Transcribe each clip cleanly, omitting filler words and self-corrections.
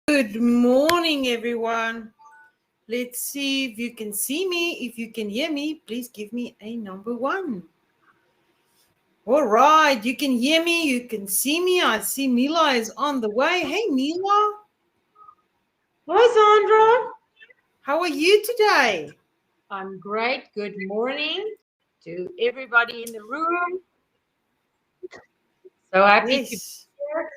Good morning, everyone. Let's see if you can see me. If you can hear me, please give me a number 1. All right, you can hear me. You can see me. I see Mila is on the way. Hey, Mila. Hi, Zandra. How are you today? I'm great. Good morning to everybody in the room. So happy to be here.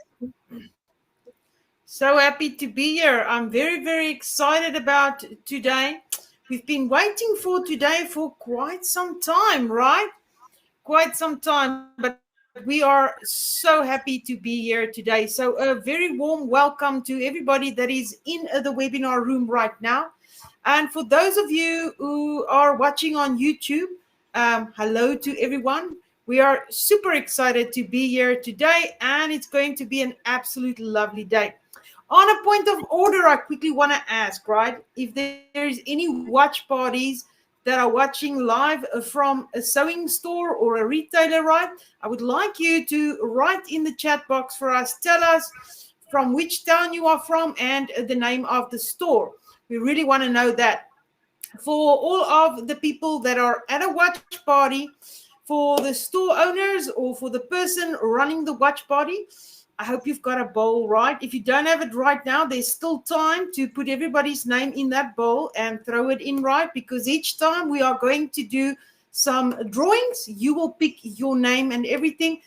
So happy to be here. I'm very, very excited about today. We've been waiting for today for quite some time, right? Quite some time, but we are so happy to be here today. So a very warm welcome to everybody that is in the webinar room right now. And for those of you who are watching on YouTube, hello to everyone. We are super excited to be here today, and it's going to be an absolute lovely day. On a point of order, I quickly want to ask, right, if there is any watch parties that are watching live from a sewing store or a retailer, right, I would like you to write in the chat box for us. Tell us from which town you are from and the name of the store. We really want to know that. For all of the people that are at a watch party, for the store owners or for the person running the watch party, I hope you've got a bowl, right? If you don't have it right now, there's still time to put everybody's name in that bowl and throw it in, right? Because each time we are going to do some drawings, you will pick your name and everything,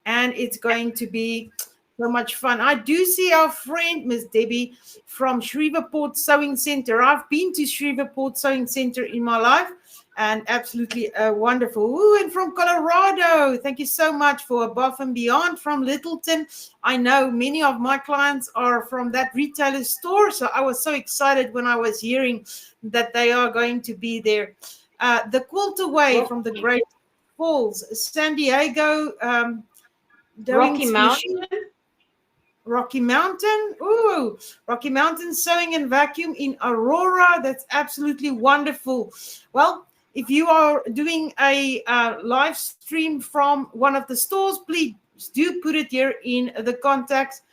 and it's going to be so much fun. I do see our friend, Miss Debbie, from Shreveport Sewing Center. I've been to Shreveport Sewing Center in my life, and absolutely wonderful. Ooh, and from Colorado, thank you so much for Above and Beyond from Littleton. I know many of my clients are from that retailer store, so I was so excited when I was hearing that they are going to be there. The Quilt Away from the Great Falls, San Diego, Rocky Machine. Mountain. Rocky Mountain. Ooh, Rocky Mountain Sewing and Vacuum in Aurora. That's absolutely wonderful. Well, if you are doing a live stream from one of the stores, please do put it here in the contacts.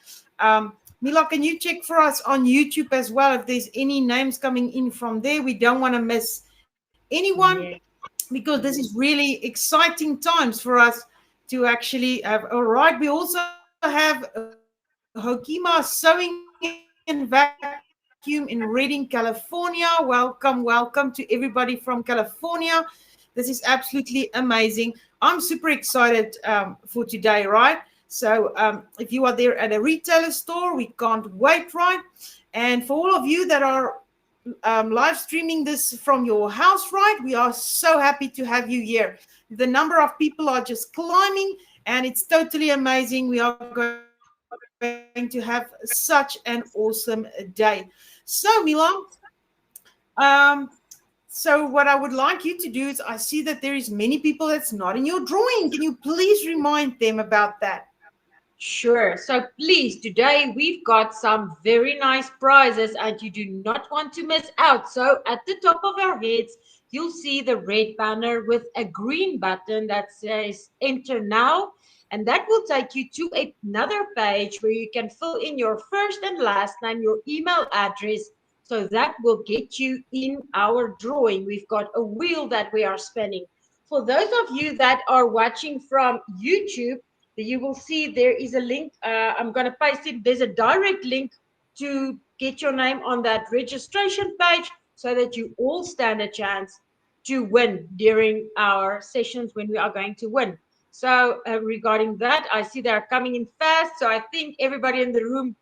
Mila, can you check for us on YouTube as well if there's any names coming in from there? We don't want to miss anyone, Yeah. because this is really exciting times for us to actually have. All right, we also have Hokima Sewing and Vacuum in Redding, California. Welcome to everybody from California. This is absolutely amazing. I'm super excited for today, right? So if you are there at a retailer store, we can't wait, right? And for all of you that are live streaming this from your house, right, we are so happy to have you here. The number of people are just climbing, and it's totally amazing. We are going to have such an awesome day. So Mila, so what I would like you to do is, I see that there is many people that's not in your drawing. Can you please remind them about that? Sure. So please, today we've got some very nice prizes and you do not want to miss out. So at the top of our heads, you'll see the red banner with a green button that says enter now. And that will take you to another page where you can fill in your first and last name, your email address. So that will get you in our drawing. We've got a wheel that we are spinning. For those of you that are watching from YouTube, you will see there is a link. I'm going to paste it. There's a direct link to get your name on that registration page so that you all stand a chance to win during our sessions when we are going to win. So regarding that, I see they're coming in fast. So I think everybody in the room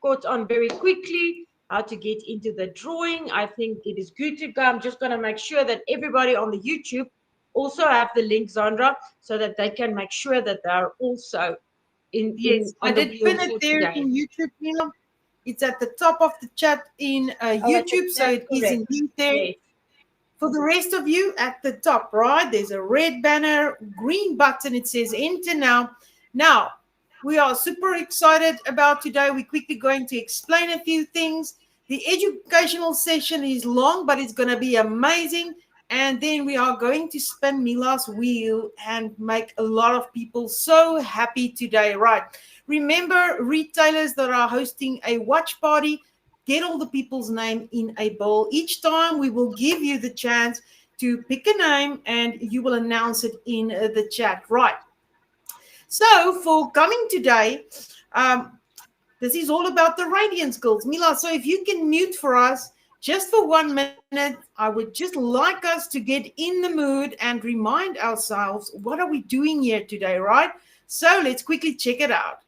caught on very quickly how to get into the drawing. I think it is good to go. I'm just going to make sure that everybody on the YouTube also have the link, Zandra, so that they can make sure that they are also in Yes, I on the did pin wheel it for there today. in YouTube, Mila. It's at the top of the chat in Oh, YouTube, so that's it is correct. indeed there. Yes. For the rest of you, at the top, right, there's a red banner, green button. It says enter now. Now, we are super excited about today. We're quickly going to explain a few things. The educational session is long, but it's going to be amazing. And then we are going to spin Mila's wheel and make a lot of people so happy today, right? Remember, retailers that are hosting a watch party, get all the people's name in a bowl. Each time we will give you the chance to pick a name and you will announce it in the chat, right? So for coming today, this is all about the Radiance Girls. Mila, so if you can mute for us just for 1 minute, I would just like us to get in the mood and remind ourselves, what are we doing here today, right? So let's quickly check it out.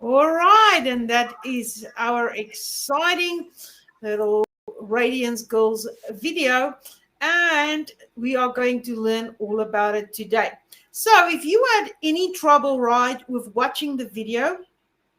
All right, and that is our exciting little Radiance Girls video, and we are going to learn all about it today. So, if you had any trouble, right, with watching the video,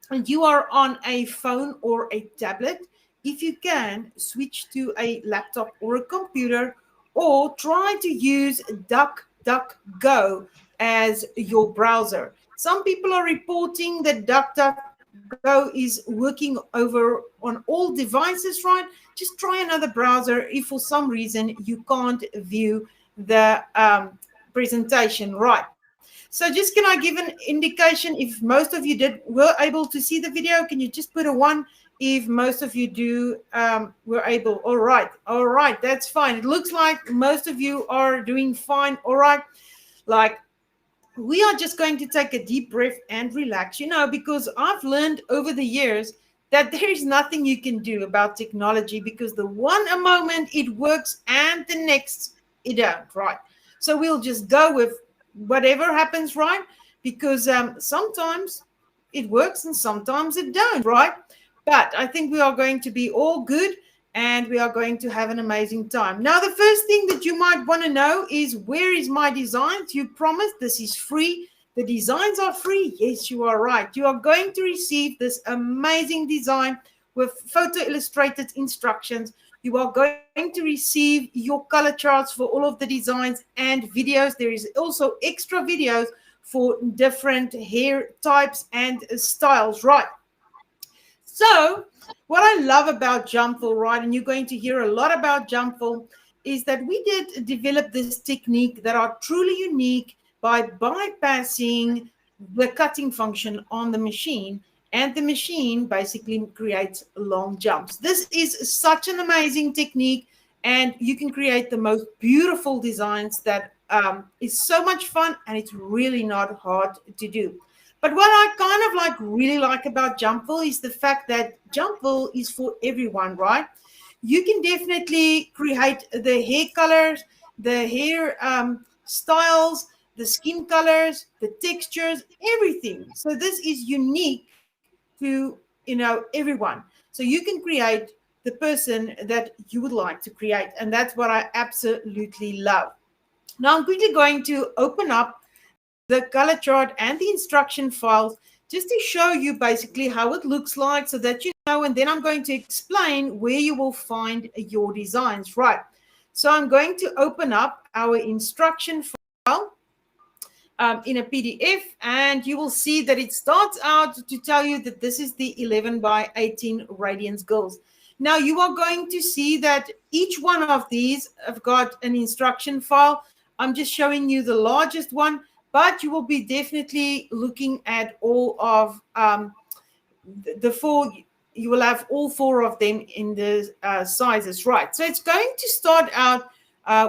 and you are on a phone or a tablet, if you can, switch to a laptop or a computer, or try to use DuckDuckGo as your browser. Some people are reporting that DuckDuckGo is working over on all devices, right? Just try another browser if for some reason you can't view the presentation, right? So just can I give an indication if most of you were able to see the video? Can you just put a one if most of you were able? All right, that's fine. It looks like most of you are doing fine. All right, like we are just going to take a deep breath and relax, because I've learned over the years that there is nothing you can do about technology because the one a moment it works and the next it don't, right? So we'll just go with whatever happens, right? Because sometimes it works and sometimes it don't, right? But I think we are going to be all good and we are going to have an amazing time. Now, the first thing that you might want to know is, where is my designs? You promised this is free. The designs are free. Yes, you are right. You are going to receive this amazing design with photo illustrated instructions. You are going to receive your color charts for all of the designs and videos. There is also extra videos for different hair types and styles, right? So, what I love about Jumpful, right, and you're going to hear a lot about Jumpful, is that we did develop this technique that are truly unique by bypassing the cutting function on the machine, and the machine basically creates long jumps. This is such an amazing technique, and you can create the most beautiful designs that is so much fun, and it's really not hard to do. But what I kind of like really like about Jumpville is the fact that Jumpville is for everyone, right? You can definitely create the hair colors, the hair styles, the skin colors, the textures, everything. So this is unique to everyone. So you can create the person that you would like to create, and that's what I absolutely love. Now I'm quickly going to open up the color chart and the instruction files just to show you basically how it looks like, so that you know, and then I'm going to explain where you will find your designs, right? So I'm going to open up our instruction file in a PDF, and you will see that it starts out to tell you that this is the 11 by 18 Radiance Girls. Now you are going to see that each one of these have got an instruction file. I'm just showing you the largest one, but you will be definitely looking at all of the four. You will have all four of them in the sizes, right? So it's going to start out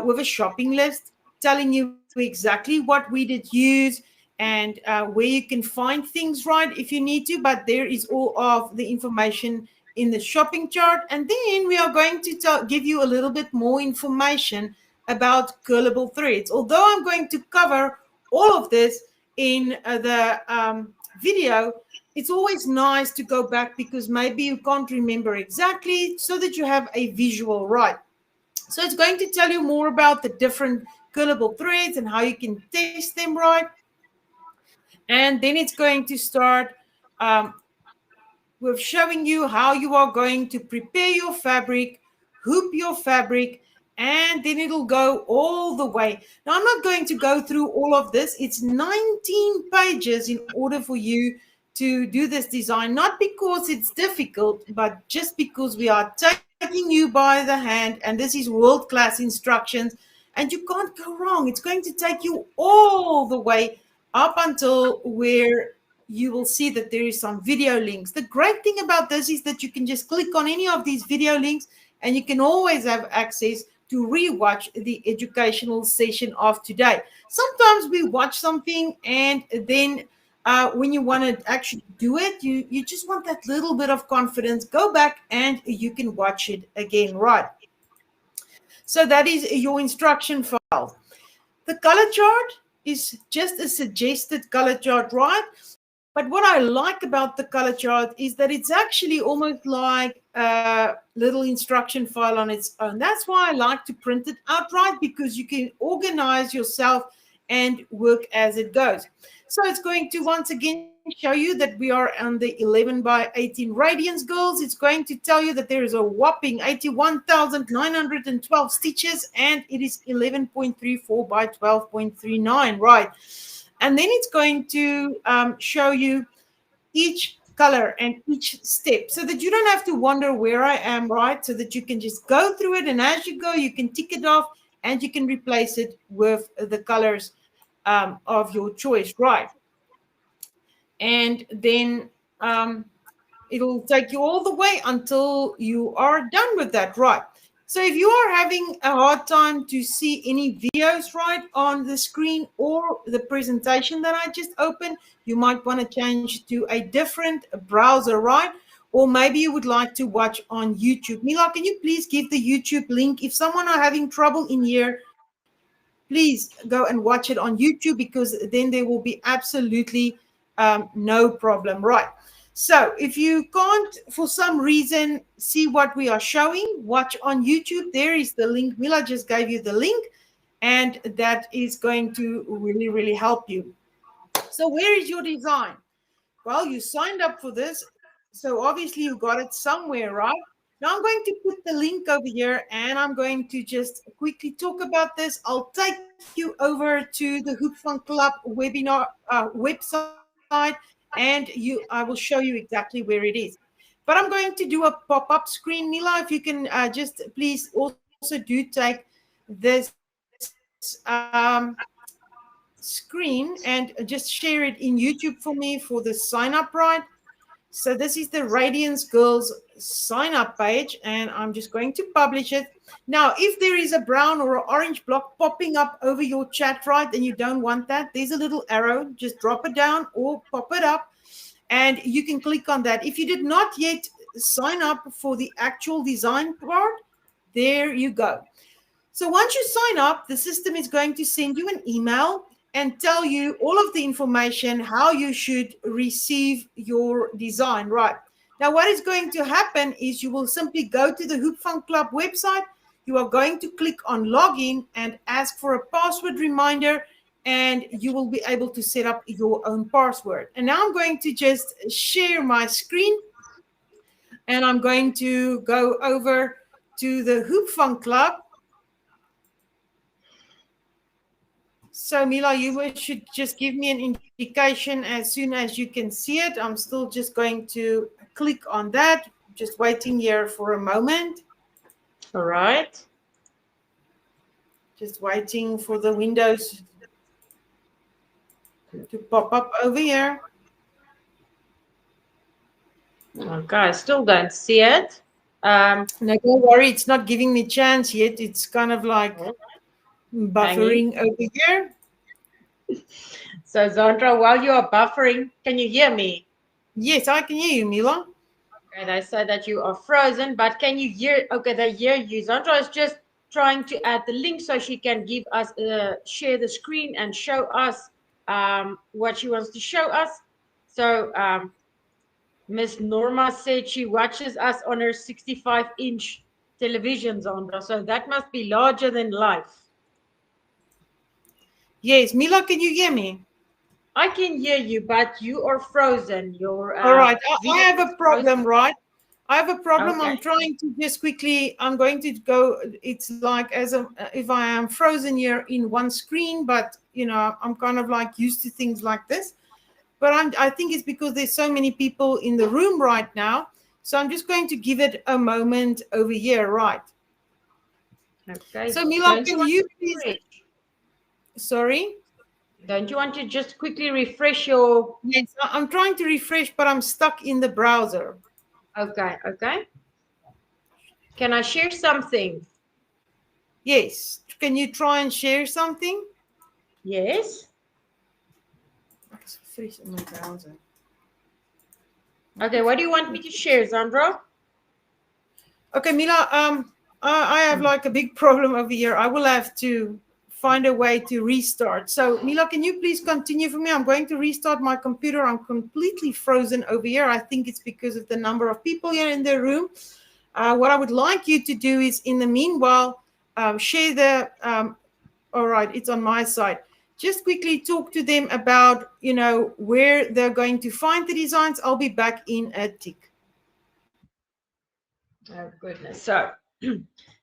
with a shopping list telling you exactly what we did use and where you can find things, right, if you need to. But there is all of the information in the shopping chart. And then we are going to give you a little bit more information about curlable threads. Although I'm going to cover all of this in the video, it's always nice to go back because maybe you can't remember exactly, so that you have a visual, right? So it's going to tell you more about the different curlable threads and how you can test them, right? And then it's going to start um, with showing you how you are going to prepare your fabric, hoop your fabric, and then it'll go all the way. Now, I'm not going to go through all of this. It's 19 pages in order for you to do this design, not because it's difficult, but just because we are taking you by the hand, and this is world-class instructions, and you can't go wrong. It's going to take you all the way up until where you will see that there is some video links. The great thing about this is that you can just click on any of these video links, and you can always have access to rewatch the educational session of today. Sometimes we watch something, and then when you want to actually do it, you just want that little bit of confidence. Go back and you can watch it again, right? So that is your instruction file. The color chart is just a suggested color chart, right? But what I like about the color chart is that it's actually almost like a little instruction file on its own. That's why I like to print it outright, because you can organize yourself and work as it goes. So it's going to once again show you that we are on the 11 by 18 Radiance Girls. It's going to tell you that there is a whopping 81,912 stitches, and it is 11.34 by 12.39, right? And then it's going to show you each color and each step, so that you don't have to wonder where I am, right? So that you can just go through it, and as you go, you can tick it off, and you can replace it with the colors of your choice, right? And then it'll take you all the way until you are done with that, right? So if you are having a hard time to see any videos right on the screen or the presentation that I just opened, you might want to change to a different browser, right? Or maybe you would like to watch on YouTube. Mila, can you please give the YouTube link? If someone are having trouble in here, please go and watch it on YouTube, because then there will be absolutely no problem, right? So if you can't, for some reason, see what we are showing, watch on YouTube. There is the link. Mila just gave you the link, and that is going to really, really help you. So where is your design? Well, you signed up for this, so obviously you got it somewhere, right? Now I'm going to put the link over here, and I'm going to just quickly talk about this. I'll take you over to the Hoop Fun Club webinar website, and I will show you exactly where it is. But I'm going to do a pop-up screen. Mila, if you can just please also do take this screen and just share it in YouTube for me for the sign up, right? So this is the Radiance Girls sign up page, and I'm just going to publish it. Now, if there is a brown or an orange block popping up over your chat, right, and you don't want that, there's a little arrow. Just drop it down or pop it up, and you can click on that. If you did not yet sign up for the actual design part, there you go. So once you sign up, the system is going to send you an email and tell you all of the information how you should receive your design. Right. Now, what is going to happen is you will simply go to the Hoop Fun Club website. You are going to click on login and ask for a password reminder, and you will be able to set up your own password. And now I'm going to just share my screen, and I'm going to go over to the Hoop Fun Club. So Mila, you should just give me an indication as soon as you can see it. I'm still just going to click on that. Just waiting here for a moment. All right. Just waiting for the windows to pop up over here. Okay, I still don't see it. No, don't worry. It's not giving me chance yet. It's kind of like buffering over here. So Zandra, while you are buffering, can you hear me? Yes, I can hear you, Mila. Okay, they say that you are frozen, but can you hear? Okay, they hear you. Zandra is just trying to add the link so she can give us share the screen and show us what she wants to show us. So Miss Norma said she watches us on her 65-inch television, Zandra. So that must be larger than life. Yes, Mila, can you hear me? I can hear you, but you are frozen. Your all right. I video have is a problem, frozen. right? I have a problem. Okay. I'm trying to just quickly, I'm going to go. It's like if I am frozen here in one screen, but I'm kind of like used to things like this. But I think it's because there's so many people in the room right now. So I'm just going to give it a moment over here, right? Okay. So Mila, can you please? Refresh? Sorry? Don't you want to just quickly refresh your? Yes, I'm trying to refresh, but I'm stuck in the browser. Okay, okay. Can I share something? Yes. Can you try and share something? Yes. It's fresh in my browser. Okay, what do you want me to share, Zandra? Okay, Mila, I have like a big problem over here. I will have to find a way to restart. So, Mila, can you please continue for me? I'm going to restart my computer. I'm completely frozen over here. I think it's because of the number of people here in the room. What I would like you to do is, in the meanwhile, share the. All right, it's on my side. Just quickly talk to them about, where they're going to find the designs. I'll be back in a tick. Oh, goodness. So,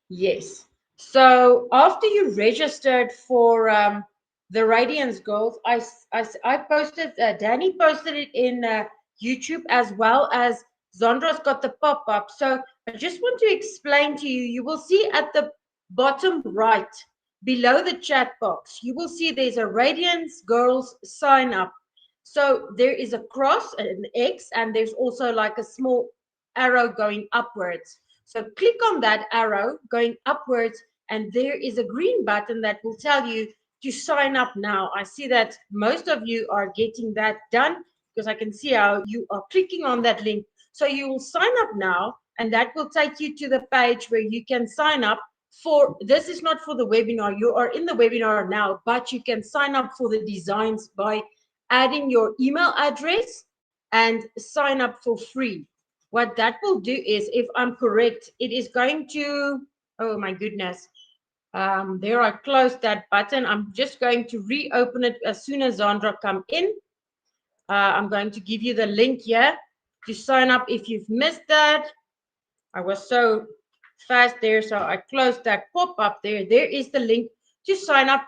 yes. So, after you registered for the Radiance Girls, I posted, Danny posted it in YouTube, as well as Zandra's got the pop up. So, I just want to explain to you, you will see at the bottom right below the chat box, you will see there's a Radiance Girls sign up. So, there is a cross, an X, and there's also like a small arrow going upwards. So click on that arrow going upwards, and there is a green button that will tell you to sign up now. I see that most of you are getting that done because I can see how you are clicking on that link. So you will sign up now, and that will take you to the page where you can sign up for, this is not for the webinar, you are in the webinar now, but you can sign up for the designs by adding your email address and sign up for free. What that will do is, if I'm correct, it is going to, oh my goodness, there I closed that button. I'm just going to reopen it as soon as Zandra come in. I'm going to give you the link here to sign up if you've missed that. I was so fast there, so I closed that pop-up there. There is the link to sign up.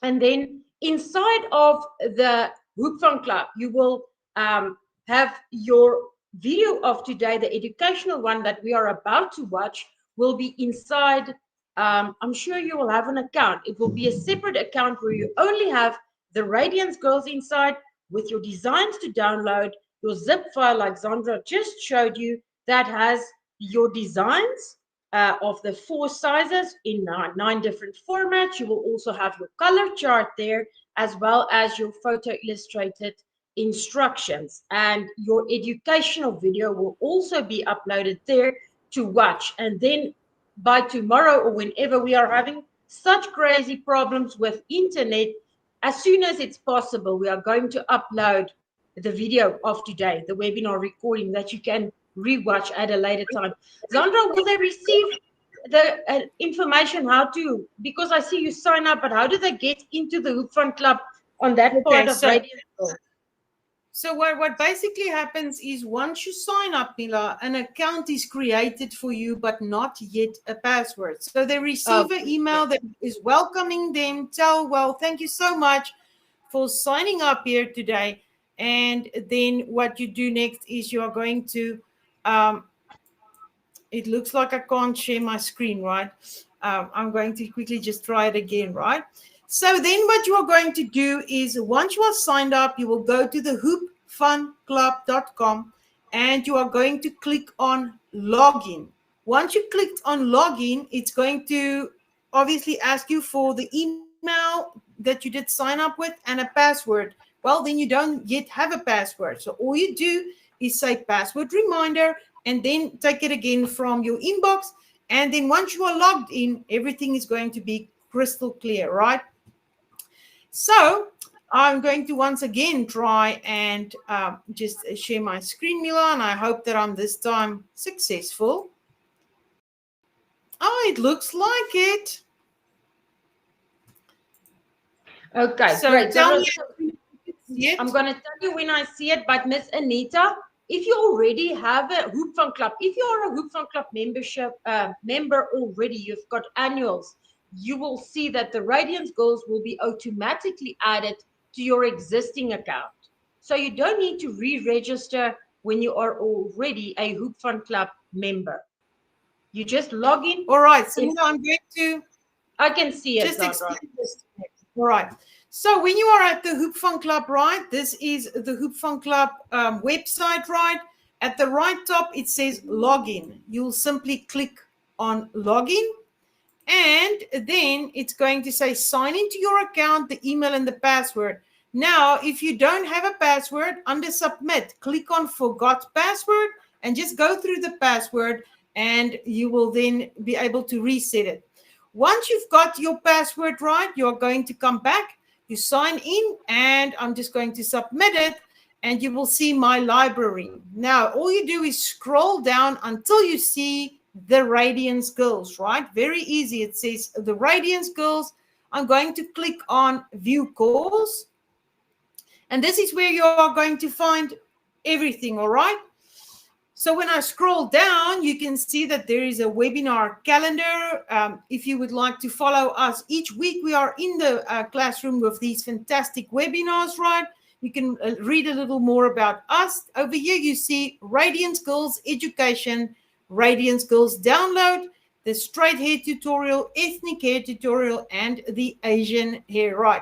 And then inside of the Hoop Fun Club, you will have your video of today, the educational one that we are about to watch, will be inside. I'm sure you will have an account. It will be a separate account where you only have the Radiance Girls inside with your designs to download, your zip file like Zandra just showed you that has your designs of the 4 sizes in nine different formats. You will also have your color chart there, as well as your photo illustrated instructions. And your educational video will also be uploaded there to watch. And then by tomorrow or whenever we are having such crazy problems with internet, as soon as it's possible, we are going to upload the video of today, the webinar recording that you can rewatch at a later time. Zandra, will they receive the information how to, because I see you sign up, but how do they get into the Hoop Fun Club on that part Okay, of Radiance Girls? so what basically happens is once you sign up, Mila, an account is created for you, but not yet a password. So they receive an Okay. email that is welcoming them. Well, thank you so much for signing up here today. And then what you do next is you are going to, it looks like I can't share my screen, right? I'm going to quickly just try it again, right? So then what you are going to do is once you are signed up, you will go to the hoopfunclub.com and you are going to click on login. Once you clicked on login, it's going to obviously ask you for the email that you did sign up with and a password. Well, then you don't yet have a password. So all you do is say password reminder and then take it again from your inbox. And then once you are logged in, everything is going to be crystal clear, right? So I'm going to once again try and just share my screen, Mila, and I hope that I'm this time successful. Oh, it looks like it. Okay, So great. tell Zandra, me if you see I'm it. going to tell you when I see it, but Miss Anita, if you already have a Hoop Fun Club, if you are a Hoop Fun Club member already, you've got annuals, you will see that the Radiance Girls will be automatically added to your existing account. So you don't need to re-register when you are already a Hoop Fun Club member. You just log in. All right. So now I'm going to I can see it, just Zandra. explain this. All right. So when you are at the Hoop Fun Club, right, this is the Hoop Fun Club website, right? At the right top, it says login. You'll simply click on login. And then it's going to say sign into your account, the email and the password. Now, if you don't have a password, under submit, click on forgot password and just go through the password and you will then be able to reset it. Once you've got your password right, you're going to come back, you sign in, and I'm just going to submit it, and you will see my library. Now, all you do is scroll down until you see the Radiance Girls, right? Very easy. It says the Radiance Girls. I'm going to click on View Calls, and this is where you are going to find everything, all right? So when I scroll down, you can see that there is a webinar calendar. If you would like to follow us each week, we are in the classroom with these fantastic webinars, right? You can read a little more about us. Over here, you see Radiance Girls Education, Radiance Girls Download, the straight hair tutorial, ethnic hair tutorial, and the Asian hair, right?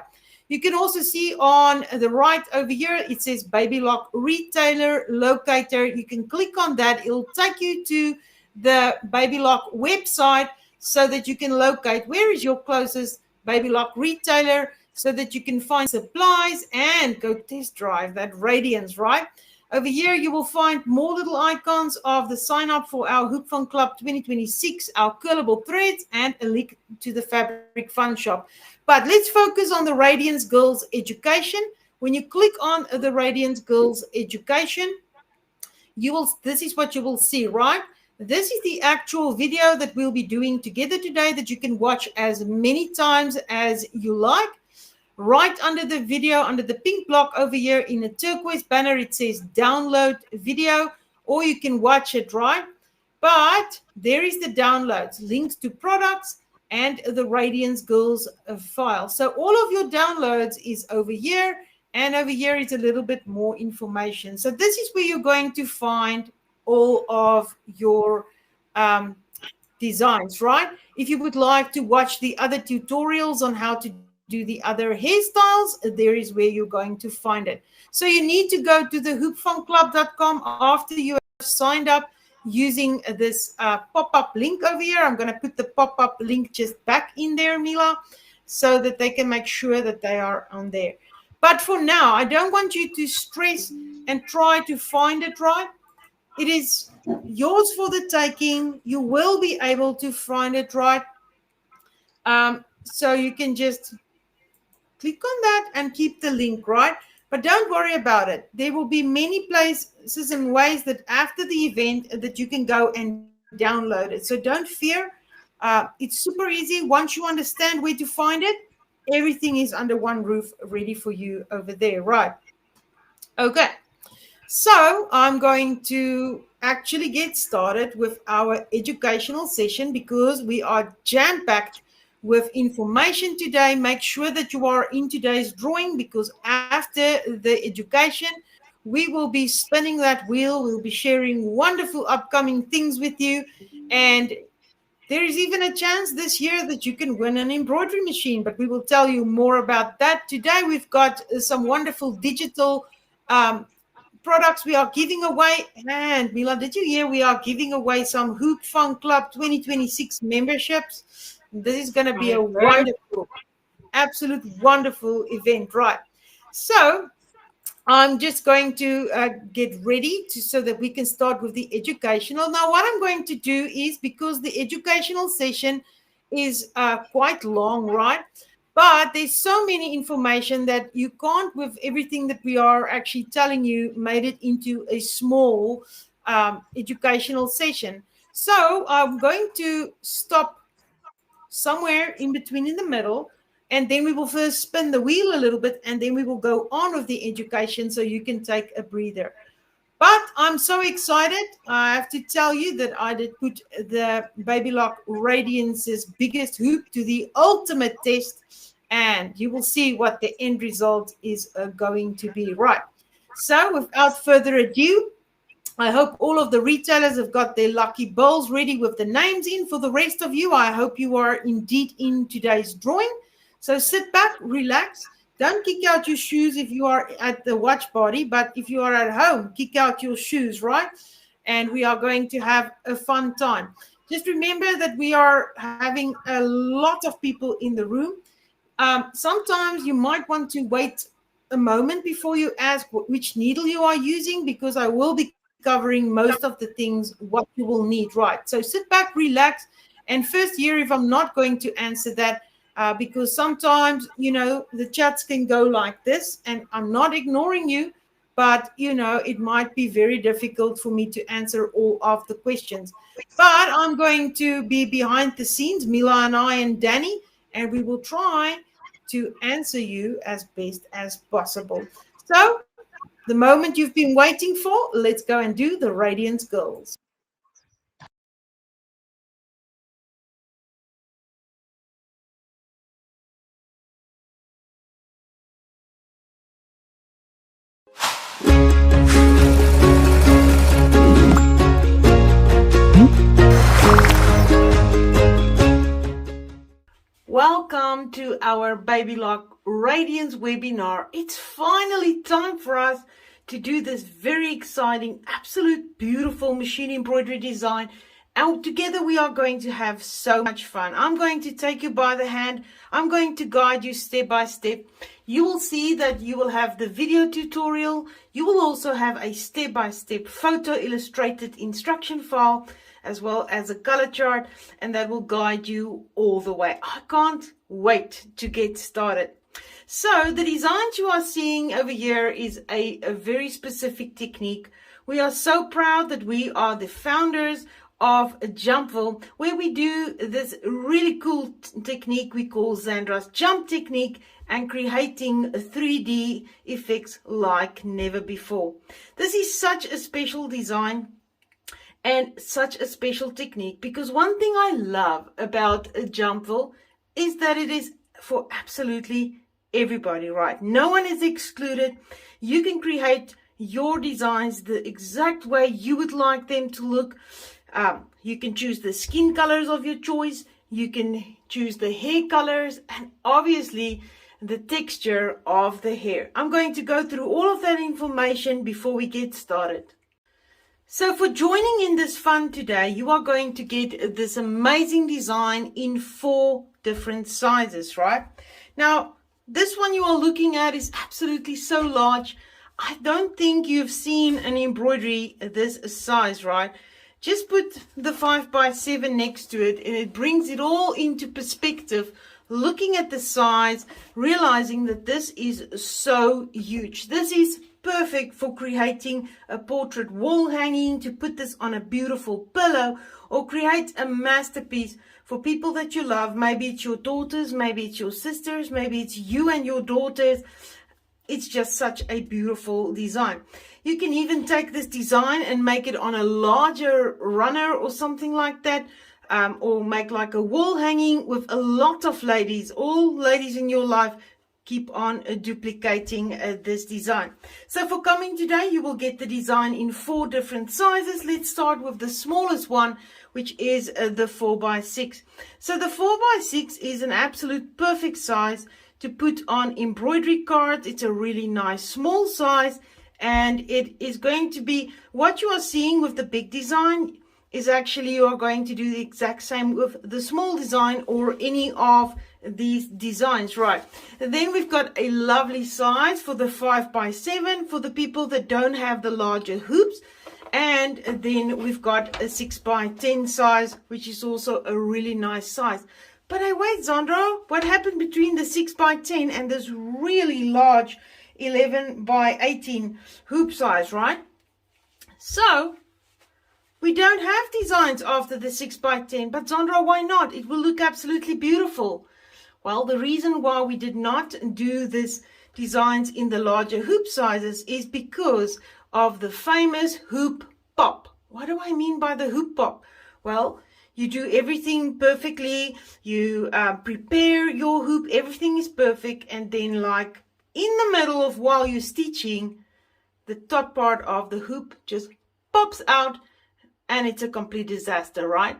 You can also see on the right over here, it says Baby Lock Retailer Locator. You can click on that. It'll take you to the Baby Lock website so that you can locate where is your closest Baby Lock retailer so that you can find supplies and go test drive that Radiance, right? Over here, you will find more little icons of the sign up for our Hoop Fun Club 2026, our curlable threads, and a link to the Fabric Fun Shop. But let's focus on the Radiance Girls Education. When you click on the Radiance Girls Education, this is what you will see, right? This is the actual video that we'll be doing together today that you can watch as many times as you like. Right under the video, under the pink block over here in a turquoise banner, it says download video, or you can watch it, right? But there is the downloads, links to products, and the Radiance Girls file. So all of your downloads is over here, and over here is a little bit more information. So this is where you're going to find all of your designs, right? If you would like to watch the other tutorials on how to do do the other hairstyles, there is where you're going to find it. So you need to go to the hoopfunclub.com after you have signed up using this pop-up link over here. I'm going to put the pop-up link just back in there, Mila, so that they can make sure that they are on there. But for now, I don't want you to stress and try to find it right. It is yours for the taking. You will be able to find it right. So you can just click on that and keep the link, right? But don't worry about it. There will be many places and ways that after the event that you can go and download it. So don't fear. It's super easy. Once you understand where to find it, everything is under one roof ready for you over there, right? Okay. So I'm going to actually get started with our educational session because we are jam-packed with information today. Make sure that you are in today's drawing because after the education, we will be spinning that wheel. We'll be sharing wonderful upcoming things with you. And there is even a chance this year that you can win an embroidery machine, but we will tell you more about that. Today, we've got some wonderful digital products we are giving away. And Mila, did you hear we are giving away some Hoop Fun Club 2026 memberships? This is going to be I a heard. wonderful, absolute wonderful event, right? So I'm just going to get ready so that we can start with the educational. Now, what I'm going to do is because the educational session is quite long, right? But there's so many information that you can't, with everything that we are actually telling you, made it into a small educational session. So I'm going to stop somewhere in between in the middle, and then we will first spin the wheel a little bit, and then we will go on with the education so you can take a breather. But I'm so excited. I have to tell you that I did put the Baby Lock Radiance's biggest hoop to the ultimate test, and you will see what the end result is going to be. Right. So without further ado, I hope all of the retailers have got their lucky bowls ready with the names in. For the rest of you, I hope you are indeed in today's drawing. So sit back, relax. Don't kick out your shoes if you are at the watch party, but if you are at home, kick out your shoes, right? And we are going to have a fun time. Just remember that we are having a lot of people in the room. Sometimes you might want to wait a moment before you ask which needle you are using because I will be covering most of the things what you will need, right? So sit back, relax, and first year if I'm not going to answer that because sometimes, the chats can go like this and I'm not ignoring you, but, it might be very difficult for me to answer all of the questions. But I'm going to be behind the scenes, Mila and I and Danny, and we will try to answer you as best as possible. So, the moment you've been waiting for, let's go and do the Radiance Girls. Welcome to our Baby Lock Radiance webinar. It's finally time for us to do this very exciting, absolute beautiful machine embroidery design. And together we are going to have so much fun. I'm going to take you by the hand. I'm going to guide you step by step. You will see that you will have the video tutorial. You will also have a step-by-step photo illustrated instruction file, as well as a color chart, and that will guide you all the way. I can't wait to get started. So the designs you are seeing over here is a very specific technique. We are so proud that we are the founders of Jumpville, where we do this really cool technique we call Zandra's jump technique and creating 3D effects like never before. This is such a special design and such a special technique because one thing I love about Jumpville is that it is for absolutely everybody, right? No one is excluded. You can create your designs the exact way you would like them to look. You can choose the skin colors of your choice. You can choose the hair colors, and obviously the texture of the hair. I'm going to go through all of that information before we get started. So for joining in this fun today, you are going to get this amazing design in 4 different sizes, right? Now, this one you are looking at is absolutely so large. I don't think you've seen an embroidery this size, right? Just put the 5x7 next to it and it brings it all into perspective, looking at the size, realizing that this is so huge. This is perfect for creating a portrait wall hanging, to put this on a beautiful pillow, or create a masterpiece for people that you love. Maybe it's your daughters, maybe it's your sisters, maybe it's you and your daughters. It's just such a beautiful design. You can even take this design and make it on a larger runner or something like that, or make like a wall hanging with a lot of ladies. All ladies in your life, keep on duplicating this design. So for coming today, you will get the design in 4 different sizes. Let's start with the smallest one, which is the 4x6. So the 4x6 is an absolute perfect size to put on embroidery cards. It's a really nice small size, and it is going to be what you are seeing with the big design is actually you are going to do the exact same with the small design or any of these designs, right? And then we've got a lovely size for the 5x7 for the people that don't have the larger hoops. And then we've got a 6x10 size, which is also a really nice size. But hey, wait, Zandra, what happened between the 6x10 and this really large 11x18 hoop size, right? So we don't have designs after the 6x10, but Zandra, why not? It will look absolutely beautiful. Well, the reason why we did not do this designs in the larger hoop sizes is because of the famous hoop pop. What do I mean by the hoop pop? Well, you do everything perfectly. You prepare your hoop. Everything is perfect. And then like in the middle of while you're stitching, the top part of the hoop just pops out and it's a complete disaster, right?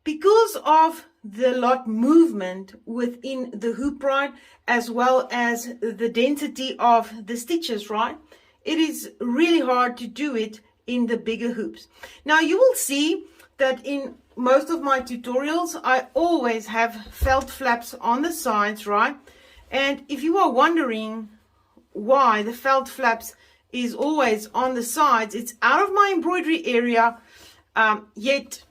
Because of the lot movement within the hoop, right, as well as the density of the stitches, right, it is really hard to do it in the bigger hoops. Now you will see that in most of my tutorials I always have felt flaps on the sides, right? And if you are wondering why the felt flaps is always on the sides, it's out of my embroidery area, yet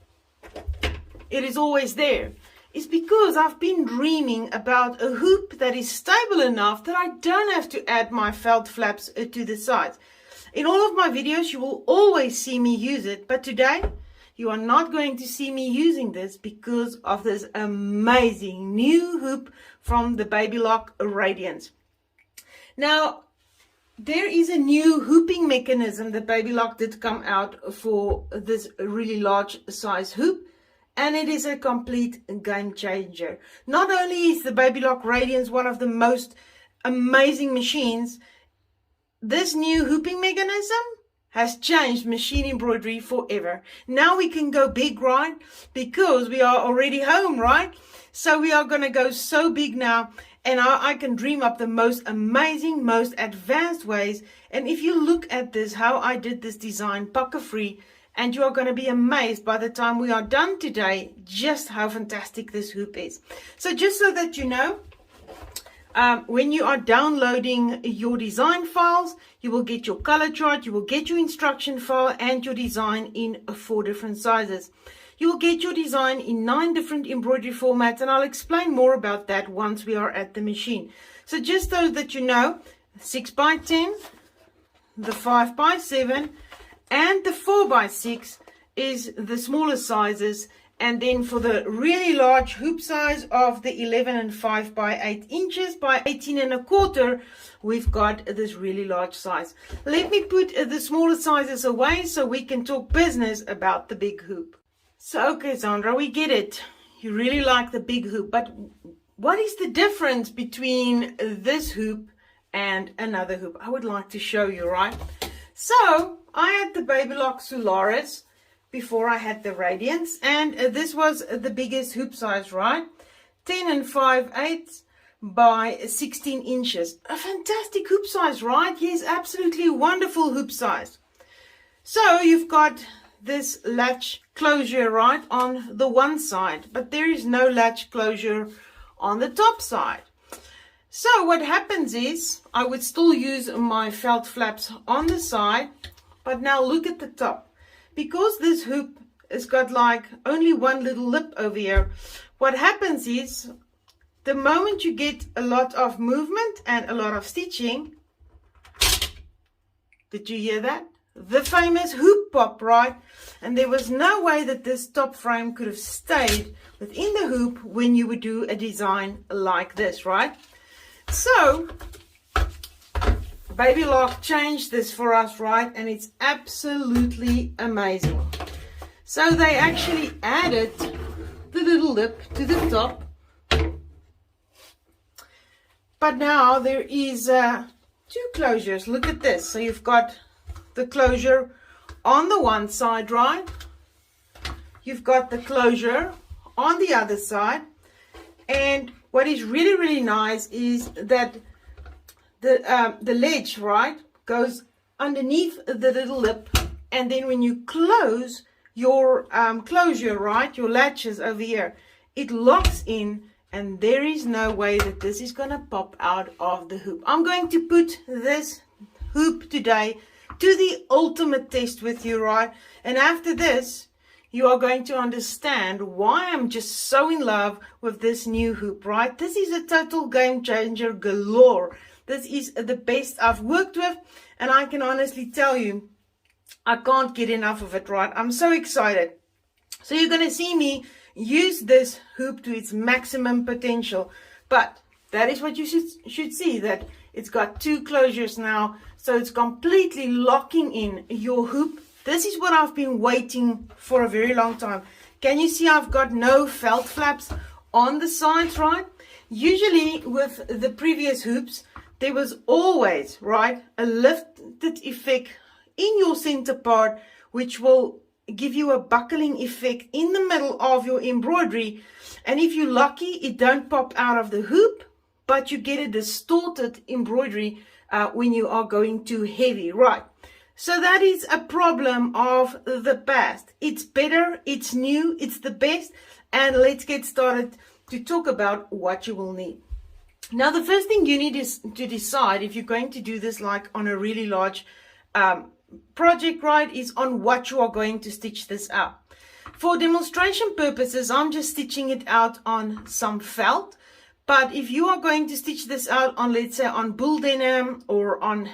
it is always there. It's because I've been dreaming about a hoop that is stable enough that I don't have to add my felt flaps to the sides. In all of my videos you will always see me use it, but today you are not going to see me using this because of this amazing new hoop from the Baby Lock Radiance. Now, there is a new hooping mechanism that Baby Lock did come out for this really large size hoop, and it is a complete game changer. Not only is the Baby Lock Radiance one of the most amazing machines, this new hooping mechanism has changed machine embroidery forever. Now we can go big, right? Because we are already home, right? So we are going to go so big now, and I can dream up the most amazing, most advanced ways. And if you look at this, how I did this design, pucker free, and you are going to be amazed by the time we are done today, just how fantastic this hoop is. So just so that you know, when you are downloading your design files, you will get your color chart, you will get your instruction file and your design in 4 different sizes. You will get your design in 9 different embroidery formats, and I'll explain more about that once we are at the machine. So just so that you know, 6x10, the 5x7, and the 4x6 is the smaller sizes. And then for the really large hoop size of the 11 and 5 by 8 inches by 18 and a quarter, we've got this really large size. Let me put the smaller sizes away so we can talk business about the big hoop. So, okay, Zandra, we get it. You really like the big hoop, but what is the difference between this hoop and another hoop? I would like to show you, right? So, I had the Baby Lock Solaris before I had the Radiance, and this was the biggest hoop size, right? 10 and 5/8 by 16 inches. A fantastic hoop size, right? Yes, absolutely wonderful hoop size. So you've got this latch closure right on the one side, but there is no latch closure on the top side. So what happens is I would still use my felt flaps on the side, but now look at the top. Because this hoop has got like only one little lip over here, what happens is the moment you get a lot of movement and a lot of stitching, did you hear that? The famous hoop pop, right? And there was no way that this top frame could have stayed within the hoop when you would do a design like this, right? So Baby Lock changed this for us, right? And it's absolutely amazing. So they actually added the little lip to the top. But now there is two closures. Look at this. So you've got the closure on the one side, right? You've got the closure on the other side. And what is really, really nice is that the ledge, right, goes underneath the little lip. And then when you close your closure, right, your latches over here, it locks in. And there is no way that this is going to pop out of the hoop. I'm going to put this hoop today to the ultimate test with you, right? And after this, you are going to understand why I'm just so in love with this new hoop, right? This is a total game changer galore. This is the best I've worked with, and I can honestly tell you, I can't get enough of it, right? I'm so excited. So you're going to see me use this hoop to its maximum potential, but that is what you should see, that it's got two closures now, so it's completely locking in your hoop. This is what I've been waiting for a very long time. Can you see I've got no felt flaps on the sides, right? Usually with the previous hoops, there was always, right, a lifted effect in your center part, which will give you a buckling effect in the middle of your embroidery. And if you're lucky, it don't pop out of the hoop, but you get a distorted embroidery when you are going too heavy, right? So that is a problem of the past. It's better, it's new, it's the best. And let's get started to talk about what you will need. Now, the first thing you need is to decide if you're going to do this like on a really large project, right, is on what you are going to stitch this out. For demonstration purposes, I'm just stitching it out on some felt. But if you are going to stitch this out on, let's say, on bull denim or on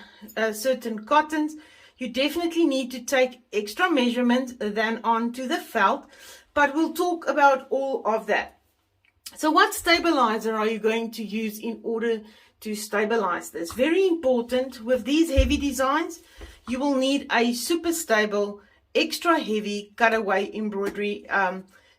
certain cottons, you definitely need to take extra measurement than onto the felt. But we'll talk about all of that. So what stabilizer are you going to use in order to stabilize this? Very important with these heavy designs, you will need a super stable, extra heavy cutaway embroidery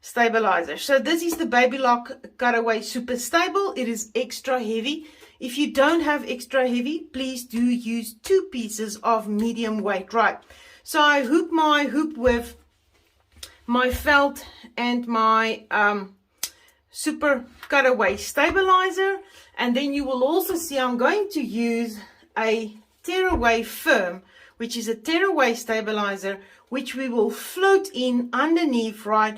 stabilizer. So this is the Baby Lock Cutaway Super Stable. It is extra heavy. If you don't have extra heavy, please do use 2 pieces of medium weight, right? So I hoop my hoop with my felt and my super cutaway stabilizer, and then you will also see I'm going to use a tearaway firm, which is a tearaway stabilizer, which we will float in underneath, right?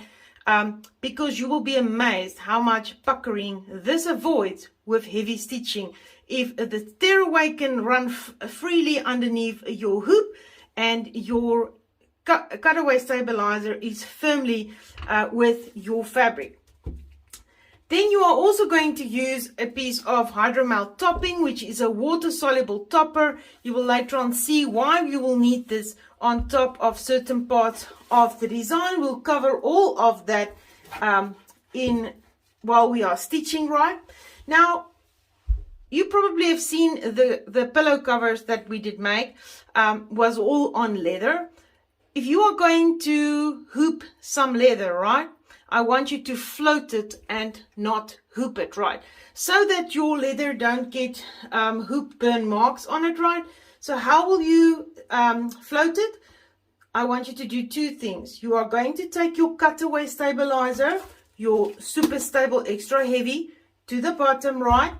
Because you will be amazed how much puckering this avoids with heavy stitching. If the tearaway can run freely underneath your hoop and your cutaway stabilizer is firmly with your fabric. Then you are also going to use a piece of hydromelt topping, which is a water-soluble topper. You will later on see why you will need this on top of certain parts of the design. We'll cover all of that while we are stitching, right? Now, you probably have seen the pillow covers that we did make was all on leather. If you are going to hoop some leather, right, I want you to float it and not hoop it, right? So that your leather don't get hoop burn marks on it, right? So how will you float it? I want you to do 2 things. You are going to take your cutaway stabilizer, your super stable extra heavy, to the bottom, right?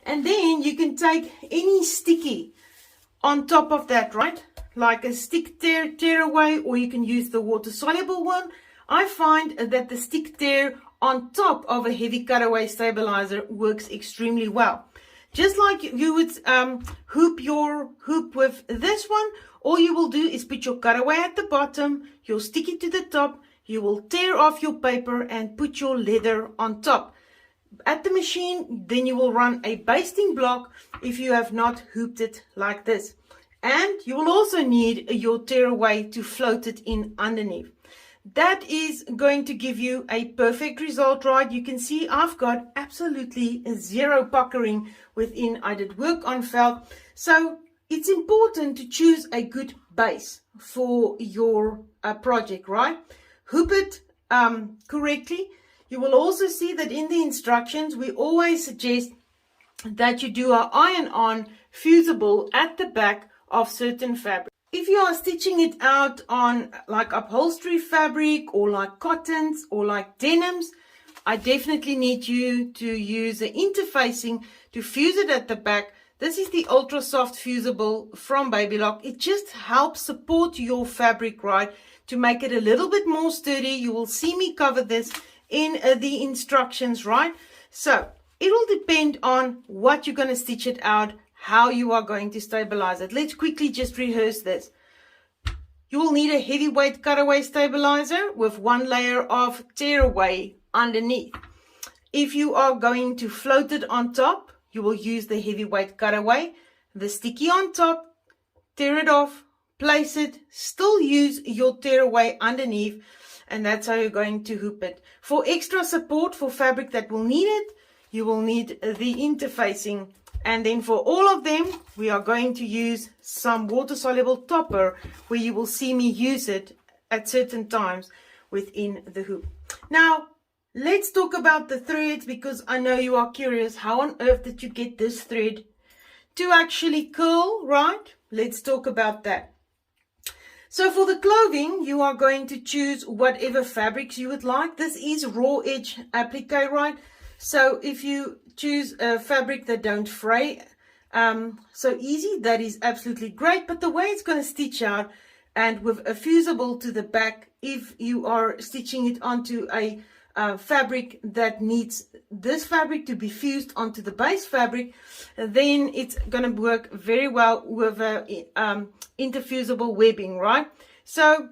And then you can take any sticky on top of that, right? Like a stick tear away, or you can use the water soluble one. I find that the stick tear on top of a heavy cutaway stabilizer works extremely well. Just like you would hoop your hoop with this one, all you will do is put your cutaway at the bottom, you'll stick it to the top, you will tear off your paper and put your leather on top. At the machine, then you will run a basting block if you have not hooped it like this. And you will also need your tearaway to float it in underneath. That is going to give you a perfect result, right? You can see I've got absolutely zero puckering within I did work on felt. So it's important to choose a good base for your project, right? Hoop it correctly. You will also see that in the instructions, we always suggest that you do an iron-on fusible at the back of certain fabric. If you are stitching it out on like upholstery fabric or like cottons or like denims, I definitely need you to use the interfacing to fuse it at the back. This is the ultra soft fusible from Baby Lock. It just helps support your fabric, right, to make it a little bit more sturdy. You will see me cover this in the instructions, right? So it will depend on what you're going to stitch it out, how you are going to stabilize it. Let's quickly just rehearse this. You will need a heavyweight cutaway stabilizer with one layer of tearaway underneath. If you are going to float it on top, you will use the heavyweight cutaway, the sticky on top, tear it off, place it, still use your tearaway underneath, and that's how you're going to hoop it. For extra support for fabric that will need it, you will need the interfacing. And then for all of them, we are going to use some water-soluble topper where you will see me use it at certain times within the hoop. Now, let's talk about the threads, because I know you are curious, how on earth did you get this thread to actually curl, right? Let's talk about that. So for the clothing, you are going to choose whatever fabrics you would like. This is raw edge applique, right? So if you choose a fabric that don't fray so easy, that is absolutely great. But the way it's going to stitch out, and with a fusible to the back, if you are stitching it onto a fabric that needs this fabric to be fused onto the base fabric, then it's going to work very well with interfusible webbing, right? So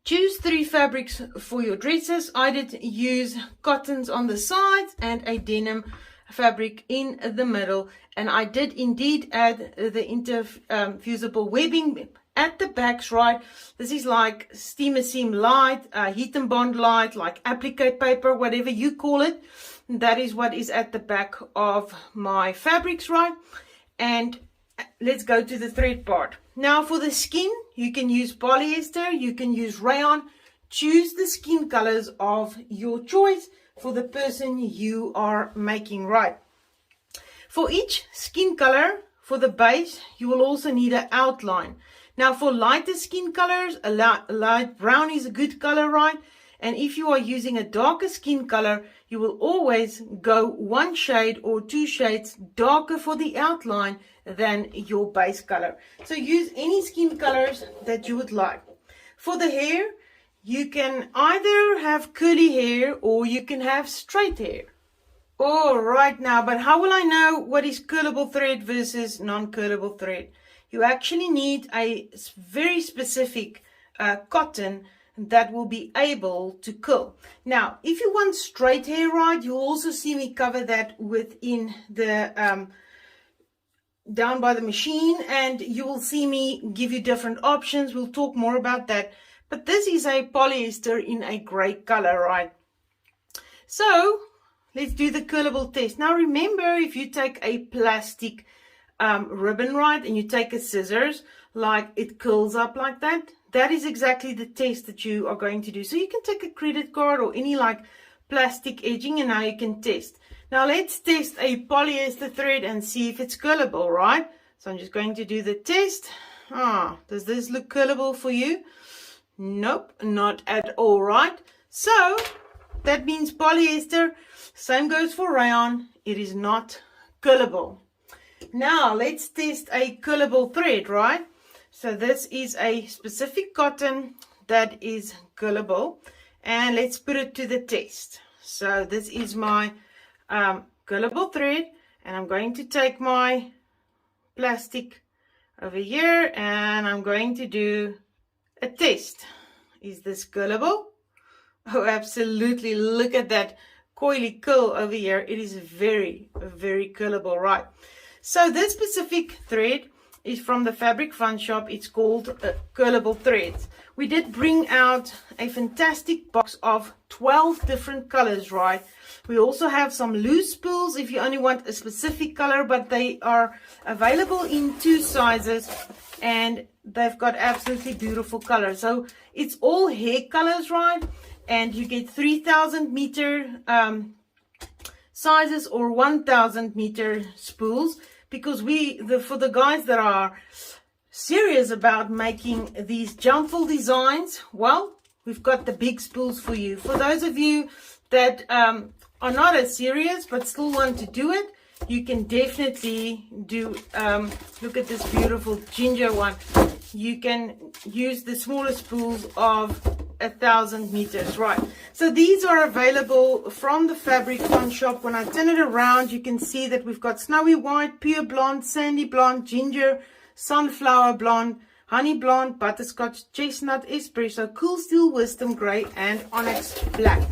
choose 3 fabrics for your dresses. I did use cottons on the sides and a denim fabric in the middle, and I did indeed add the interfusible webbing at the backs, right? This is like steamer seam light, heat and bond light, like applique paper, whatever you call it. That is what is at the back of my fabrics, right? And let's go to the thread part. Now for the skin, you can use polyester, you can use rayon. Choose the skin colors of your choice for the person you are making, right? For each skin color, for the base, you will also need an outline. Now for lighter skin colors, a light brown is a good color, right? And if you are using a darker skin color, you will always go 1 shade or 2 shades darker for the outline than your base color. So use any skin colors that you would like. For the hair, you can either have curly hair or you can have straight hair. All right now, but how will I know what is curlable thread versus non-curlable thread? You actually need a very specific cotton that will be able to curl. Now, if you want straight hair, right, you'll also see me cover that within the down by the machine, and you will see me give you different options. We'll talk more about that. But this is a polyester in a gray color, right? So let's do the curlable test. Now remember, if you take a plastic ribbon, right, and you take a scissors, like it curls up like that, that is exactly the test that you are going to do. So you can take a credit card or any like plastic edging, and now you can test. Now let's test a polyester thread and see if it's curlable, right? So I'm just going to do the test. Does this look curlable for you? Nope, not at all, right? So that means polyester. Same goes for rayon. It is not curlable. Now let's test a curlable thread, right? So this is a specific cotton that is curlable, and let's put it to the test. So this is my curlable thread, and I'm going to take my plastic over here and I'm going to do a test. Is this curlable? Oh, absolutely. Look at that coily curl over here. It is very, very curlable, right? So this specific thread is from the Fabric Fun Shop. It's called Curlable Threads. We did bring out a fantastic box of 12 different colors, right? We also have some loose spools if you only want a specific color, but they are available in 2 sizes and they've got absolutely beautiful colors. So it's all hair colors, right? And you get 3,000 meter sizes or 1,000 meter spools, because for the guys that are serious about making these jumble designs, well, we've got the big spools for you. For those of you that are not as serious but still want to do it, you can definitely do, look at this beautiful ginger one. You can use the smaller spools of 1,000 meters, right? So these are available from the Fabric Fun Shop. When I turn it around, you can see that we've got snowy white, pure blonde, sandy blonde, ginger, sunflower blonde, honey blonde, butterscotch, chestnut, espresso, cool steel, wisdom gray, and onyx black.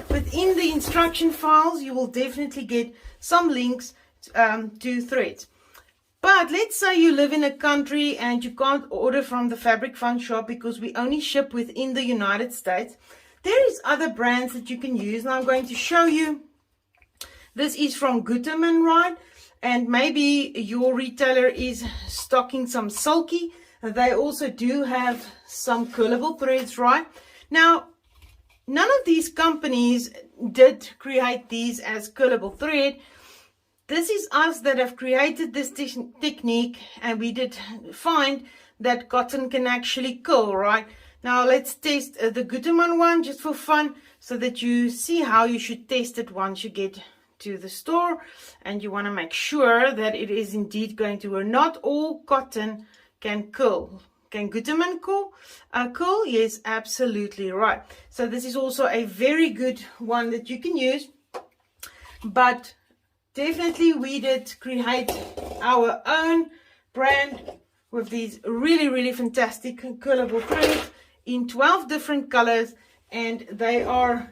Within the instruction files, you will definitely get some links to threads. But let's say you live in a country and you can't order from the Fabric Fun Shop because we only ship within the United States. There is other brands that you can use. Now I'm going to show you. This is from Gutermann, right? And maybe your retailer is stocking some sulky. They also do have some curlable threads, right? Now, none of these companies did create these as curlable thread. This is us that have created this technique, and we did find that cotton can actually curl, right? Now let's test the Gutermann one just for fun, so that you see how you should test it once you get to the store, and you want to make sure that it is indeed going to work. Not all cotton can curl. Can Gutermann curl? Curl? Yes, absolutely right. So this is also a very good one that you can use, but definitely we did create our own brand with these really, really fantastic curlable threads in 12 different colors, and they are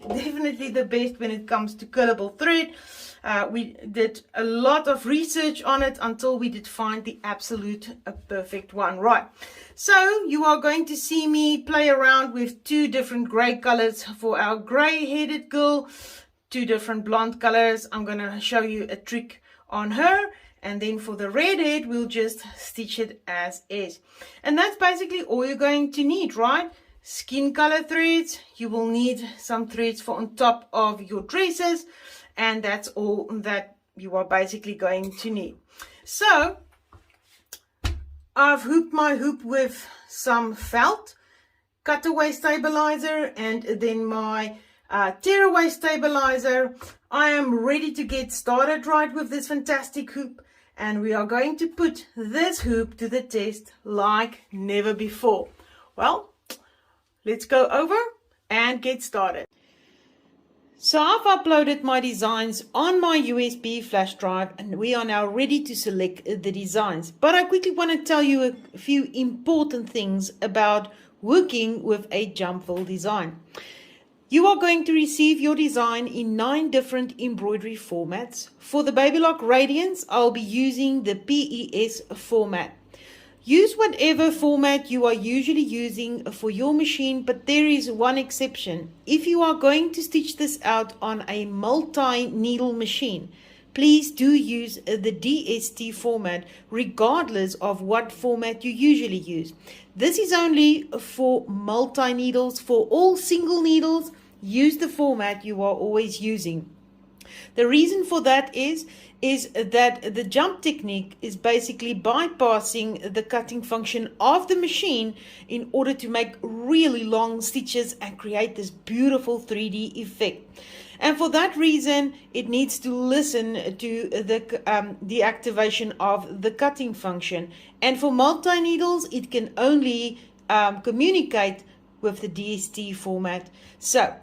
definitely the best when it comes to curlable thread. We did a lot of research on it until we did find the absolute perfect one, right? So you are going to see me play around with 2 different gray colors for our gray-headed girl, 2 different blonde colors. I'm going to show you a trick on her, and then for the redhead we'll just stitch it as is. And that's basically all you're going to need, right? Skin color threads. You will need some threads for on top of your dresses, and that's all that you are basically going to need. So I've hooped my hoop with some felt, cutaway stabilizer, and then my tearaway stabilizer. I am ready to get started right with this fantastic hoop, and we are going to put this hoop to the test like never before. Well, let's go over and get started. So I've uploaded my designs on my USB flash drive, and we are now ready to select the designs. But I quickly want to tell you a few important things about working with a jumble design. You are going to receive your design in 9 different embroidery formats. For the Baby Lock Radiance, I'll be using the PES format. Use whatever format you are usually using for your machine, but there is one exception. If you are going to stitch this out on a multi-needle machine, please do use the DST format regardless of what format you usually use. This is only for multi-needles. For all single needles, use the format you are always using. The reason for that is that the jump technique is basically bypassing the cutting function of the machine in order to make really long stitches and create this beautiful 3D effect. And for that reason, it needs to listen to the activation of the cutting function. And for multi-needles, it can only communicate with the DST format. So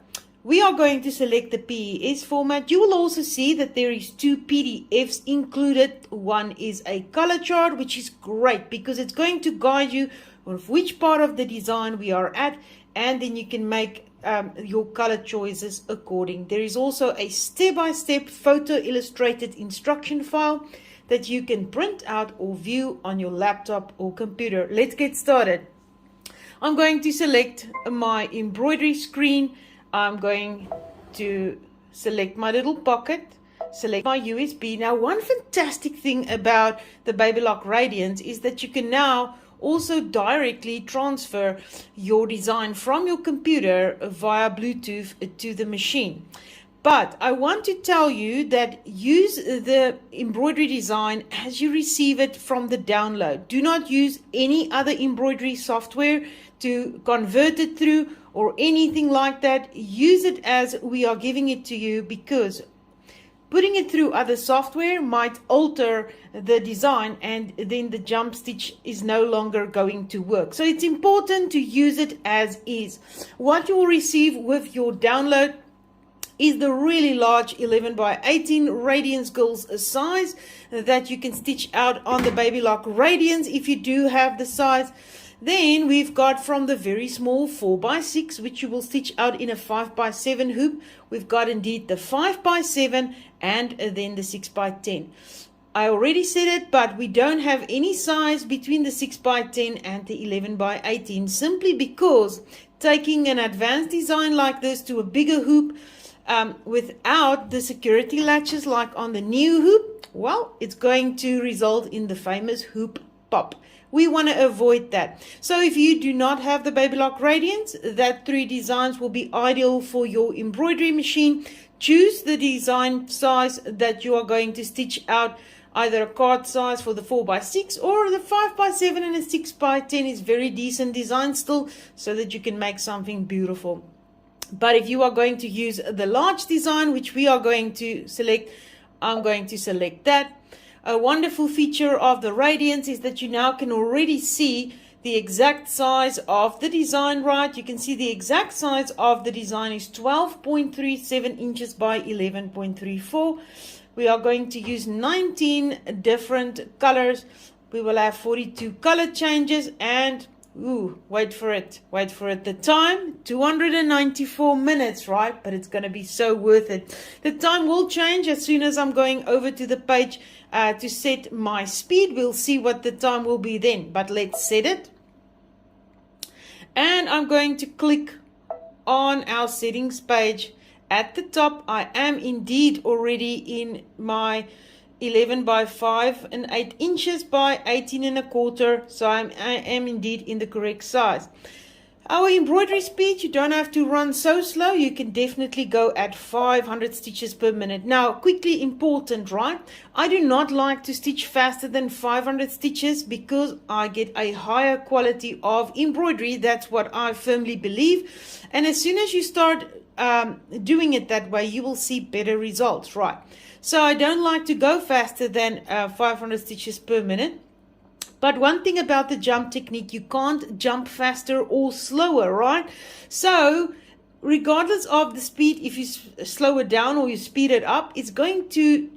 we are going to select the PES format. You will also see that there is 2 PDFs included. One is a color chart, which is great because it's going to guide you of which part of the design we are at, and then you can make your color choices according. There is also a step-by-step photo illustrated instruction file that you can print out or view on your laptop or computer. Let's get started. I'm going to select my embroidery screen. I'm going to select my little pocket, select my USB. Now, one fantastic thing about the Baby Lock Radiance is that you can now also directly transfer your design from your computer via Bluetooth to the machine. But I want to tell you that use the embroidery design as you receive it from the download. Do not use any other embroidery software to convert it through or anything like that. Use it as we are giving it to you, because putting it through other software might alter the design and then the jump stitch is no longer going to work. So it's important to use it as is. What you will receive with your download is the really large 11 by 18 Radiance Girls size that you can stitch out on the Baby Lock Radiance if you do have the size. Then we've got from the very small 4x6, which you will stitch out in a 5x7 hoop. We've got indeed the 5x7 and then the 6x10. I already said it, but we don't have any size between the 6x10 and the 11x18, simply because taking an advanced design like this to a bigger hoop without the security latches like on the new hoop, well, it's going to result in the famous hoop pop. We want to avoid that. So if you do not have the Baby Lock Radiance, that 3 designs will be ideal for your embroidery machine. Choose the design size that you are going to stitch out, either a card size for the 4x6 or the 5x7 and a 6x10 is very decent design still, so that you can make something beautiful. But if you are going to use the large design, which we are going to select, I'm going to select that. A wonderful feature of the Radiance is that you now can already see the exact size of the design, right? You can see the exact size of the design is 12.37 inches by 11.34. We are going to use 19 different colors. We will have 42 color changes and wait for it. The time, 294 minutes, right? But it's going to be so worth it. The time will change as soon as I'm going over to the page to set my speed. We'll see what the time will be then. But let's set it. And I'm going to click on our settings page. At the top, I am indeed already in my 11 by 5 and 8 inches by 18 and a quarter. So I am indeed in the correct size. Our embroidery speed, you don't have to run so slow. You can definitely go at 500 stitches per minute. Now, quickly important, right? I do not like to stitch faster than 500 stitches because I get a higher quality of embroidery. That's what I firmly believe. And as soon as you start doing it that way, you will see better results, right? So I don't like to go faster than 500 stitches per minute. But one thing about the jump technique, you can't jump faster or slower, right? So regardless of the speed, if you slow it down or you speed it up, it's going to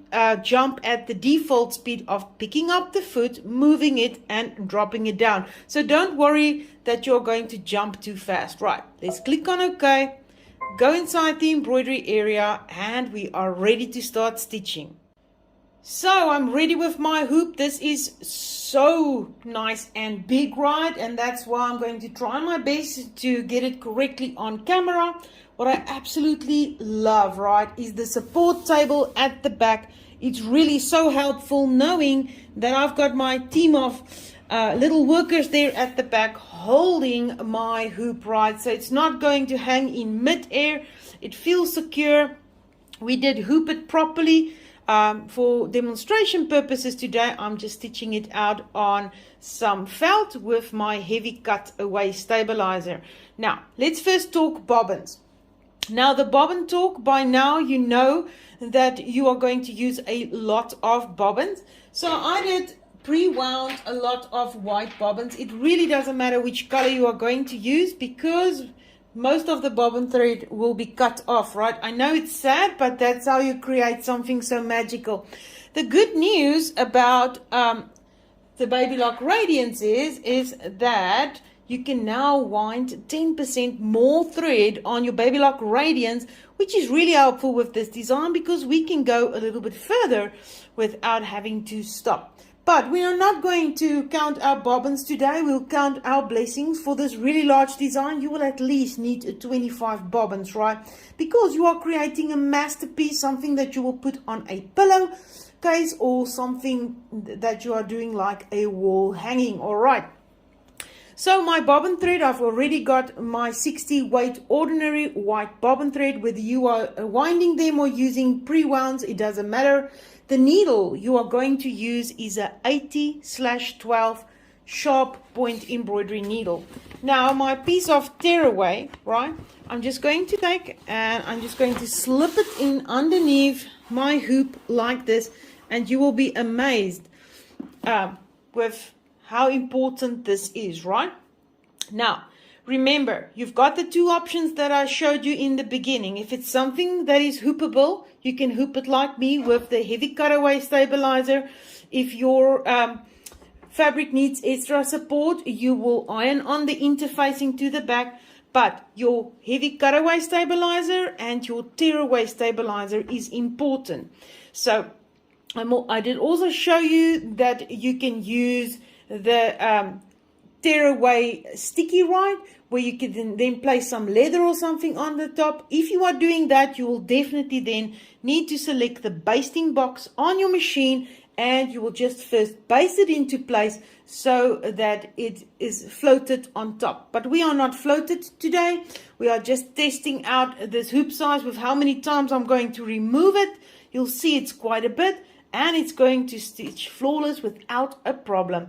jump at the default speed of picking up the foot, moving it and dropping it down. So don't worry that you're going to jump too fast, right? Let's click on OK. Go inside the embroidery area and we are ready to start stitching. So I'm ready with my hoop. This is so nice and big, right? And that's why I'm going to try my best to get it correctly on camera. What I absolutely love, right, is the support table at the back. It's really so helpful knowing that I've got my team of little workers there at the back holding my hoop, right? So it's not going to hang in mid-air. It feels secure. We did hoop it properly. For demonstration purposes today, I'm just stitching it out on some felt with my heavy cut away stabilizer. Now, let's first talk bobbins. Now the bobbin talk, by now you know that you are going to use a lot of bobbins. So I did pre-wound a lot of white bobbins. It really doesn't matter which color you are going to use because most of the bobbin thread will be cut off, right? I know it's sad, but that's how you create something so magical. The good news about the Baby Lock Radiance is that you can now wind 10% more thread on your Baby Lock Radiance, which is really helpful with this design because we can go a little bit further without having to stop. But we are not going to count our bobbins today. We'll count our blessings. For this really large design, you will at least need 25 bobbins, right? Because you are creating a masterpiece, something that you will put on a pillow case or something that you are doing like a wall hanging. All right. So my bobbin thread, I've already got my 60 weight ordinary white bobbin thread. Whether you are winding them or using pre-wounds, it doesn't matter. The needle you are going to use is a 80/12 sharp point embroidery needle. Now my piece of tearaway, right, I'm just going to take and I'm just going to slip it in underneath my hoop like this, and you will be amazed with how important this is, right? Now, remember, you've got the two options that I showed you in the beginning. If it's something that is hoopable, you can hoop it like me with the heavy cutaway stabilizer. If your fabric needs extra support, you will iron on the interfacing to the back. But your heavy cutaway stabilizer and your tearaway stabilizer is important. So I did also show you that you can use the tearaway sticky, right, where you can then place some leather or something on the top. If you are doing that, you will definitely then need to select the basting box on your machine, and you will just first base it into place so that it is floated on top. But we are not floated today. We are just testing out this hoop size with how many times I'm going to remove it. You'll see it's quite a bit, and it's going to stitch flawless without a problem.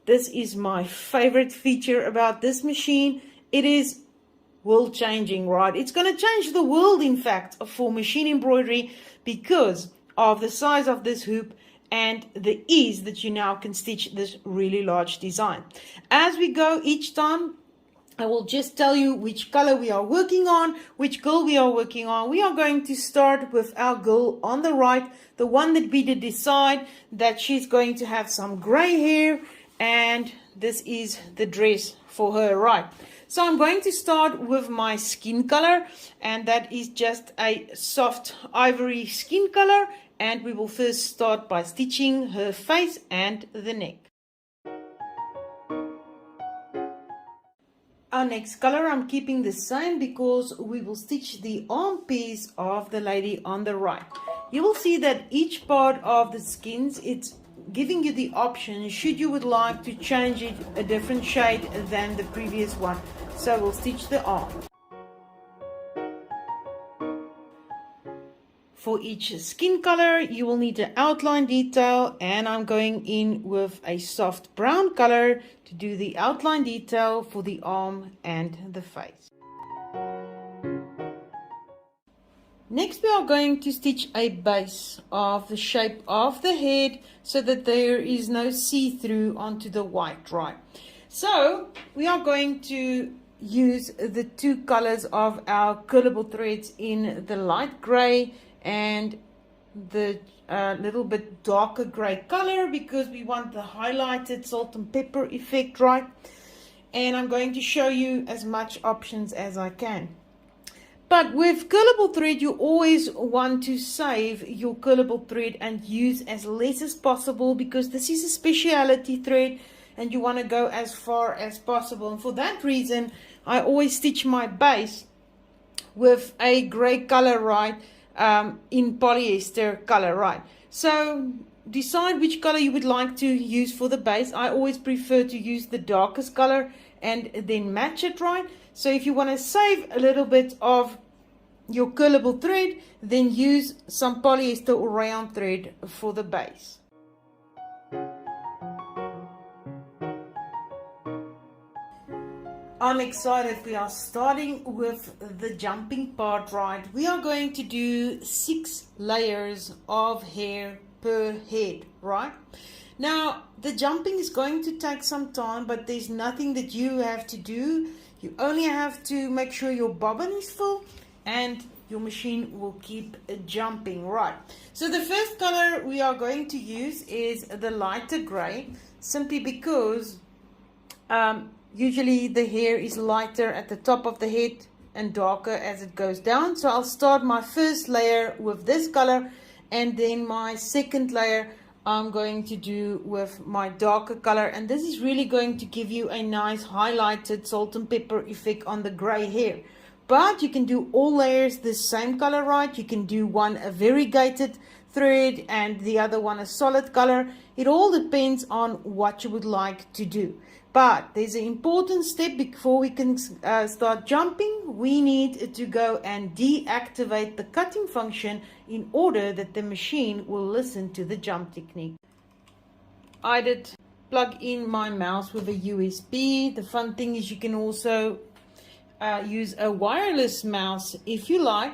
This is my favorite feature about this machine. It is world changing, right? It's going to change the world, in fact, for machine embroidery because of the size of this hoop and the ease that you now can stitch this really large design. As we go each time, I will just tell you which color we are working on, which girl we are working on. We are going to start with our girl on the right, the one that we did decide that she's going to have some gray hair, and this is the dress for her, right? So I'm going to start with my skin color, and that is just a soft ivory skin color, and we will first start by stitching her face and the neck. Our next color I'm keeping the same because we will stitch the arm piece of the lady on the right. You will see that each part of the skins, it's giving you the option should you would like to change it a different shade than the previous one. So we'll stitch the arm. For each skin color you will need an outline detail, and I'm going in with a soft brown color to do the outline detail for the arm and the face. Next we are going to stitch a base of the shape of the head so that there is no see-through onto the white, right? So we are going to use the two colors of our curlable threads in the light gray and the little bit darker gray color because we want the highlighted salt and pepper effect, right? And I'm going to show you as much options as I can. But with curlable thread, you always want to save your curlable thread and use as less as possible because this is a specialty thread and you want to go as far as possible. And for that reason, I always stitch my base with a gray color, right? In polyester color, right? So decide which color you would like to use for the base. I always prefer to use the darkest color and then match it, right? So if you want to save a little bit of your curlable thread, then use some polyester or rayon thread for the base. I'm excited. We are starting with the jumping part, right? We are going to do 6 layers of hair per head, right? Now, the jumping is going to take some time, but there's nothing that you have to do. You only have to make sure your bobbin is full and your machine will keep jumping, right? So the first color we are going to use is the lighter gray, simply because usually the hair is lighter at the top of the head and darker as it goes down. So I'll start my first layer with this color, and then my second layer I'm going to do with my darker color, and this is really going to give you a nice highlighted salt and pepper effect on the gray hair. But you can do all layers the same color, right? You can do one a variegated thread and the other one a solid color. It all depends on what you would like to do. But there's an important step before we can start jumping. We need to go and deactivate the cutting function in order that the machine will listen to the jump technique. I did plug in my mouse with a USB. The fun thing is you can also use a wireless mouse if you like.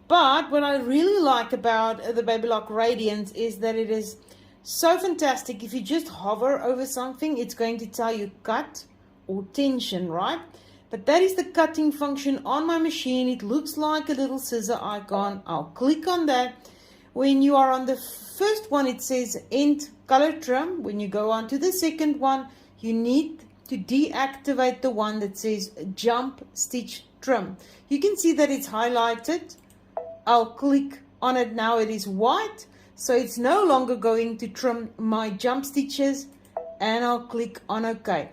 But what I really like about the Baby Lock Radiance is that it is so fantastic. If you just hover over something, it's going to tell you cut or tension, right? But that is the cutting function on my machine. It looks like a little scissor icon. I'll click on that. When you are on the first one, it says end color trim. When you go on to the second one, you need to deactivate the one that says jump stitch trim. You can see that it's highlighted. I'll click on it now. It is white. So it's no longer going to trim my jump stitches, and I'll click on OK.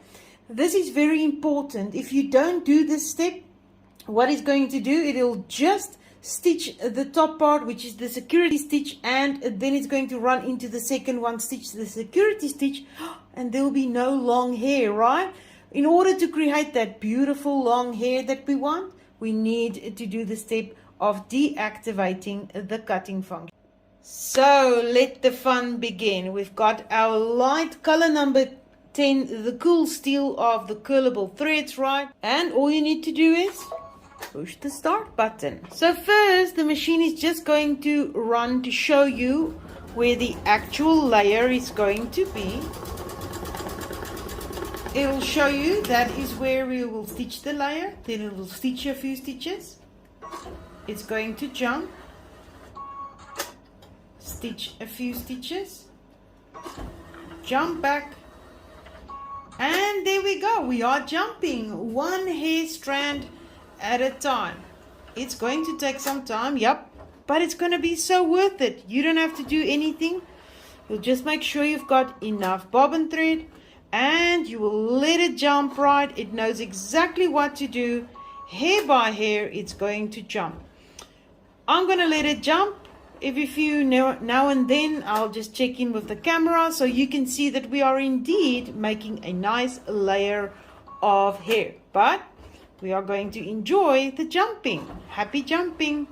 This is very important. If you don't do this step, what it's going to do, it'll just stitch the top part, which is the security stitch, and then it's going to run into the second one, stitch the security stitch, and there will be no long hair, right? In order to create that beautiful long hair that we want, we need to do the step of deactivating the cutting function. So let the fun begin. We've got our light color number 10, the cool steel of the curlable threads, right? And all you need to do is push the start button. So first, the machine is just going to run to show you where the actual layer is going to be. It will show you that is where we will stitch the layer. Then it will stitch a few stitches. It's going to jump. Stitch a few stitches, jump back, and there we go. We are jumping one hair strand at a time. It's going to take some time, yep, but it's going to be so worth it. You don't have to do anything. You'll just make sure you've got enough bobbin thread, and you will let it jump right. It knows exactly what to do. Hair by hair, it's going to jump. I'm going to let it jump. If a few now and then, I'll just check in with the camera so you can see that we are indeed making a nice layer of hair. But we are going to enjoy the jumping. Happy jumping!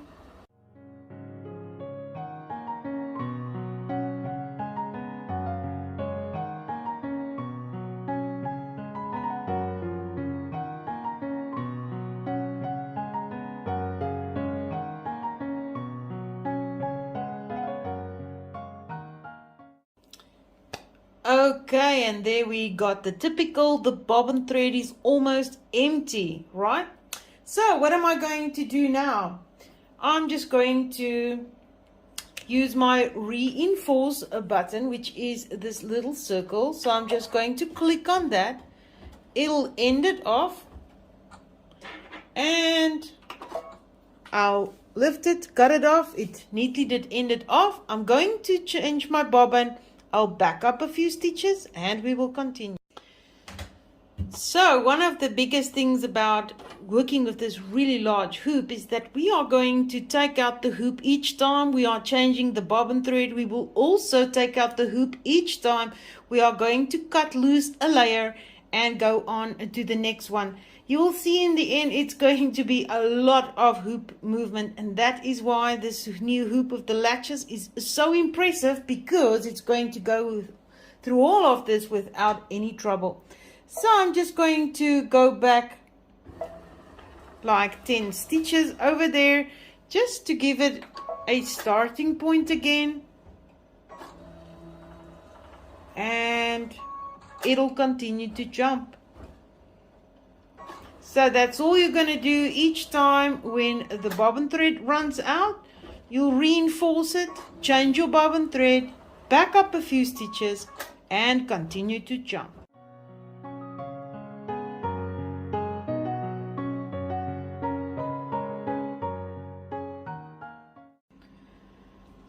Okay, and there we got the typical, the bobbin thread is almost empty, right? So what am I going to do now? I'm just going to use my reinforce button, which is this little circle. So I'm just going to click on that. It'll end it off, and I'll lift it, cut it off. It neatly did end it off. I'm going to change my bobbin. I'll back up a few stitches and we will continue. So one of the biggest things about working with this really large hoop is that we are going to take out the hoop each time we are changing the bobbin thread. We will also take out the hoop each time we are going to cut loose a layer and go on to the next one. You will see in the end it's going to be a lot of hoop movement, and that is why this new hoop with the latches is so impressive, because it's going to go through all of this without any trouble. So I'm just going to go back like 10 stitches over there, just to give it a starting point again, and it'll continue to jump. So that's all you're going to do each time. When the bobbin thread runs out, you'll reinforce it, change your bobbin thread, back up a few stitches, and continue to jump.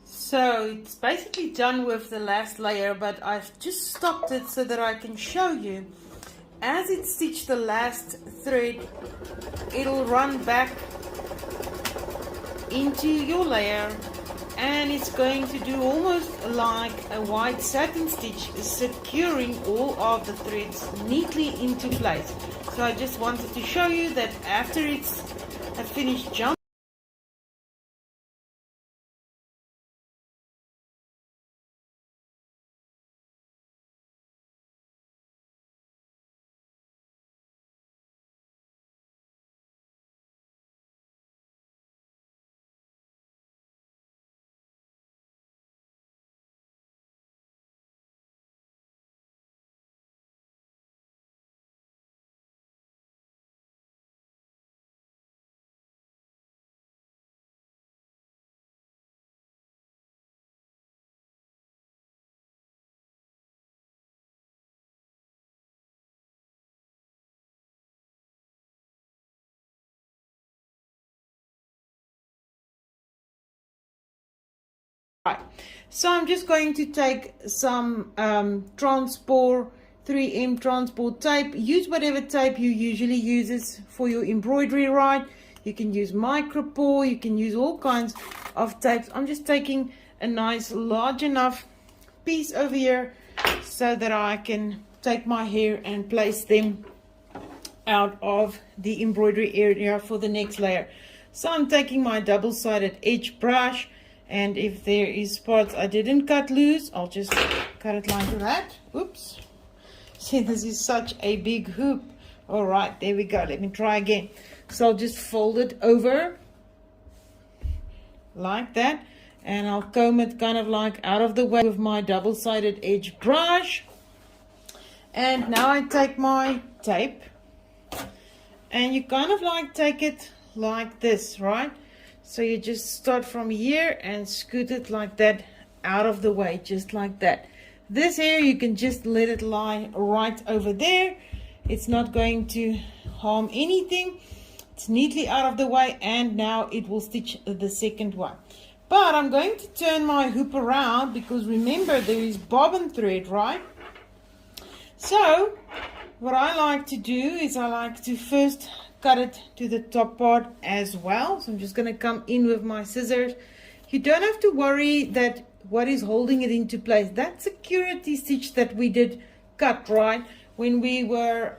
So it's basically done with the last layer, but I've just stopped it so that I can show you. As it stitched the last thread, it'll run back into your layer, and it's going to do almost like a white satin stitch, securing all of the threads neatly into place. So I just wanted to show you that after it's finished jumping. Right, so I'm just going to take some transport 3M transport tape. Use whatever tape you usually use for your embroidery, right? You can use micropore, you can use all kinds of tapes. I'm just taking a nice large enough piece over here so that I can take my hair and place them out of the embroidery area for the next layer. So I'm taking my double-sided edge brush, and if there is spots I didn't cut loose, I'll just cut it like that. Oops. See, this is such a big hoop. All right, there we go. Let me try again. So I'll just fold it over like that, and I'll comb it kind of like out of the way with my double-sided edge brush. And now I take my tape, and you kind of like take it like this, right? So you just start from here and scoot it like that out of the way, just like that. This here, you can just let it lie right over there. It's not going to harm anything. It's neatly out of the way, and now it will stitch the second one. But I'm going to turn my hoop around, because remember, there is bobbin thread, right? So what I like to do is I like to first cut it to the top part as well. So I'm just going to come in with my scissors. You don't have to worry that what is holding it into place, that security stitch that we did cut, right, when we were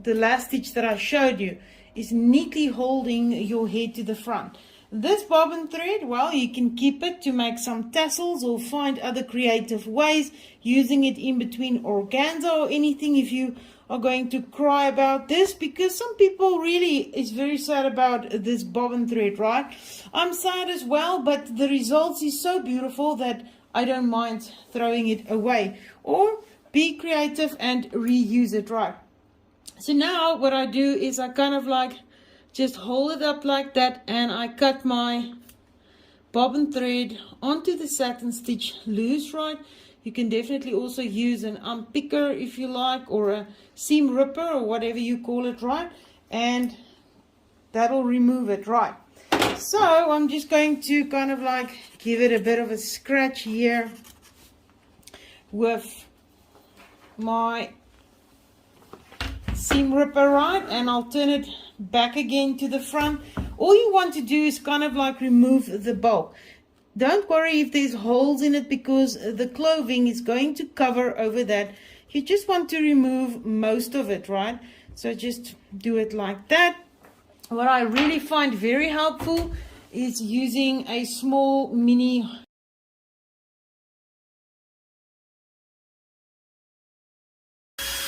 the last stitch that I showed you, is neatly holding your head to the front. This bobbin thread, well, you can keep it to make some tassels or find other creative ways, using it in between organza or anything, if you are going to cry about this, because some people really is very sad about this bobbin thread, right? I'm sad as well, but the results is so beautiful that I don't mind throwing it away, or be creative and reuse it, right? So now what I do is I kind of like just hold it up like that, and I cut my bobbin thread onto the satin stitch loose, right? You can definitely also use an unpicker if you like, or a seam ripper, or whatever you call it, right? And that'll remove it, right? So I'm just going to kind of like give it a bit of a scratch here with my seam ripper, right? And I'll turn it back again to the front. All you want to do is kind of like remove the bulk. Don't worry if there's holes in it, because the clothing is going to cover over that. You just want to remove most of it, right? So just do it like that. What I really find very helpful is using a small mini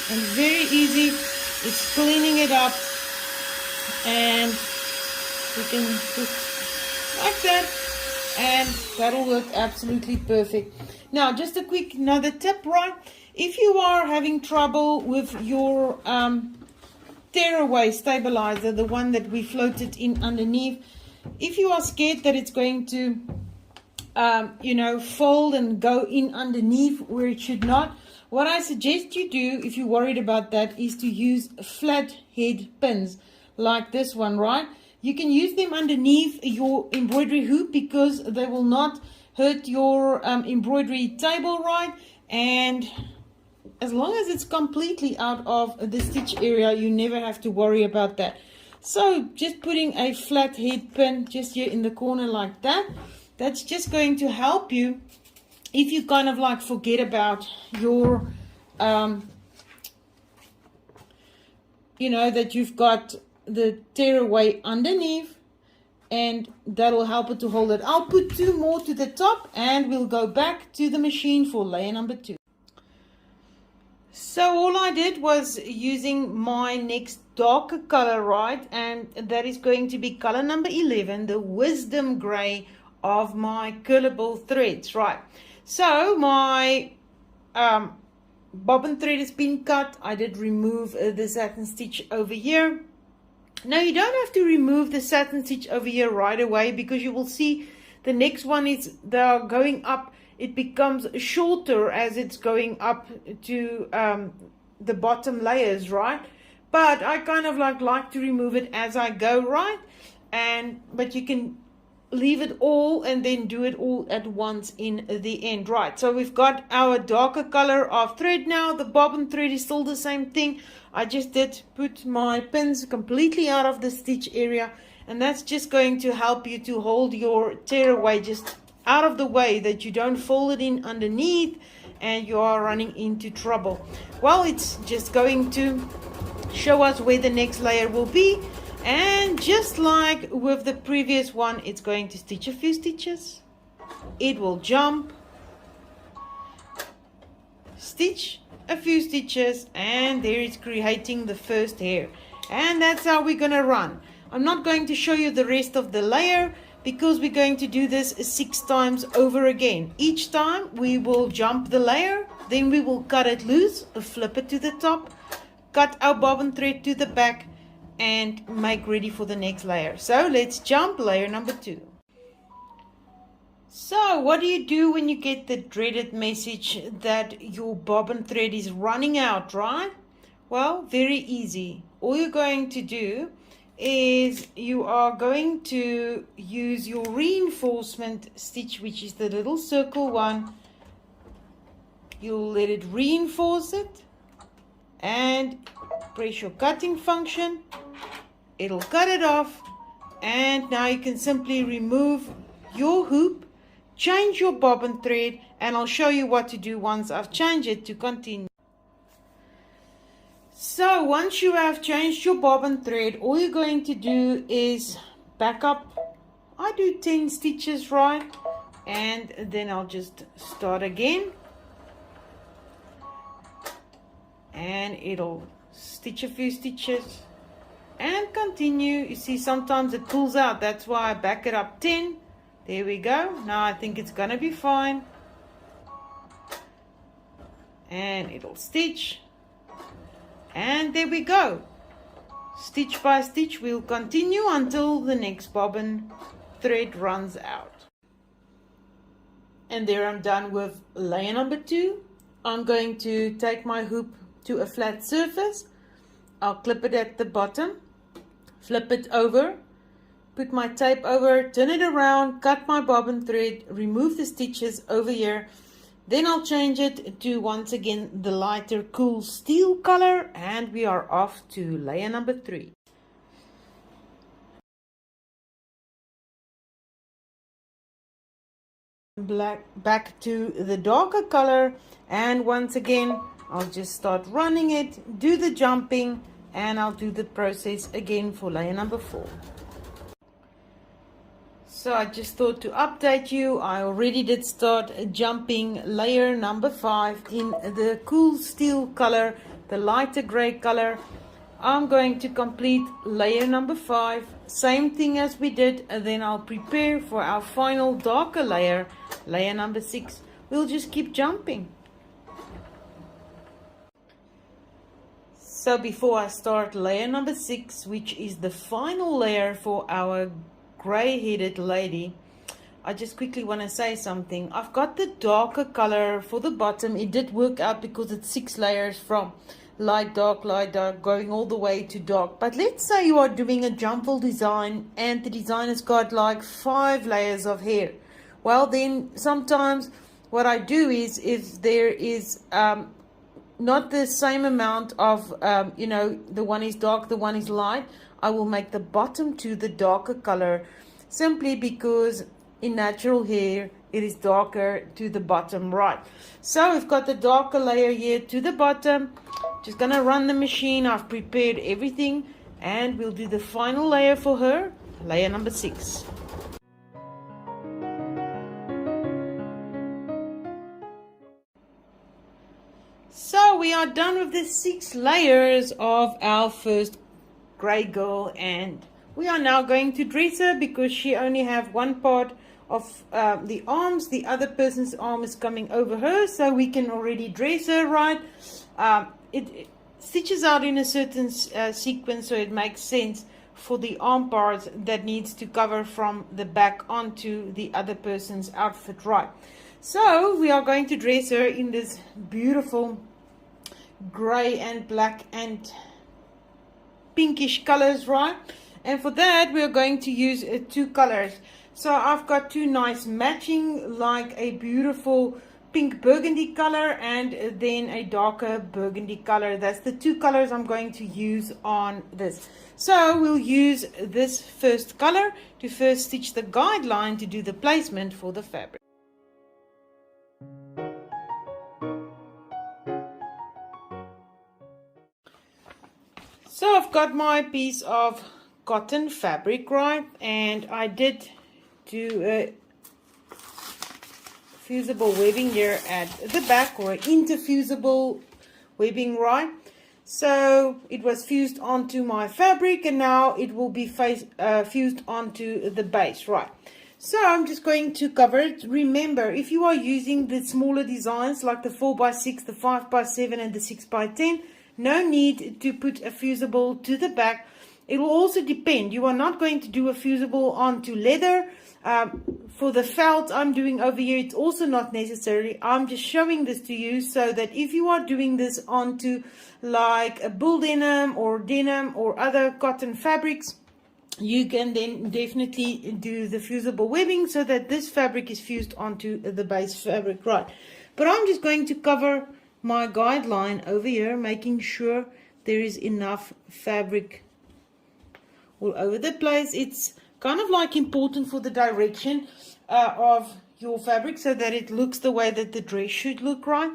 and very easy. It's cleaning it up and we can just like that, and that'll work absolutely perfect. Now, just a quick another tip, right? If you are having trouble with your tearaway stabilizer, the one that we floated in underneath, if you are scared that it's going to fold and go in underneath where it should not, what I suggest you do, if you're worried about that, is to use flat head pins like this one, right? You can use them underneath your embroidery hoop because they will not hurt your embroidery table, right? And as long as it's completely out of the stitch area, you never have to worry about that. So just putting a flat head pin just here in the corner like that, that's just going to help you if you kind of like forget about your that you've got the tearaway underneath, and that'll help it to hold it. I'll put 2 more to the top and we'll go back to the machine for layer number 2. So all I did was using my next darker color, right, and that is going to be color number 11, the wisdom gray of my curlable threads, right? So my bobbin thread has been cut. I did remove the satin stitch over here. Now you don't have to remove the satin stitch over here right away, because you will see the next one is they're going up. It becomes shorter as it's going up to the bottom layers, right? But I kind of like to remove it as I go, right? But you can leave it all and then do it all at once in the end, right? So we've got our darker color of thread now. The bobbin thread is still the same thing. I just did put my pins completely out of the stitch area, and that's just going to help you to hold your tearaway just out of the way, that you don't fold it in underneath and you are running into trouble. Well, it's just going to show us where the next layer will be. And just like with the previous one, it's going to stitch a few stitches. It will jump, stitch a few stitches, and there it's creating the first hair. And that's how we're going to run. I'm not going to show you the rest of the layer because we're going to do this 6 times over again. Each time we will jump the layer, then we will cut it loose, flip it to the top, cut our bobbin thread to the back, and make ready for the next layer. So let's jump layer number 2. So what do you do when you get the dreaded message that your bobbin thread is running out, right? Well, very easy. All you're going to do is you are going to use your reinforcement stitch, which is the little circle one. You'll let it reinforce it and press your cutting function. It'll cut it off, and now you can simply remove your hoop, change your bobbin thread, and I'll show you what to do once I've changed it to continue. So once you have changed your bobbin thread, all you're going to do is back up. I do 10 stitches, right? And then I'll just start again, and it'll stitch a few stitches and continue. You see, sometimes it pulls out, that's why I back it up 10. There we go. Now I think it's gonna be fine, and it'll stitch, and there we go. Stitch by stitch we'll continue until the next bobbin thread runs out. And there I'm done with layer number 2. I'm going to take my hoop to a flat surface. I'll clip it at the bottom, flip it over, put my tape over, turn it around, cut my bobbin thread, remove the stitches over here. Then I'll change it to, once again, the lighter cool steel color, and we are off to layer number 3. Back to the darker color, and once again I'll just start running it, do the jumping, and I'll do the process again for layer number 4. So I just thought to update you, I already did start jumping layer number 5 in the cool steel color, the lighter gray color. I'm going to complete layer number 5, same thing as we did, and then I'll prepare for our final darker layer, layer number 6. We'll just keep jumping. So before I start layer number 6, which is the final layer for our gray-headed lady, I just quickly want to say something. I've got the darker color for the bottom. It did work out because it's 6 layers from light, dark, going all the way to dark. But let's say you are doing a jumble design and the design has got like 5 layers of hair. Well, then sometimes what I do is, if there is not the same amount of, the one is dark, the one is light, I will make the bottom to the darker color, simply because in natural hair it is darker to the bottom, right? So we've got the darker layer here to the bottom. Just gonna run the machine. I've prepared everything, and we'll do the final layer for her, layer number 6. So we are done with the 6 layers of our first gray girl, and we are now going to dress her because she only have one part of the arms. The other person's arm is coming over her, so we can already dress her right. It stitches out in a certain sequence, so it makes sense for the arm part that needs to cover from the back onto the other person's outfit, right? So we are going to dress her in this beautiful gray and black and pinkish colors, right? And for that we are going to use 2 colors. So I've got 2 nice matching, like a beautiful pink burgundy color and then a darker burgundy color. That's the 2 colors I'm going to use on this. So we'll use this first color to first stitch the guideline to do the placement for the fabric. So I've got my piece of cotton fabric, right, and I did do a fusible webbing here at the back, or interfusible webbing, right? So it was fused onto my fabric, and now it will be fused onto the base, right? So I'm just going to cover it. Remember, if you are using the smaller designs like the 4x6, the 5x7 and the 6x10, no need to put a fusible to the back. It will also depend. You are not going to do a fusible onto leather. For the felt I'm doing over here, it's also not necessary. I'm just showing this to you so that if you are doing this onto like a bull denim or other cotton fabrics, you can then definitely do the fusible webbing so that this fabric is fused onto the base fabric, right? But I'm just going to cover my guideline over here, making sure there is enough fabric all over the place. It's kind of like important for the direction of your fabric so that it looks the way that the dress should look, right?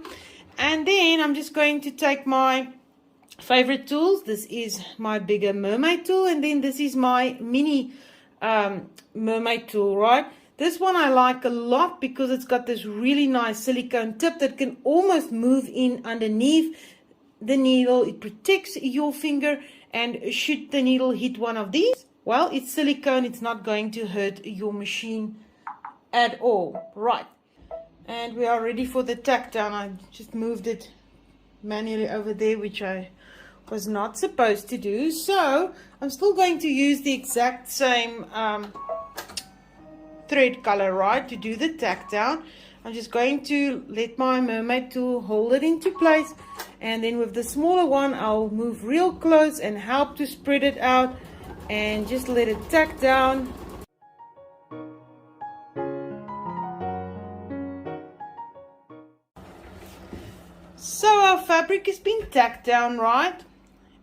And then I'm just going to take my favorite tools. This is my bigger mermaid tool, and then this is my mini mermaid tool, right? This one I like a lot because it's got this really nice silicone tip that can almost move in underneath the needle. It protects your finger, and should the needle hit one of these, well, it's silicone, it's not going to hurt your machine at all, right? And we are ready for the tack down. I just moved it manually over there, which I was not supposed to do. So I'm still going to use the exact same thread color, right, to do the tack down. I'm just going to let my mermaid tool hold it into place, and then with the smaller one I'll move real close and help to spread it out and just let it tack down. So our fabric is being tacked down, right?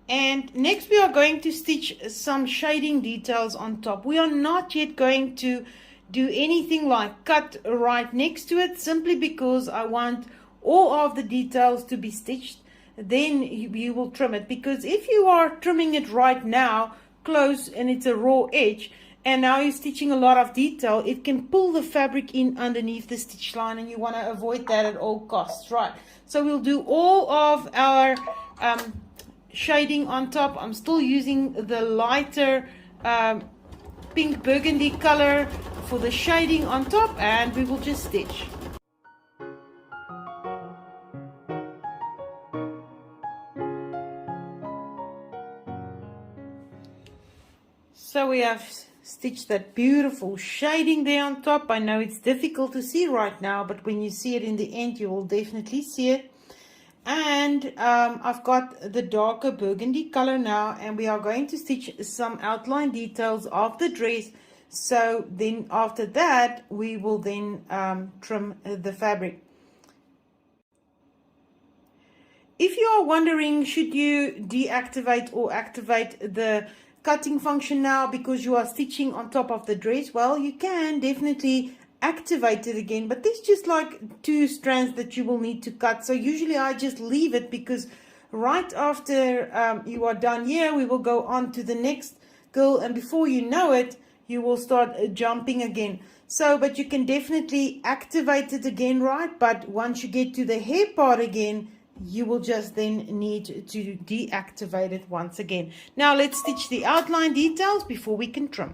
And next we are going to stitch some shading details on top. We are not yet going to do anything like cut right next to it, simply because I want all of the details to be stitched. Then you will trim it, because if you are trimming it right now close and it's a raw edge, and now you're stitching a lot of detail, it can pull the fabric in underneath the stitch line, and you want to avoid that at all costs, right? So we'll do all of our shading on top. I'm still using the lighter pink burgundy color for the shading on top, and we will just stitch. So we have stitched that beautiful shading there on top. I know it's difficult to see right now, but when you see it in the end, you will definitely see it. And I've got the darker burgundy color now, and we are going to stitch some outline details of the dress. So then after that, we will then trim the fabric. If you are wondering, should you deactivate or activate the cutting function now because you are stitching on top of the dress, well, you can definitely activate it again, but there's just like 2 strands that you will need to cut. So usually I just leave it, because right after you are done here, we will go on to the next girl, and before you know it, you will start jumping again. So, but you can definitely activate it again, right? But once you get to the hair part again, you will just then need to deactivate it once again. Now let's stitch the outline details before we can trim.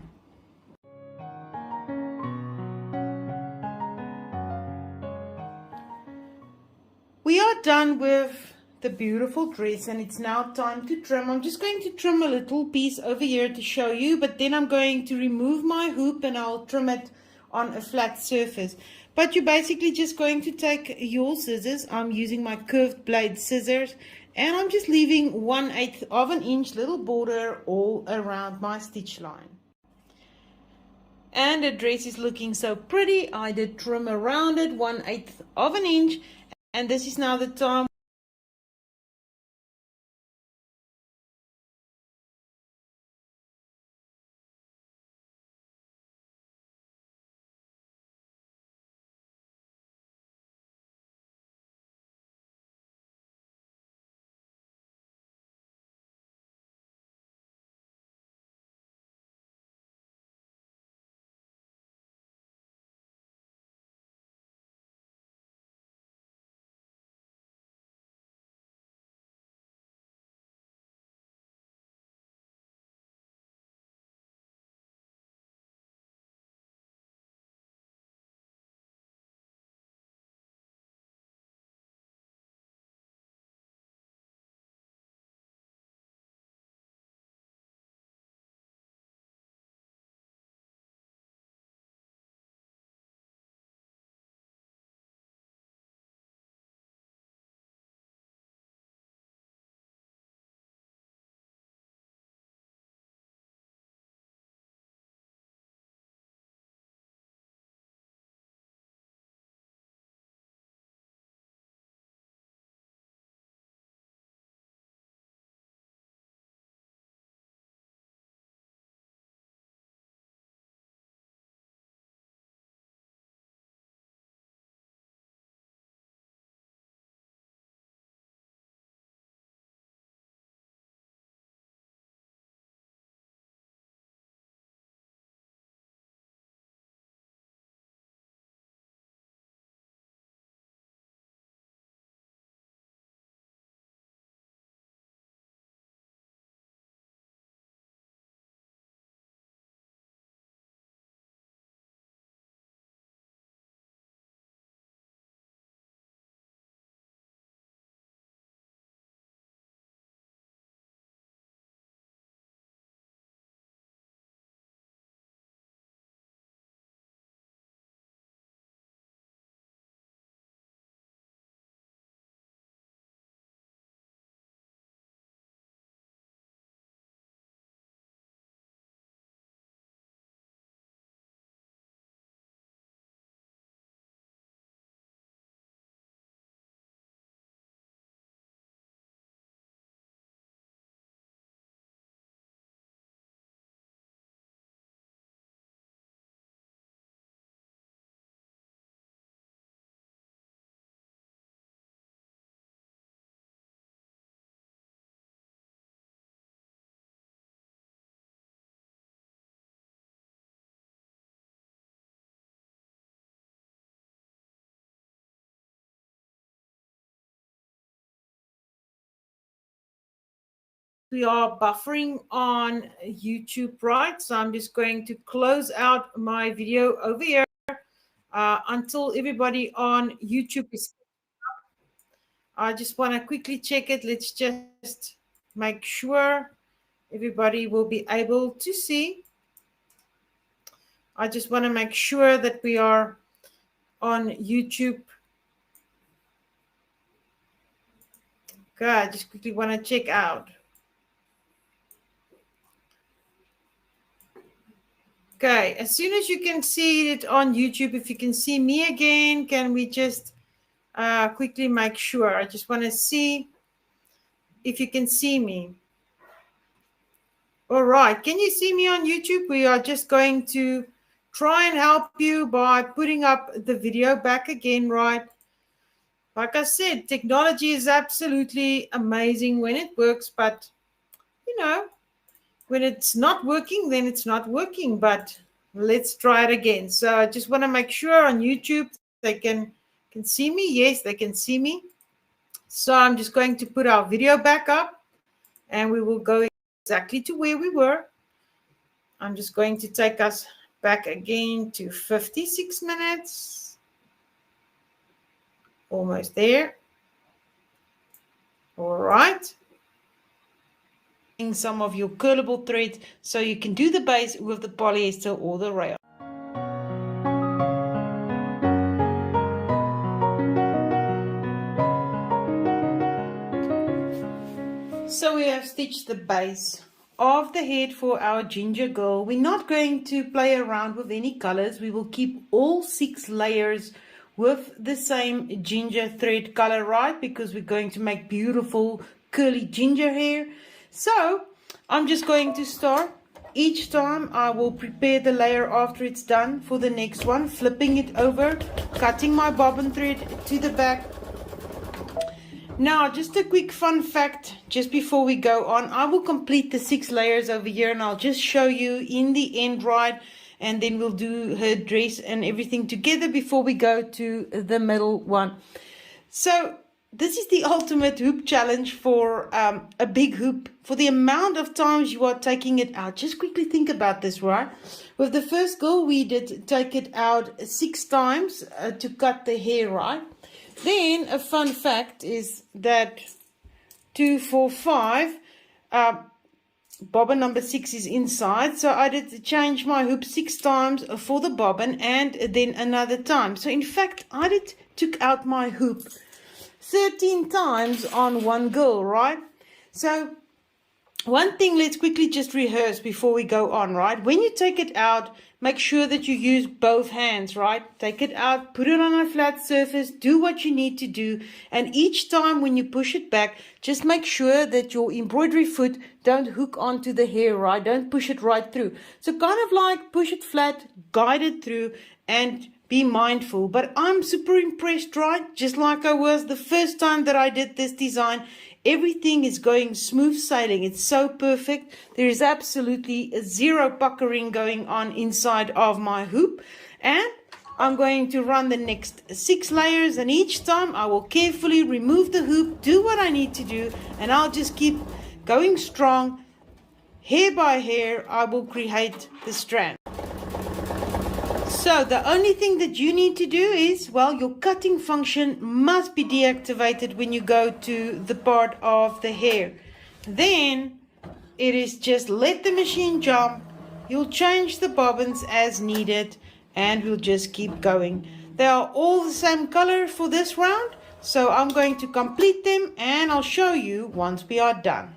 We are done with the beautiful dress, and it's now time to trim. I'm just going to trim a little piece over here to show you, but then I'm going to remove my hoop and I'll trim it on a flat surface. But you're basically just going to take your scissors. I'm using my curved blade scissors, and I'm just leaving 1/8 of an inch little border all around my stitch line. And the dress is looking so pretty. I did trim around it 1/8 of an inch, and this is now the time we are buffering on YouTube, right? So I'm just going to close out my video over here until everybody on YouTube is. I just want to quickly check it. Let's just make sure everybody will be able to see. I just want to make sure that we are on YouTube. Okay, I just quickly want to check out. Okay, as soon as you can see it on YouTube, if you can see me again, can we just quickly make sure? I just want to see if you can see me. All right, can you see me on YouTube? We are just going to try and help you by putting up the video back again, right? Like I said, technology is absolutely amazing when it works, but you know, when it's not working, then it's not working. But let's try it again. So I just want to make sure on YouTube they can see me. Yes, they can see me. So I'm just going to put our video back up and we will go exactly to where we were. I'm just going to take us back again to 56 minutes. Almost there. All right. Some of your curlable thread so you can do the base with the polyester or the rayon. So we have stitched the base of the head for our ginger girl. We're not going to play around with any colors. We will keep all 6 layers with the same ginger thread color, right? Because we're going to make beautiful curly ginger hair. So I'm just going to start. Each time I will prepare the layer after it's done for the next one, flipping it over, cutting my bobbin thread to the back. Now, just a quick fun fact, just before we go on, I will complete the 6 layers over here and I'll just show you in the end, right? And then we'll do her dress and everything together before we go to the middle one. So this is the ultimate hoop challenge for a big hoop. For the amount of times you are taking it out, just quickly think about this, right? With the first girl, we did take it out 6 times to cut the hair, right? Then a fun fact is that 2, 4, 5, bobbin number 6 is inside. So I did change my hoop 6 times for the bobbin and then another time. So in fact, I took out my hoop 13 times on one girl, right? So one thing, let's quickly just rehearse before we go on, right? When you take it out, make sure that you use both hands, right? Take it out, put it on a flat surface, do what you need to do. And each time when you push it back, just make sure that your embroidery foot don't hook onto the hair, right? Don't push it right through. So kind of like push it flat, guide it through, and be mindful. But I'm super impressed, right? Just like I was the first time that I did this design. Everything is going smooth sailing. It's so perfect. There is absolutely 0 puckering going on inside of my hoop. And I'm going to run the next 6 layers. And each time I will carefully remove the hoop, do what I need to do. And I'll just keep going strong. Hair by hair, I will create the strand. So the only thing that you need to do is, well, your cutting function must be deactivated when you go to the part of the hair. Then it is just let the machine jump. You'll change the bobbins as needed and we'll just keep going. They are all the same color for this round. So I'm going to complete them and I'll show you once we are done.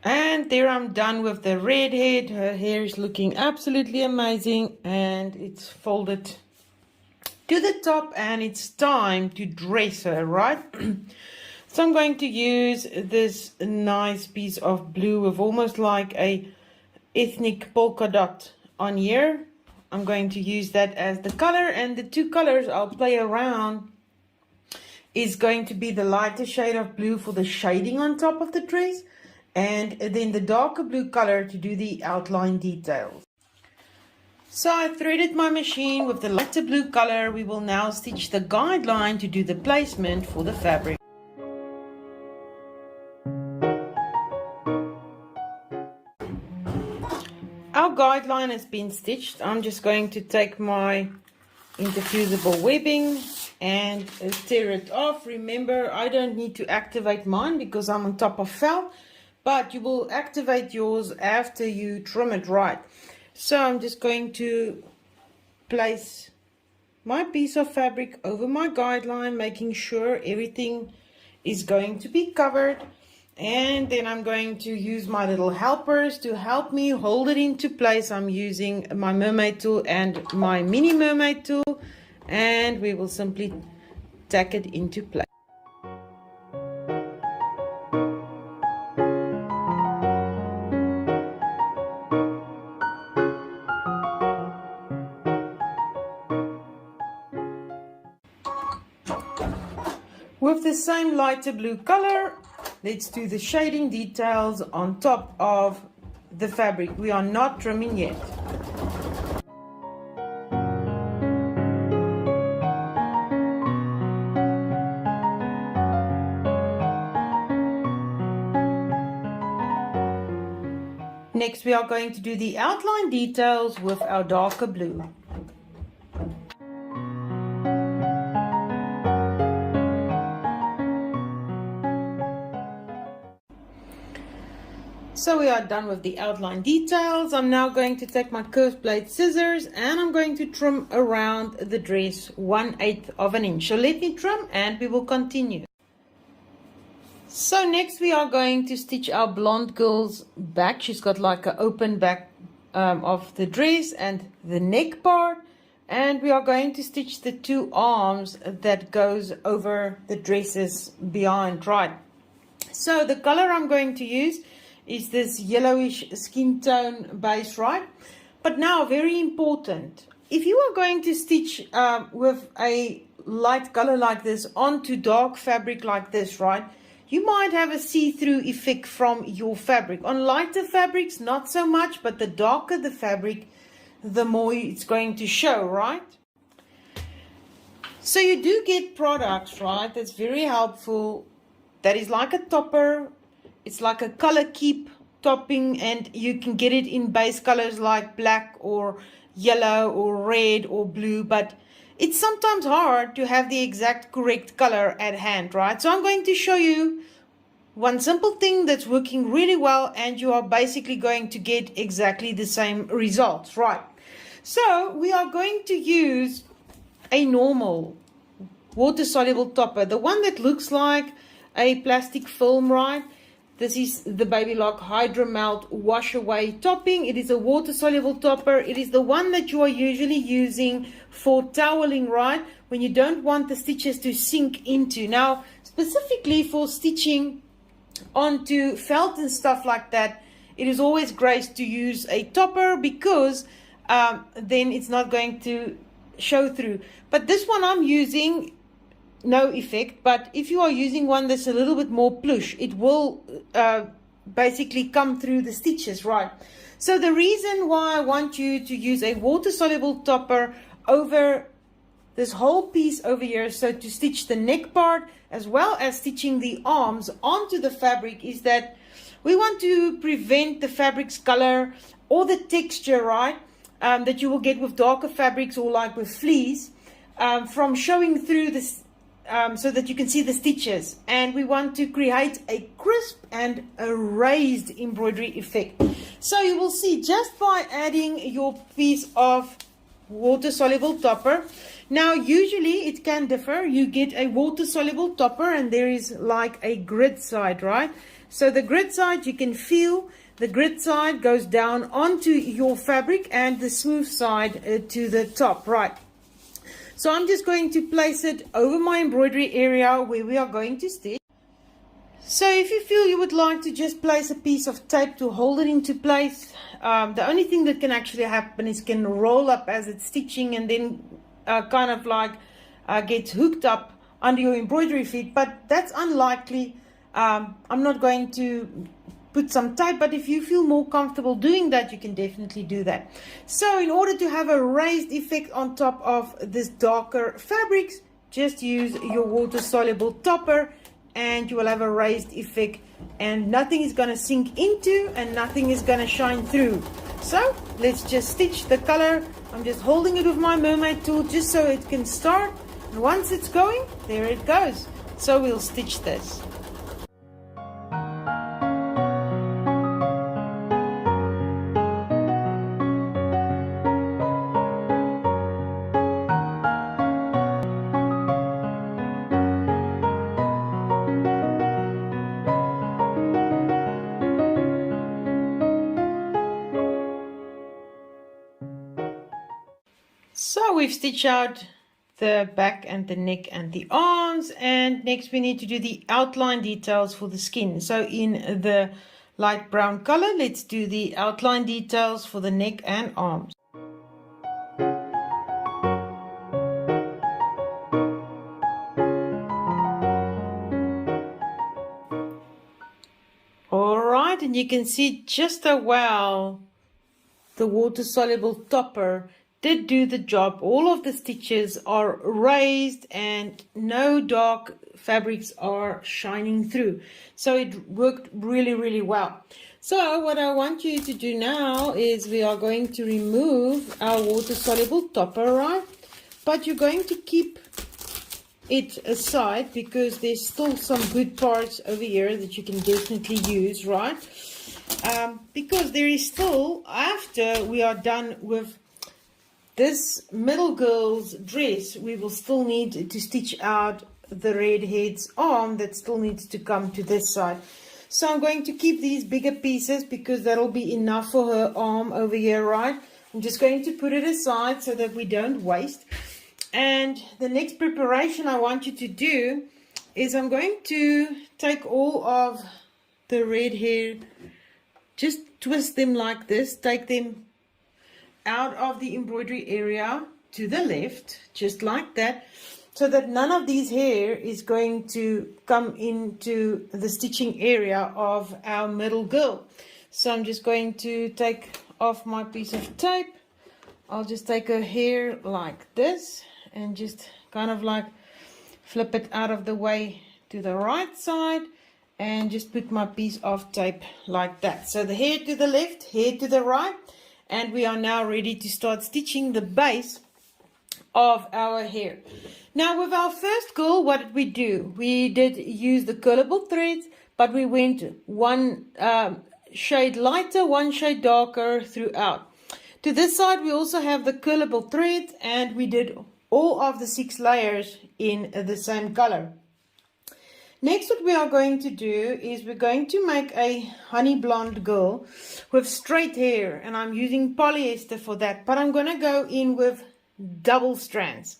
And there I'm done with the red head. Her hair is looking absolutely amazing and it's folded to the top and it's time to dress her, right? So I'm going to use this nice piece of blue with almost like a ethnic polka dot on here. I'm going to use that as the color, and the 2 colors I'll play around is going to be the lighter shade of blue for the shading on top of the dress, and then the darker blue color to do the outline details. So I threaded my machine with the lighter blue color. We will now stitch the guideline to do the placement for the fabric. our guideline has been stitched, I'm just going to take my interfusible webbing and tear it off. Remember, I don't need to activate mine because I'm on top of felt, but you will activate yours after you trim it right. So I'm just going to place my piece of fabric over my guideline, making sure everything is going to be covered. And then I'm going to use my little helpers to help me hold it into place. I'm using my mermaid tool and my mini mermaid tool, and we will simply tack it into place. With the same lighter blue color, let's do the shading details on top of the fabric. We are not trimming yet. Next, we are going to do the outline details with our darker blue. So we are done with the outline details. I'm now going to take my curved blade scissors and I'm going to trim around the dress 1/8 of an inch. So let me trim and we will continue. So next we are going to stitch our blonde girl's back. She's got like an open back of the dress and the neck part. And we are going to stitch the 2 arms that goes over the dresses behind, right? So the color I'm going to use is this yellowish skin tone base, right? But now, very important, if you are going to stitch with a light color like this onto dark fabric like this, right, you might have a see-through effect from your fabric. On lighter fabrics, not so much, but the darker the fabric, the more it's going to show, right? So you do get products, right, that's very helpful, that is like a topper. It's like a color keep topping, and you can get it in base colors like black or yellow or red or blue, but it's sometimes hard to have the exact correct color at hand, right? So I'm going to show you one simple thing that's working really well, and you are basically going to get exactly the same results, right? So we are going to use a normal water-soluble topper, the one that looks like a plastic film, right? This is the Baby Lock Hydro Melt Wash Away Topping. It is a water-soluble topper. It is the one that you are usually using for toweling, right? When you don't want the stitches to sink into. Now, specifically for stitching onto felt and stuff like that, it is always great to use a topper because then it's not going to show through. But this one I'm using, no effect, but if you are using one that's a little bit more plush, it will basically come through the stitches, right? So the reason why I want you to use a water-soluble topper over this whole piece over here, so to stitch the neck part as well as stitching the arms onto the fabric, is that we want to prevent the fabric's color or the texture, right, that you will get with darker fabrics or like with fleece, from showing through this, so that you can see the stitches. And we want to create a crisp and a raised embroidery effect. So you will see just by adding your piece of water-soluble topper. Now usually it can differ. You get a water-soluble topper and there is like a grid side, right? So the grid side, you can feel the grid side goes down onto your fabric and the smooth side to the top, right? So I'm just going to place it over my embroidery area where we are going to stitch. So if you feel you would like to just place a piece of tape to hold it into place, the only thing that can actually happen is it can roll up as it's stitching and then kind of like gets hooked up under your embroidery feet, but that's unlikely. I'm not going to put some tape, but if you feel more comfortable doing that, you can definitely do that. So in order to have a raised effect on top of this darker fabrics, just use your water-soluble topper and you will have a raised effect, and nothing is going to sink into and nothing is going to shine through. So let's just stitch the color. I'm just holding it with my mermaid tool just so it can start. And once it's going, there it goes. So we'll stitch this. So we've stitched out the back and the neck and the arms, and next we need to do the outline details for the skin. So in the light brown color, let's do the outline details for the neck and arms. Alright, and you can see just how well the water-soluble topper did do the job. All of the stitches are raised and no dark fabrics are shining through. So it worked really, really well. So what I want you to do now is we are going to remove our water-soluble topper, right? But you're going to keep it aside because there's still some good parts over here that you can definitely use, right? Because there is still, after we are done with this middle girl's dress, we will still need to stitch out the redhead's arm that still needs to come to this side. So I'm going to keep these bigger pieces because that'll be enough for her arm over here, right? I'm just going to put it aside so that we don't waste. And the next preparation I want you to do is I'm going to take all of the red hair, just twist them like this, take them out of the embroidery area to the left, just like that, so that none of these hair is going to come into the stitching area of our middle girl. So I'm just going to take off my piece of tape. I'll just take her hair like this and just kind of like flip it out of the way to the right side and just put my piece of tape like that. So the hair to the left, hair to the right, and we are now ready to start stitching the base of our hair. Now with our first girl, what did we do? We did use the curlable threads, but we went one shade lighter, one shade darker throughout. To this side we also have the curlable threads, and we did all of the 6 layers in the same color. Next, what we are going to do is we're going to make a honey blonde girl with straight hair, and I'm using polyester for that, but I'm going to go in with double strands.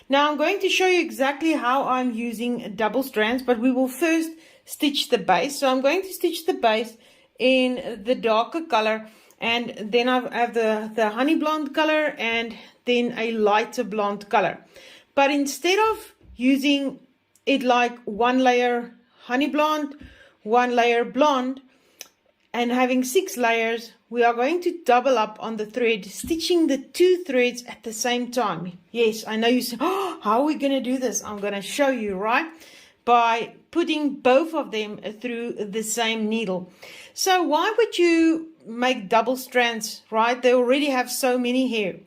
Now I'm going to show you exactly how I'm using double strands, but we will first stitch the base. So I'm going to stitch the base in the darker color, and then I have the honey blonde color and then a lighter blonde color. But instead of using it like one layer honey blonde, one layer blonde, and having 6 layers, we are going to double up on the thread, stitching the 2 threads at the same time. Yes, I know you say, oh, how are we going to do this? I'm going to show you, right? By putting both of them through the same needle. So why would you make double strands, right? They already have so many hair.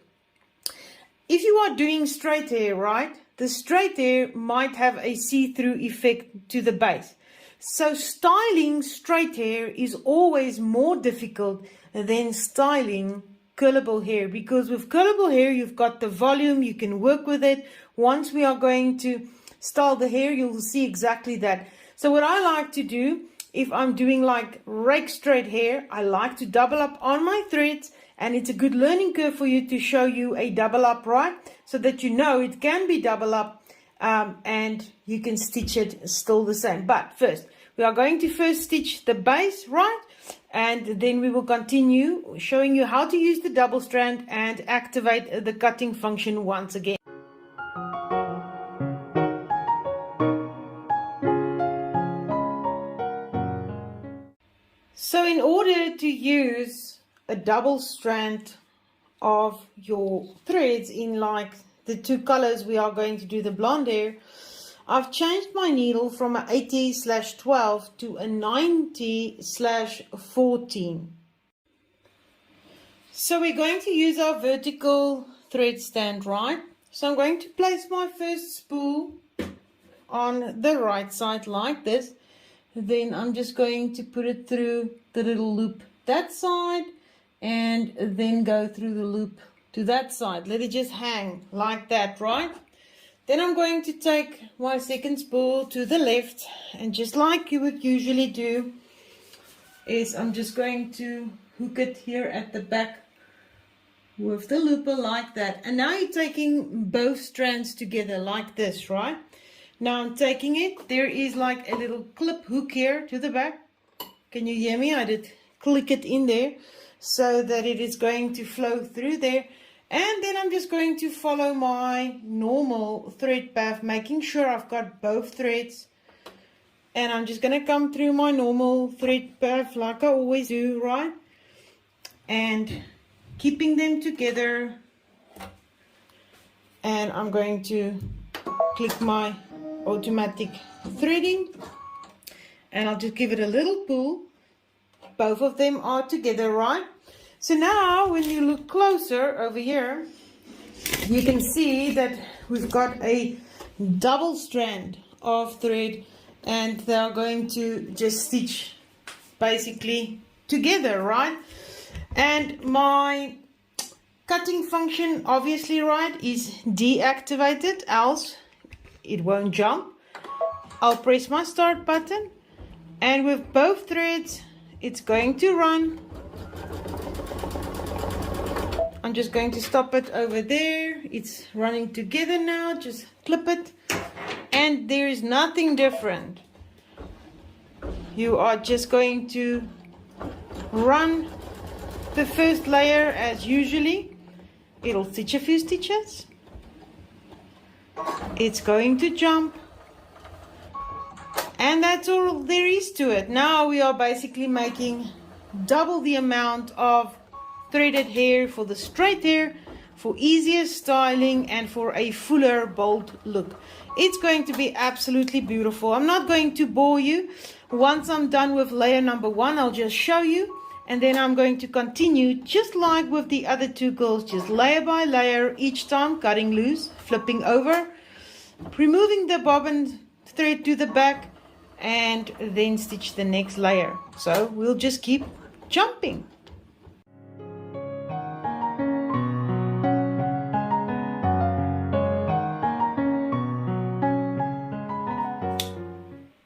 If you are doing straight hair, right, the straight hair might have a see-through effect to the base. So styling straight hair is always more difficult than styling curlable hair, because with curlable hair you've got the volume, you can work with it. Once we are going to style the hair, you'll see exactly that. So what I like to do, if I'm doing like rake straight hair, I like to double up on my threads. And it's a good learning curve for you to show you a double up, right? So that you know it can be double up and you can stitch it still the same. But first, we are going to first stitch the base, right? And then we will continue showing you how to use the double strand and activate the cutting function once again. So in order to use a double strand of your threads in like the 2 colors we are going to do the blonde hair, I've changed my needle from a 80/12 to a 90/14. So we're going to use our vertical thread stand, right? So I'm going to place my first spool on the right side like this. Then I'm just going to put it through the little loop that side and then go through the loop to that side. Let it just hang like that, right? Then I'm going to take my second spool to the left, and just like you would usually do is I'm just going to hook it here at the back with the looper like that. And now you're taking both strands together like this, right? Now I'm taking it, there is like a little clip hook here to the back. Can you hear me? I did click it in there so that it is going to flow through there. And then I'm just going to follow my normal thread path, making sure I've got both threads. And I'm just going to come through my normal thread path like I always do, right? And keeping them together. And I'm going to click my automatic threading. And I'll just give it a little pull. Both of them are together, right? So now when you look closer over here, you can see that we've got a double strand of thread, and they're going to just stitch basically together, right? And my cutting function, obviously, right, is deactivated, else it won't jump. I'll press my start button, and with both threads it's going to run. I'm just going to stop it over there. It's running together now. Just clip it, and there is nothing different. You are just going to run the first layer as usually. It'll stitch a few stitches. It's going to jump, and that's all there is to it. Now we are basically making double the amount of threaded hair for the straight hair, for easier styling and for a fuller, bold look. It's going to be absolutely beautiful. I'm not going to bore you. Once I'm done with layer number 1, I'll just show you, and then I'm going to continue just like with the other two girls, just layer by layer, each time cutting loose, flipping over, removing the bobbin thread to the back, and then stitch the next layer. So we'll just keep jumping.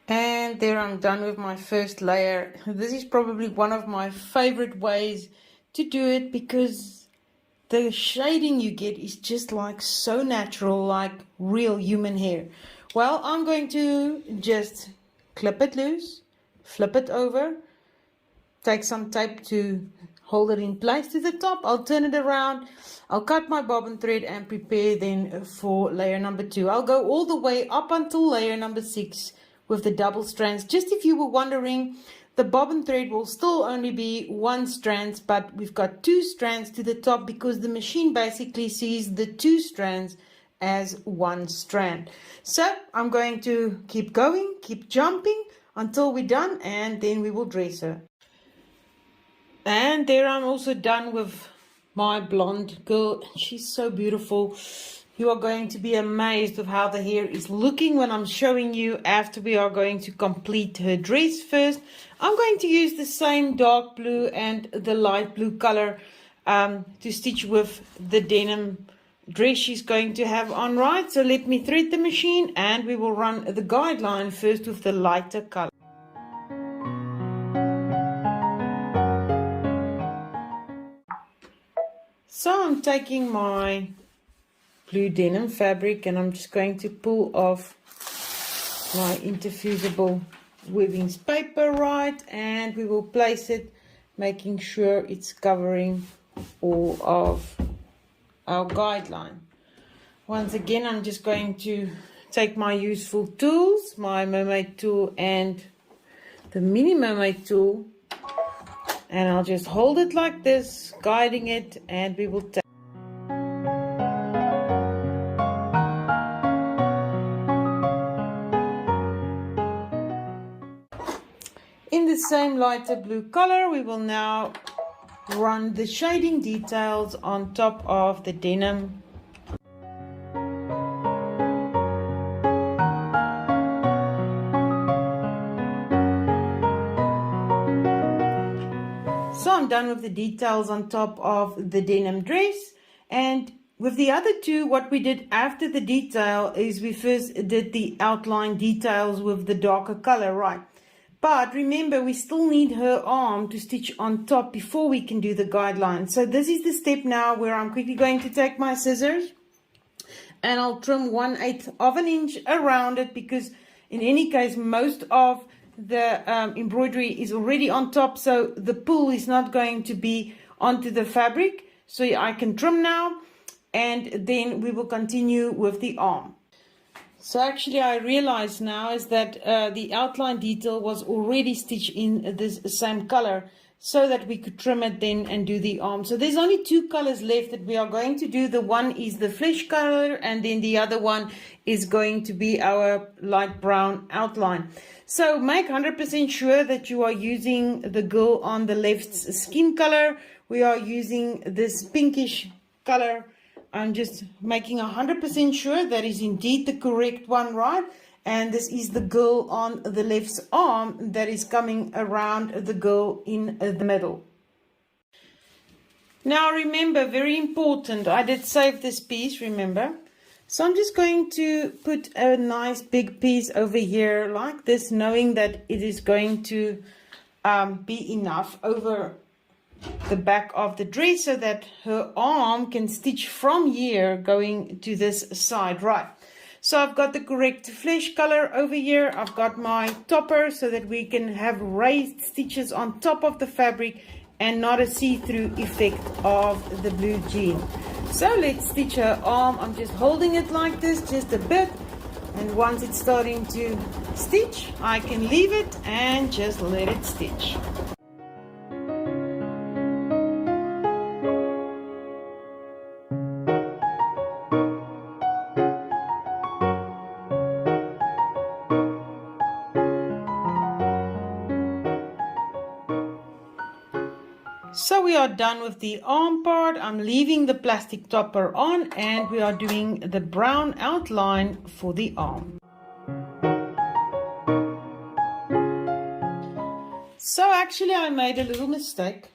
And there I'm done with my first layer. This is probably one of my favorite ways to do it, because the shading you get is just like so natural, like real human hair. Well, I'm going to just clip it loose, flip it over, take some tape to hold it in place to the top. I'll turn it around, I'll cut my bobbin thread and prepare then for layer number 2. I'll go all the way up until layer number 6 with the double strands. Just if you were wondering, the bobbin thread will still only be 1 strand, but we've got 2 strands to the top because the machine basically sees the 2 strands as 1 strand. So I'm going to keep going, keep jumping until we're done, and then we will dress her. And there I'm also done with my blonde girl. She's so beautiful. You are going to be amazed with how the hair is looking when I'm showing you after we are going to complete her dress first. I'm going to use the same dark blue and the light blue color to stitch with the denim dress she's going to have on, right? So let me thread the machine and we will run the guideline first with the lighter color. So I'm taking my blue denim fabric and I'm just going to pull off my interfusible weavings paper, right, and we will place it making sure it's covering all of our guideline. Once again, I'm just going to take my useful tools, my mermaid tool and the mini mermaid tool, and I'll just hold it like this, guiding it, and we will take in the same lighter blue color. We will now run the shading details on top of the denim. So I'm done with the details on top of the denim dress, and with the other two, what we did after the detail is we first did the outline details with the darker color, right? But remember, we still need her arm to stitch on top before we can do the guideline. So this is the step now where I'm quickly going to take my scissors and I'll trim 1/8 of an inch around it, because in any case, most of the embroidery is already on top, so the pull is not going to be onto the fabric. So I can trim now, and then we will continue with the arm. So actually I realize now is that the outline detail was already stitched in this same color, so that we could trim it then and do the arm. So there's only two colors left that we are going to do. The one is the flesh color, and then the other one is going to be our light brown outline. So make 100% sure that you are using the girl on the left's skin color. We are using this pinkish color. I'm just making 100% sure that is indeed the correct one, right? And this is the girl on the left's arm that is coming around the girl in the middle. Now remember, very important, I did save this piece, remember? So I'm just going to put a nice big piece over here like this, knowing that it is going to be enough over the back of the dress, so that her arm can stitch from here going to this side, right? So I've got the correct flesh color over here. I've got my topper so that we can have raised stitches on top of the fabric and not a see-through effect of the blue jean. So let's stitch her arm. I'm just holding it like this just a bit, and once it's starting to stitch, I can leave it and just let it stitch. So we are done with the arm part. I'm leaving the plastic topper on, and we are doing the brown outline for the arm. So actually I made a little mistake.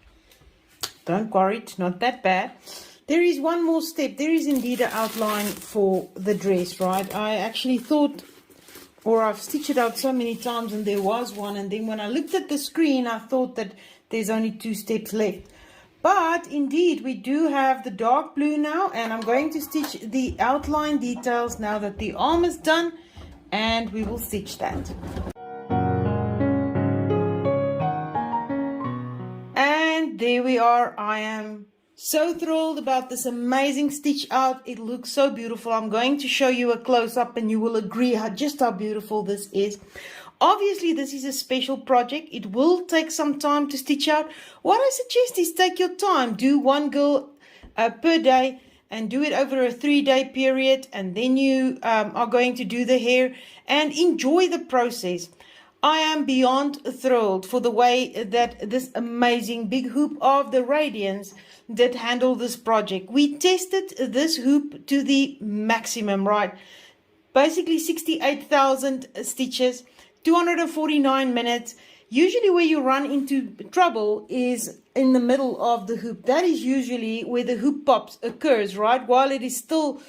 Don't worry, it's not that bad. There is one more step. There is indeed an outline for the dress, right? I actually thought, or I've stitched it out so many times, and there was one, and then when I looked at the screen I thought that there's only 2 steps left. But indeed we do have the dark blue now, and I'm going to stitch the outline details now that the arm is done, and we will stitch that. And there we are. I am so thrilled about this amazing stitch out. It looks so beautiful. I'm going to show you a close-up and you will agree just how beautiful this is. Obviously, this is a special project. It will take some time to stitch out. What I suggest is take your time. Do one girl per day and do it over a 3-day period. And then you are going to do the hair and enjoy the process. I am beyond thrilled for the way that this amazing big hoop of the Radiance did handle this project. We tested this hoop to the maximum, right? Basically 68,000 stitches. 249 minutes. Usually where you run into trouble is in the middle of the hoop. That is usually where the hoop pops occurs, right? While it is still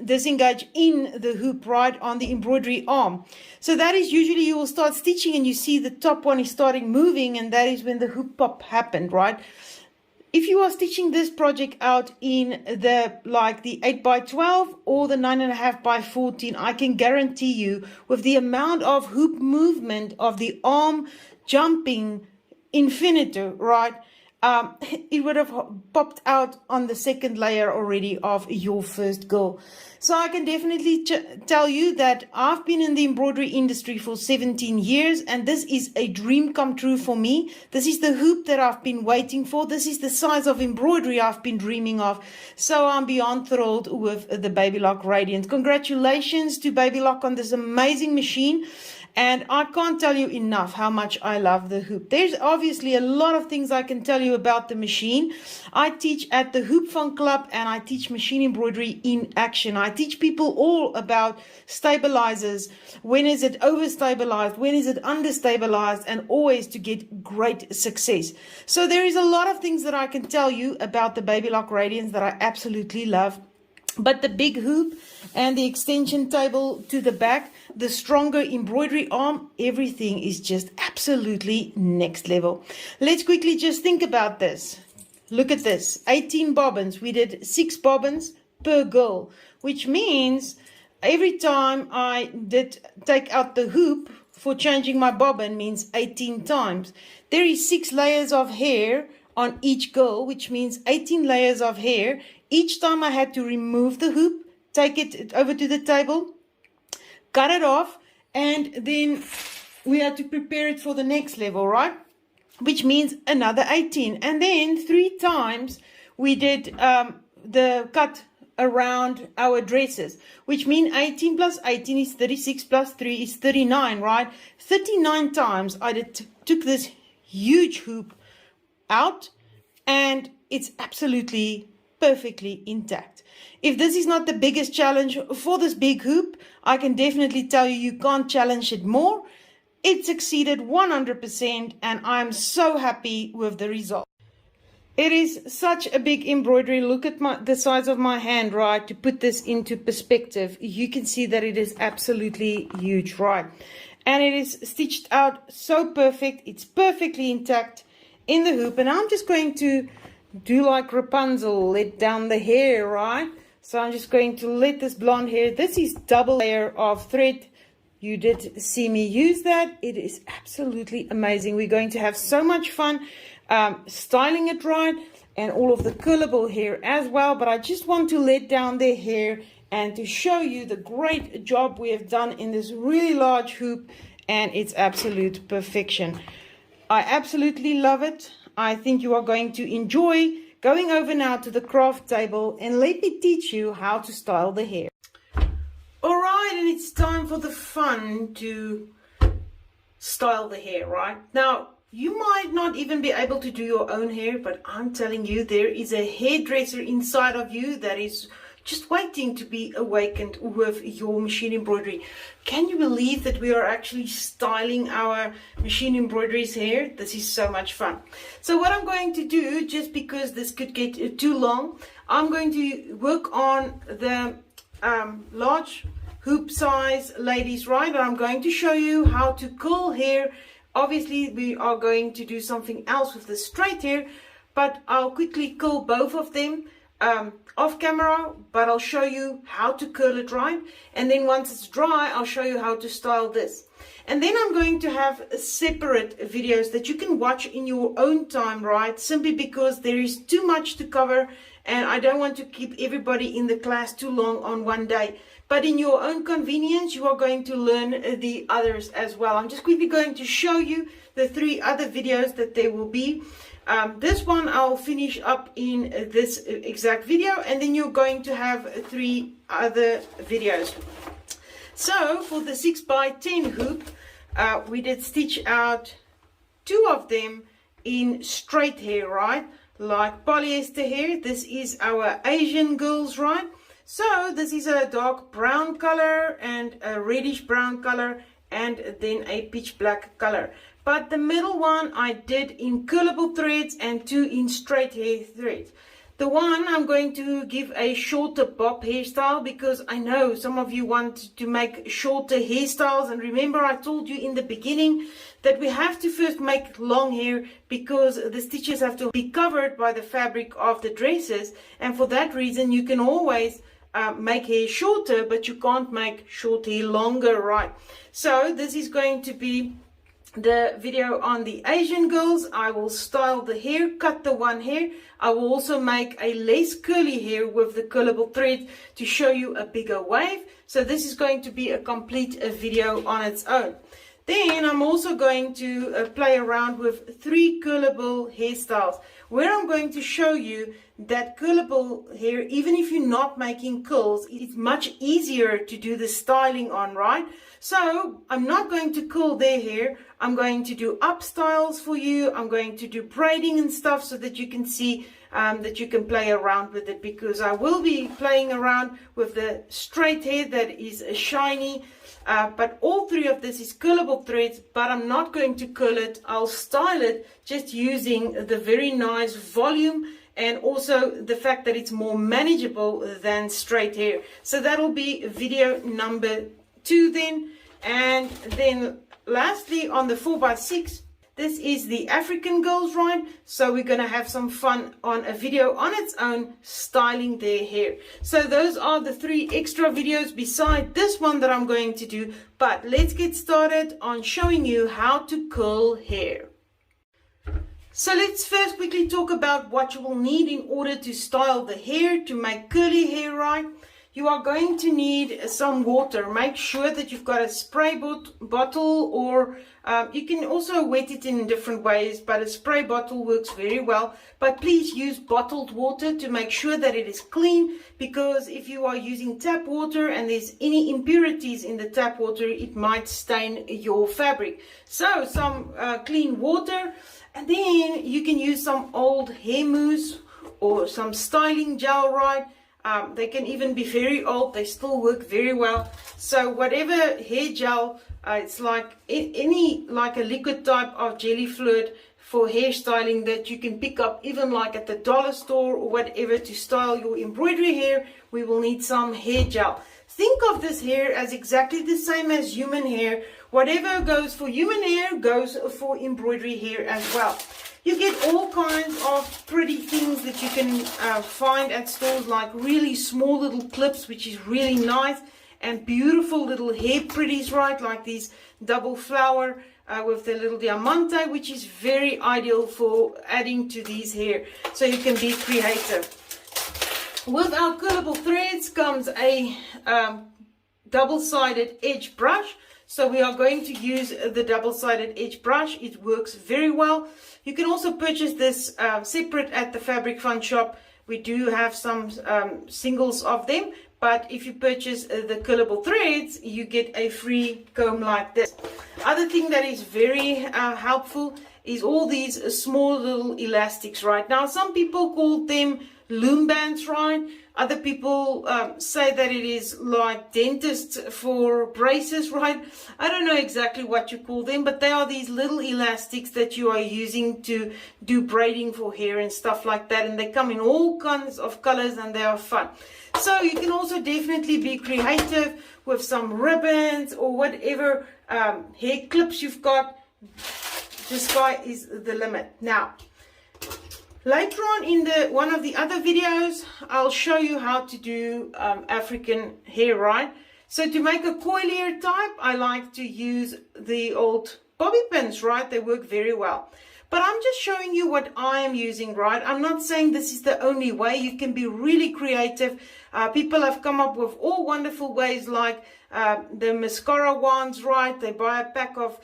disengaged in the hoop, right, on the embroidery arm. So that is usually you will start stitching and you see the top one is starting moving, and that is when the hoop pop happened, right? If you are stitching this project out in the 8x12 or the 9.5x14, I can guarantee you with the amount of hoop movement of the arm jumping infinitor, right, it would have popped out on the second layer already of your first girl. So I can definitely tell you that I've been in the embroidery industry for 17 years, and this is a dream come true for me. This is the hoop that I've been waiting for. This is the size of embroidery I've been dreaming of. So I'm beyond thrilled with the Baby Lock Radiance. Congratulations to Baby Lock on this amazing machine. And I can't tell you enough how much I love the hoop. There's obviously a lot of things I can tell you about the machine. I teach at the Hoop Fun Club and I teach machine embroidery in action. I teach people all about stabilizers. When is it overstabilized? When is it understabilized? And always to get great success. So there is a lot of things that I can tell you about the Baby Lock Radiance that I absolutely love. But the big hoop and the extension table to the back, the stronger embroidery arm, everything is just absolutely next level. Let's quickly just think about this. Look at this, 18 bobbins. We did 6 bobbins per girl, which means every time I did take out the hoop for changing my bobbin means 18 times. There is 6 layers of hair on each girl, which means 18 layers of hair. Each time I had to remove the hoop, take it over to the table, cut it off, and then we had to prepare it for the next level, right? Which means another 18. And then 3 times we did the cut around our dresses, which means 18 plus 18 is 36 plus 3 is 39, right? 39 times I took this huge hoop out, and it's absolutely perfectly intact. If this is not the biggest challenge for this big hoop, I can definitely tell you, you can't challenge it more. It succeeded 100% and I'm so happy with the result. It is such a big embroidery. Look at the size of my hand, right? To put this into perspective, you can see that it is absolutely huge, right? And it is stitched out so perfect. It's perfectly intact in the hoop. And I'm just going to do like Rapunzel, let down the hair, right? So I'm just going to let this blonde hair, this is double layer of thread. You did see me use that. It is absolutely amazing. We're going to have so much fun styling it right, and all of the curlable hair as well. But I just want to let down their hair and to show you the great job we have done in this really large hoop, and it's absolute perfection. I absolutely love it. I think you are going to enjoy going over now to the craft table and let me teach you how to style the hair. All right, and it's time for the fun to style the hair, right? Now, you might not even be able to do your own hair, but I'm telling you, there is a hairdresser inside of you that is just waiting to be awakened with your machine embroidery. Can you believe that we are actually styling our machine embroidery's hair? This is so much fun. So what I'm going to do, just because this could get too long, I'm going to work on the large hoop size ladies, right? And I'm going to show you how to curl hair. Obviously we are going to do something else with the straight hair, but I'll quickly curl both of them off camera, but I'll show you how to curl it right. And then once it's dry, I'll show you how to style this. And then I'm going to have separate videos that you can watch in your own time, right? Simply because there is too much to cover and I don't want to keep everybody in the class too long on one day. But in your own convenience, you are going to learn the others as well. I'm just quickly going to show you the 3 other videos that there will be. This one I'll finish up in this exact video, and then you're going to have 3 other videos. So for the 6x10 hoop, we did stitch out 2 of them in straight hair, right? Like polyester hair. This is our Asian girls, right? So this is a dark brown color and a reddish brown color and then a pitch black color. But the middle one I did in curlable threads and 2 in straight hair threads. The one I'm going to give a shorter bob hairstyle because I know some of you want to make shorter hairstyles. And remember, I told you in the beginning that we have to first make long hair because the stitches have to be covered by the fabric of the dresses. And for that reason, you can always make hair shorter, but you can't make short hair longer, right? So this is going to be the video on the Asian girls. I will style the hair, cut the one hair. I will also make a less curly hair with the curlable thread to show you a bigger wave. So this is going to be a complete video on its own. Then I'm also going to play around with 3 curlable hairstyles, where I'm going to show you that curlable hair, even if you're not making curls, it's much easier to do the styling on, right? So I'm not going to curl their hair. I'm going to do up styles for you. I'm going to do braiding and stuff so that you can see that you can play around with it, because I will be playing around with the straight hair that is shiny. But all 3 of this is curlable threads, but I'm not going to curl it. I'll style it just using the very nice volume and also the fact that it's more manageable than straight hair. So that'll be video number 2 then. And then lastly, on the 4x6, this is the African Girls, right? So we're going to have some fun on a video on its own, styling their hair. So those are the 3 extra videos beside this one that I'm going to do. But let's get started on showing you how to curl hair. So let's first quickly talk about what you will need in order to style the hair, to make curly hair, right? You are going to need some water. Make sure that you've got a spray bottle, or you can also wet it in different ways, but a spray bottle works very well. But please use bottled water to make sure that it is clean, because if you are using tap water and there's any impurities in the tap water, it might stain your fabric. So some clean water, and then you can use some old hair mousse or some styling gel, right? They can even be very old, they still work very well. So whatever hair gel, it's like like a liquid type of jelly fluid for hairstyling that you can pick up even like at the dollar store or whatever to style your embroidery hair. We will need some hair gel. Think of this hair as exactly the same as human hair. Whatever goes for human hair goes for embroidery hair as well. You get all kinds of pretty things that you can find at stores, like really small little clips, which is really nice, and beautiful little hair pretties, right? Like these double flower with the little diamante, which is very ideal for adding to these hair. So you can be creative. With our curlable threads comes a double-sided edge brush. So we are going to use the double-sided edge brush. It works very well. You can also purchase this separate at the Fabric Fun shop. We do have some singles of them, but if you purchase the curlable threads, you get a free comb like this. Other thing that is very helpful is all these small little elastics, right? Now, some people call them loom bands, right? Other people say that it is like dentists for braces, right? I don't know exactly what you call them, but they are these little elastics that you are using to do braiding for hair and stuff like that. And they come in all kinds of colors and they are fun. So you can also definitely be creative with some ribbons or whatever hair clips you've got. The sky is the limit. Now, later on in one of the other videos, I'll show you how to do African hair, right? So to make a coilier type, I like to use the old bobby pins, right? They work very well. But I'm just showing you what I am using, right? I'm not saying this is the only way. You can be really creative. People have come up with all wonderful ways, like the mascara wands, right? They buy a pack of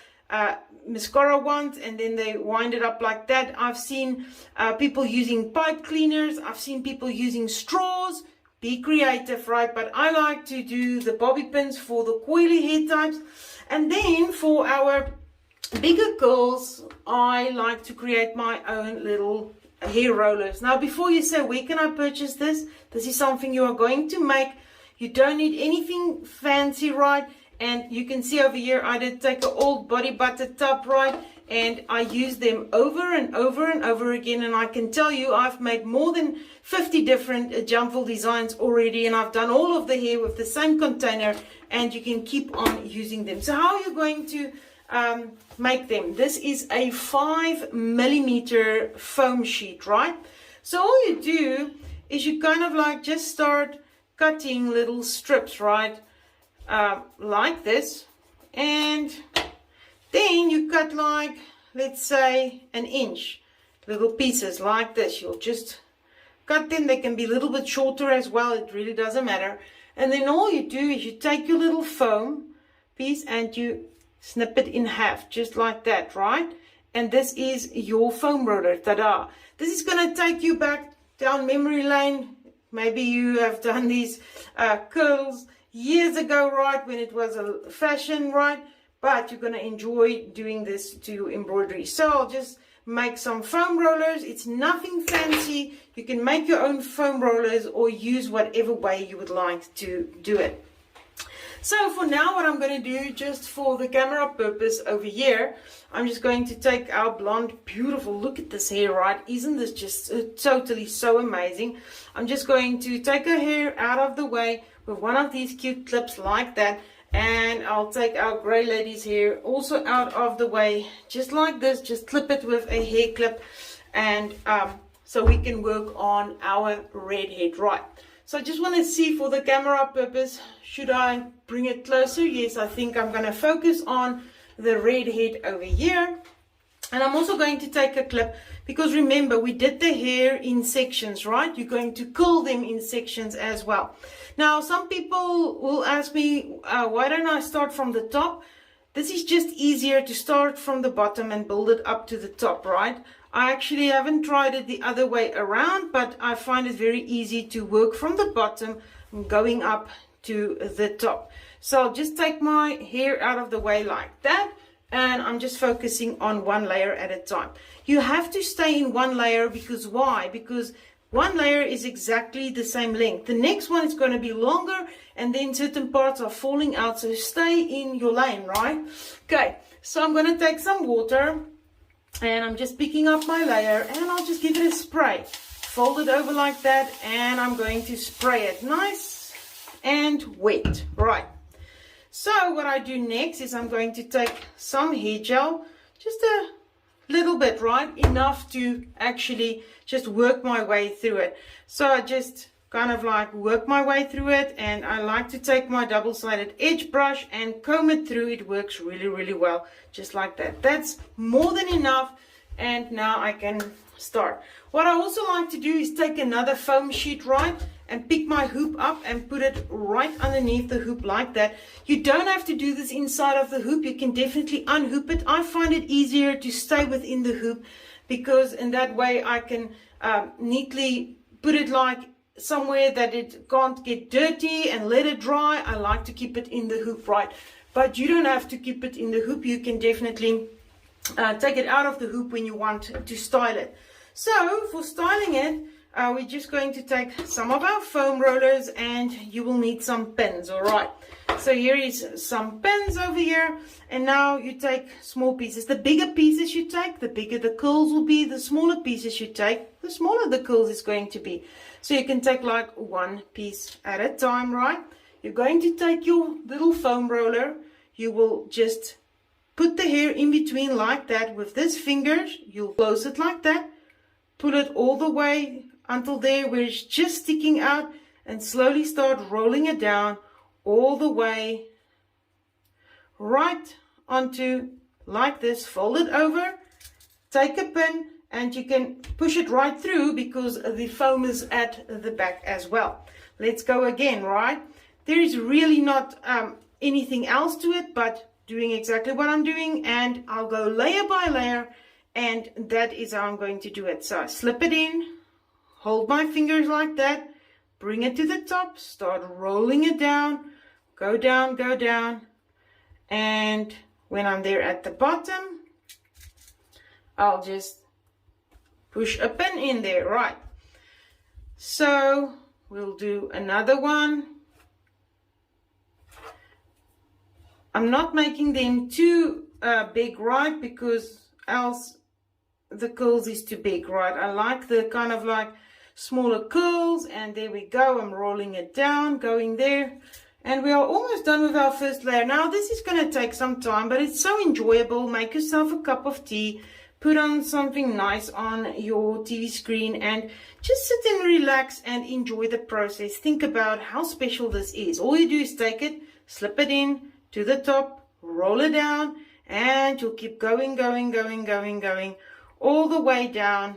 mascara wands and then they wind it up like that. I've seen people using pipe cleaners. I've seen people using straws. Be creative, right? But I like to do the bobby pins for the coily hair types. And then for our bigger curls, I like to create my own little hair rollers. Now, before you say, where can I purchase this? This is something you are going to make. You don't need anything fancy, right? And you can see over here, I did take an old body butter tub, right? And I use them over and over and over again. And I can tell you, I've made more than 50 different jumble designs already. And I've done all of the hair with the same container. And you can keep on using them. So how are you going to make them? This is a 5mm foam sheet, right? So all you do is you kind of like just start cutting little strips, right? Like this, and then you cut like, let's say, 1 inch, little pieces like this. You'll just cut them. They can be a little bit shorter as well, it really doesn't matter. And then all you do is you take your little foam piece and you snip it in half, just like that, right? And this is your foam roller, ta-da. This is going to take you back down memory lane. Maybe you have done these curls years ago, right, when it was a fashion, right? But you're going to enjoy doing this to your embroidery. So I'll just make some foam rollers. It's nothing fancy. You can make your own foam rollers or use whatever way you would like to do it. So for now, what I'm going to do, just for the camera purpose over here, I'm just going to take our blonde, beautiful, look at this hair, right? Isn't this just totally so amazing? I'm just going to take her hair out of the way with one of these cute clips like that. And I'll take our gray lady's hair also out of the way, just like this. Just clip it with a hair clip. And so we can work on our red head, right? So I just want to see for the camera purpose, should I bring it closer? Yes, I think I'm going to focus on the red head over here. And I'm also going to take a clip because remember, we did the hair in sections, right? You're going to curl them in sections as well. Now, some people will ask me, why don't I start from the top? This is just easier to start from the bottom and build it up to the top, right? I actually haven't tried it the other way around, but I find it very easy to work from the bottom going up to the top. So I'll just take my hair out of the way like that, and I'm just focusing on one layer at a time. You have to stay in one layer because why? Because one layer is exactly the same length. The next one is going to be longer, and then certain parts are falling out, so stay in your lane, right? Okay, so I'm going to take some water. And I'm just picking up my layer and I'll just give it a spray. Fold it over like that and I'm going to spray it nice and wet. Right. So what I do next is I'm going to take some hair gel, just a little bit, right? Enough to actually just work my way through it. So I just kind of like work my way through it, and I like to take my double-sided edge brush and comb it through. It works really, really well, just like that. That's more than enough, and now I can start. What I also like to do is take another foam sheet, right, and pick my hoop up and put it right underneath the hoop like that. You don't have to do this inside of the hoop. You can definitely unhoop it. I find it easier to stay within the hoop because in that way I can neatly put it like somewhere that it can't get dirty and let it dry. I like to keep it in the hoop, right? But you don't have to keep it in the hoop. You can definitely take it out of the hoop when you want to style it. So for styling it, we're just going to take some of our foam rollers and you will need some pins, all right? So here is some pins over here, and now you take small pieces. The bigger pieces you take, the bigger the curls will be. The smaller pieces you take, the smaller the curls is going to be. So you can take like one piece at a time, right? You're going to take your little foam roller. You will just put the hair in between like that with this finger. You'll close it like that. Pull it all the way until there where it's just sticking out, and slowly start rolling it down all the way right onto like this. Fold it over, take a pin, and you can push it right through because the foam is at the back as well. Let's go again, right? There is really not anything else to it but doing exactly what I'm doing, and I'll go layer by layer, and that is how I'm going to do it. So I slip it in, hold my fingers like that, bring it to the top, start rolling it down, go down, and when I'm there at the bottom, I'll just push a pin in there, right? So we'll do another one. I'm not making them too big, right? Because else the curls is too big, right? I like the kind of like smaller curls, and there we go. I'm rolling it down, going there, and we are almost done with our first layer. Now this is going to take some time, but it's so enjoyable. Make yourself a cup of tea, put on something nice on your TV screen, and just sit and relax and enjoy the process. Think about how special this is. All you do is take it, slip it in to the top, roll it down, and you'll keep going all the way down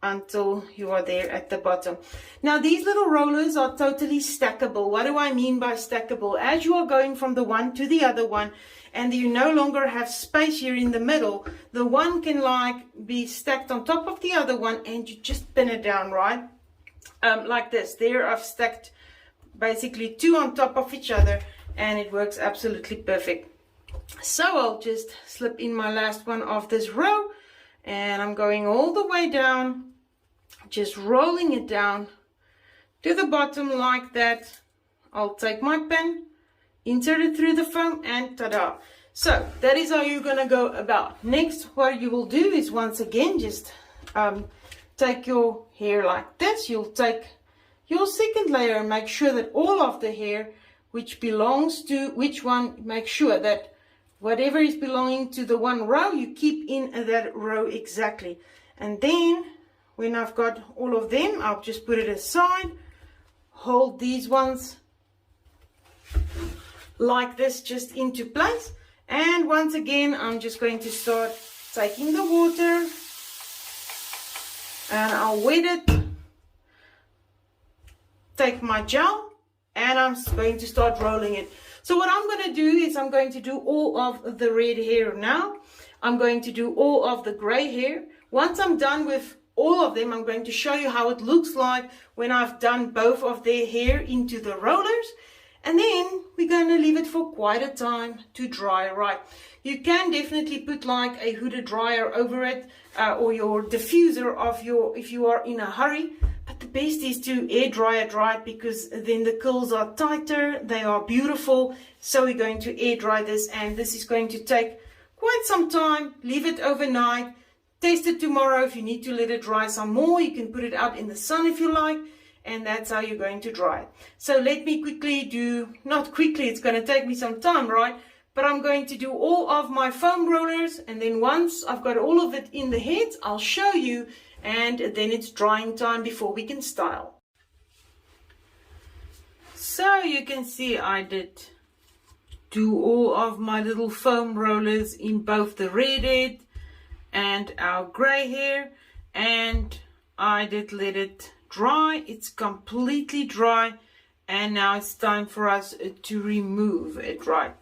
until you are there at the bottom. Now these little rollers are totally stackable. What do I mean by stackable? As you are going from the one to the other one and you no longer have space here in the middle, the one can like be stacked on top of the other one and you just pin it down, right? Like this. There I've stacked basically two on top of each other and it works absolutely perfect. So I'll just slip in my last one of this row and I'm going all the way down, just rolling it down to the bottom like that. I'll take my pen, insert it through the foam, and ta-da. So that is how you're going to go about. Next, what you will do is once again just take your hair like this. You'll take your second layer and make sure that all of the hair which belongs to which one, make sure that whatever is belonging to the one row, you keep in that row exactly. And then when I've got all of them, I'll just put it aside, hold these ones like this just into place. And once again, I'm just going to start taking the water and I'll wet it, take my gel, and I'm going to start rolling it. So what I'm going to do is I'm going to do all of the red hair now. I'm going to do all of the gray hair. Once I'm done with all of them, I'm going to show you how it looks like when I've done both of their hair into the rollers. And then we're going to leave it for quite a time to dry, right? You can definitely put like a hooded dryer over it or your diffuser of your, if you are in a hurry. But the best is to air dry it, right? Because then the curls are tighter, they are beautiful. So we're going to air dry this, and this is going to take quite some time. Leave it overnight. Test it tomorrow. If you need to let it dry some more, you can put it out in the sun if you like. And that's how you're going to dry it. So let me quickly do, not quickly, it's going to take me some time, right? But I'm going to do all of my foam rollers, and then once I've got all of it in the heads, I'll show you, and then it's drying time before we can style. So you can see I did do all of my little foam rollers in both the red head and our gray hair, and I did let it dry. It's completely dry, and now it's time for us to remove it, right?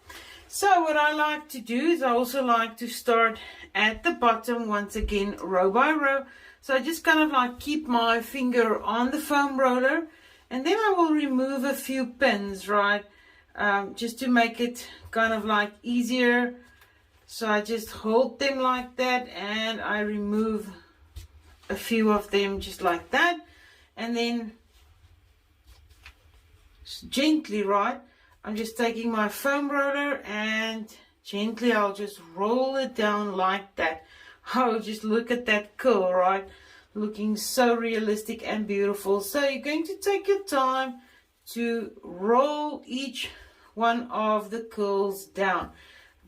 So what I like to do is I also like to start at the bottom once again, row by row. So I just kind of like keep my finger on the foam roller, and then I will remove a few pins, right? Just to make it kind of like easier. So I just hold them like that and I remove a few of them just like that. And then gently, right, I'm just taking my foam roller and gently I'll just roll it down like that. Oh, just look at that curl, right? Looking so realistic and beautiful. So you're going to take your time to roll each one of the curls down.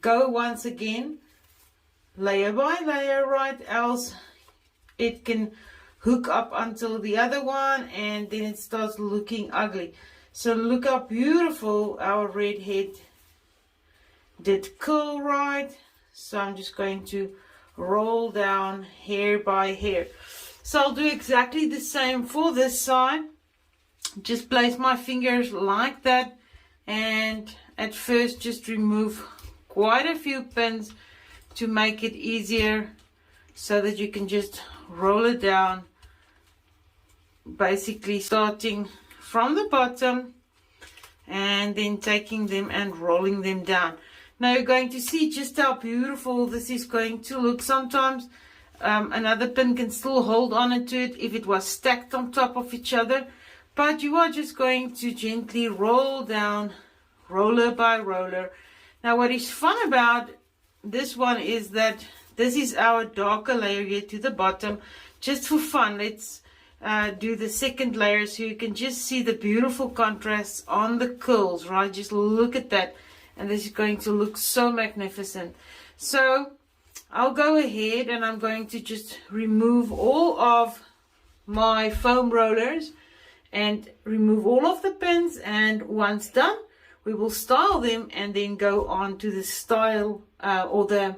Go once again, layer by layer, right? Else it can hook up until the other one and then it starts looking ugly. So look how beautiful our red head did curl, right? So I'm just going to roll down hair by hair. So I'll do exactly the same for this side. Just place my fingers like that, and at first just remove quite a few pins to make it easier so that you can just roll it down, basically starting from the bottom and then taking them and rolling them down. Now you're going to see just how beautiful this is going to look. Sometimes another pin can still hold on to it if it was stacked on top of each other, but you are just going to gently roll down, roller by roller. Now what is fun about this one is that this is our darker layer here to the bottom. Just for fun, let's do the second layer so you can just see the beautiful contrasts on the curls, right? Just look at that, and this is going to look so magnificent. So I'll go ahead and I'm going to just remove all of my foam rollers and remove all of the pins, and once done we will style them and then go on to the style or the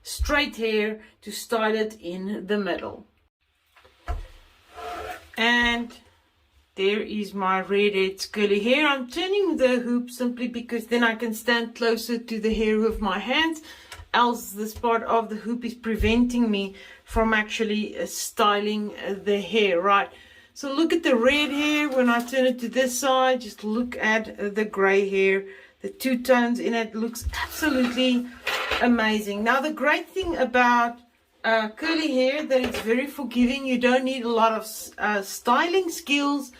straight hair to style it in the middle. And there is my redhead's curly hair. I'm turning the hoop simply because then I can stand closer to the hair with my hands, else this part of the hoop is preventing me from actually styling the hair, right? So look at the red hair when I turn it to this side. Just look at the gray hair. The two tones in it looks absolutely amazing. Now the great thing about curly hair, that it's very forgiving. You don't need a lot of styling skills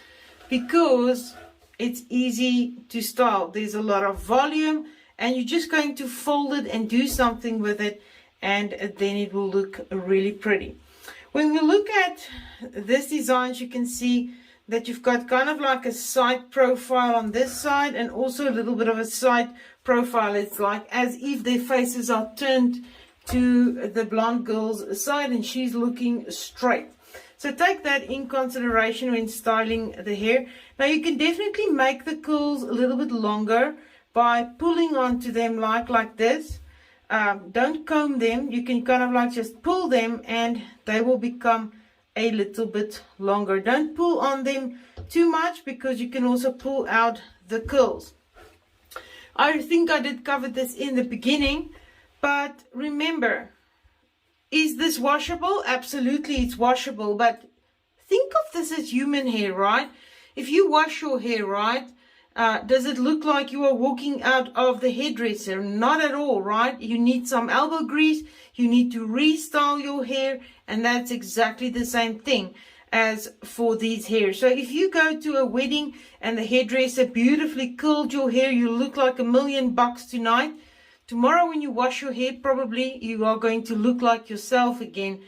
because it's easy to style. There's a lot of volume and you're just going to fold it and do something with it, and then it will look really pretty. When we look at this design, you can see that you've got kind of like a side profile on this side and also a little bit of a side profile. It's like as if their faces are turned to the blonde girl's side and she's looking straight. So take that in consideration when styling the hair. Now you can definitely make the curls a little bit longer by pulling onto them like this. Don't comb them. You can kind of like just pull them and they will become a little bit longer. Don't pull on them too much because you can also pull out the curls. I think I did cover this in the beginning, but remember, is this washable? Absolutely, it's washable, but think of this as human hair, right? If you wash your hair, right, does it look like you are walking out of the hairdresser? Not at all, right? You need some elbow grease. You need to restyle your hair, and that's exactly the same thing as for these hairs. So if you go to a wedding and the hairdresser beautifully curled your hair, you look like $1,000,000 tonight. Tomorrow when you wash your hair, probably you are going to look like yourself again.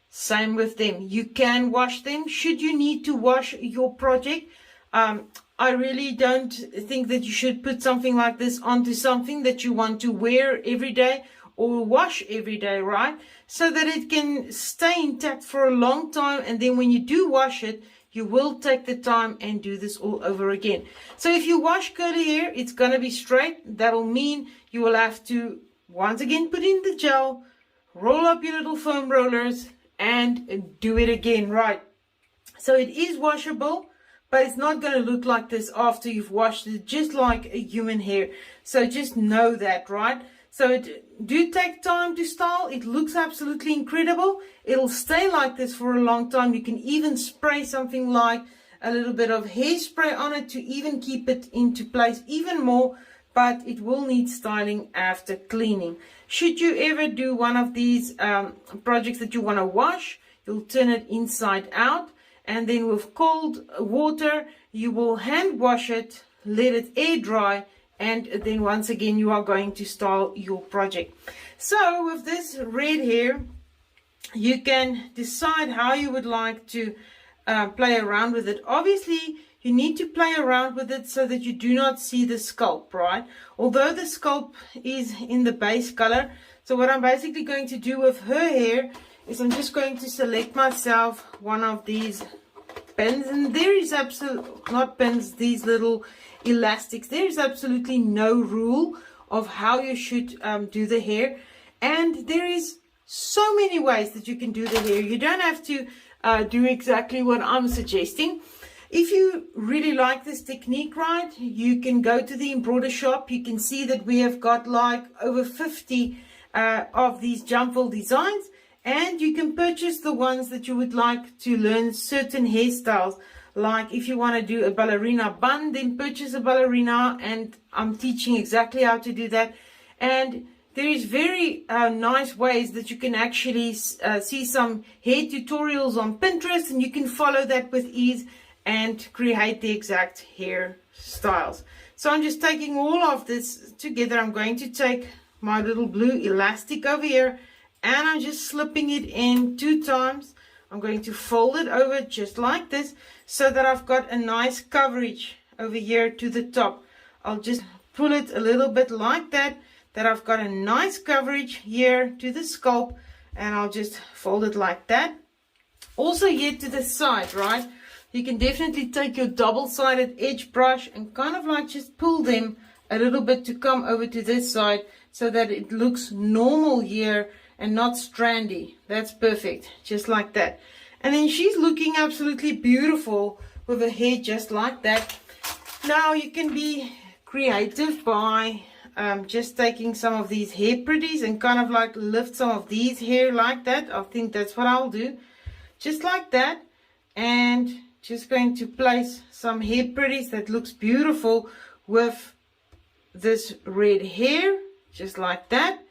Same with them. You can wash them. Should you need to wash your project, I really don't think that you should put something like this onto something that you want to wear every day or wash every day, right? So that it can stay intact for a long time, and then when you do wash it, you will take the time and do this all over again. So if you wash curly hair, it's going to be straight. That'll mean you will have to once again put in the gel, roll up your little foam rollers, and do it again, right? So it is washable, but it's not going to look like this after you've washed it, just like a human hair. So just know that, right? So it do take time to style. It looks absolutely incredible. It'll stay like this for a long time. You can even spray something like a little bit of hairspray on it to even keep it into place even more, but it will need styling after cleaning. Should you ever do one of these projects that you want to wash, you'll turn it inside out, and then with cold water you will hand wash it, let it air dry, and then once again you are going to style your project. So with this red hair, you can decide how you would like to play around with it. Obviously you need to play around with it so that you do not see the scalp, right? Although the scalp is in the base color. So what I'm basically going to do with her hair is I'm just going to select myself one of these pins, and there is absolutely not pins, these little elastics. There is absolutely no rule of how you should do the hair, and there is so many ways that you can do the hair. You don't have to do exactly what I'm suggesting. If you really like this technique, right, you can go to the embroider shop. You can see that we have got like over 50 of these jumble designs, and you can purchase the ones that you would like to learn certain hairstyles. Like if you want to do a ballerina bun, then purchase a ballerina, and I'm teaching exactly how to do that. And there is very nice ways that you can actually see some hair tutorials on Pinterest, and you can follow that with ease and create the exact hair styles. So I'm just taking all of this together. I'm going to take my little blue elastic over here, and I'm just slipping it in 2 times. I'm going to fold it over just like this so that I've got a nice coverage over here to the top. I'll just pull it a little bit like that, that I've got a nice coverage here to the scalp, and I'll just fold it like that. Also here to the side, right? You can definitely take your double-sided edge brush and kind of like just pull them a little bit to come over to this side so that it looks normal here and not strandy. That's perfect, just like that. And then she's looking absolutely beautiful with her hair just like that. Now you can be creative by just taking some of these hair pretties and kind of like lift some of these hair like that. I think that's what I'll do. Just like that. And just going to place some hair pretties that looks beautiful with this red hair. Just like that.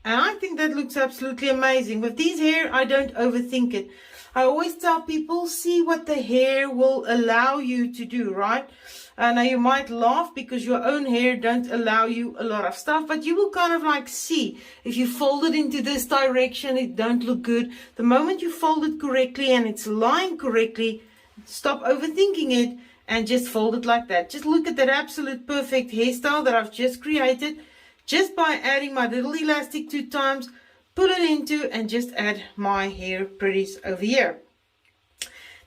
And I think that looks absolutely amazing. With these hair, I don't overthink it. I always tell people, see what the hair will allow you to do, right? Now you might laugh because your own hair don't allow you a lot of stuff, but you will kind of like see if you fold it into this direction, it don't look good. The moment you fold it correctly and it's lying correctly, stop overthinking it and just fold it like that. Just look at that absolute perfect hairstyle that I've just created. Just by adding my little elastic 2 times, pull it into and just add my hair pretties over here.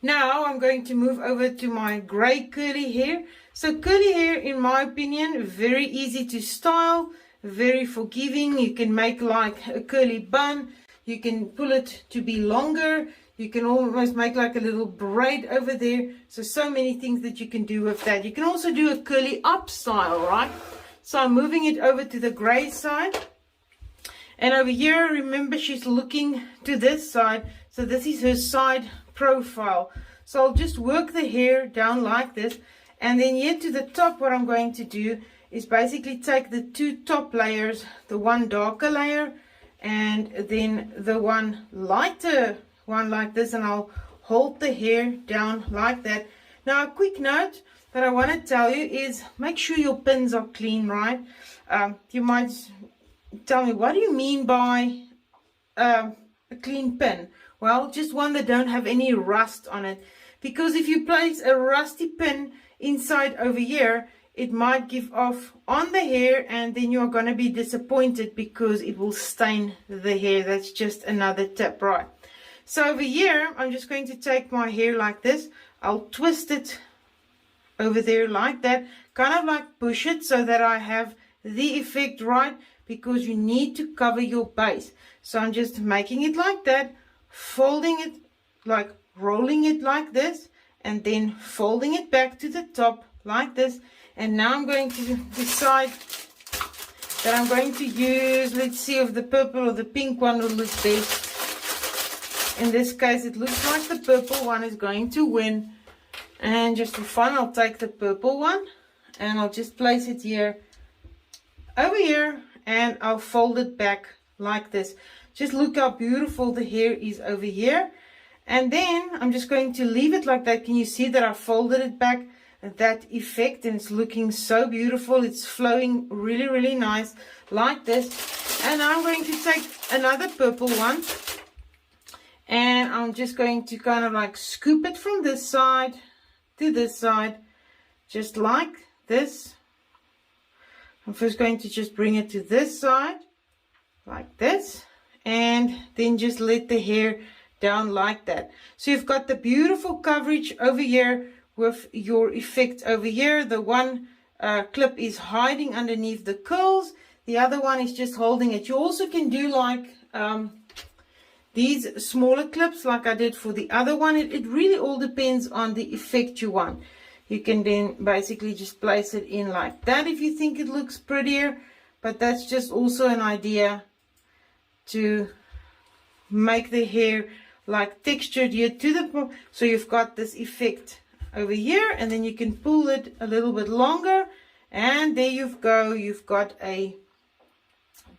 Now I'm going to move over to my gray curly hair. So curly hair, in my opinion, very easy to style, very forgiving. You can make like a curly bun. You can pull it to be longer. You can almost make like a little braid over there. So many things that you can do with that. You can also do a curly up style, right? So I'm moving it over to the gray side. And over here, remember, she's looking to this side. So this is her side profile. So I'll just work the hair down like this. And then here to the top, what I'm going to do is basically take the 2 top layers, the one darker layer, and then the one lighter one like this. And I'll hold the hair down like that. Now, a quick note that I want to tell you is make sure your pins are clean, right? You might tell me, what do you mean by a clean pin? Well, just one that don't have any rust on it. Because if you place a rusty pin inside over here, it might give off on the hair and then you're going to be disappointed because it will stain the hair. That's just another tip, right? So over here, I'm just going to take my hair like this. I'll twist it over there like that, kind of like push it so that I have the effect right, because you need to cover your base. So I'm just making it like that, folding it, like rolling it like this, and then folding it back to the top like this. And now I'm going to decide that I'm going to use, let's see if the purple or the pink one will look best. In this case, it looks like the purple one is going to win. And just for fun, I'll take the purple one and I'll just place it here, over here, and I'll fold it back like this. Just look how beautiful the hair is over here. And then I'm just going to leave it like that. Can you see that I folded it back? That effect, and it's looking so beautiful. It's flowing really, really nice like this. And I'm going to take another purple one. And I'm just going to kind of like scoop it from this side to this side, just like this. I'm first going to just bring it to this side like this, and then just let the hair down like that. So you've got the beautiful coverage over here with your effect over here. The one clip is hiding underneath the curls, the other one is just holding it. You also can do like these smaller clips like I did for the other one. It really all depends on the effect you want. You can then basically just place it in like that if you think it looks prettier, but that's just also an idea to make the hair like textured here to the, so you've got this effect over here, and then you can pull it a little bit longer, and there you go. You've got a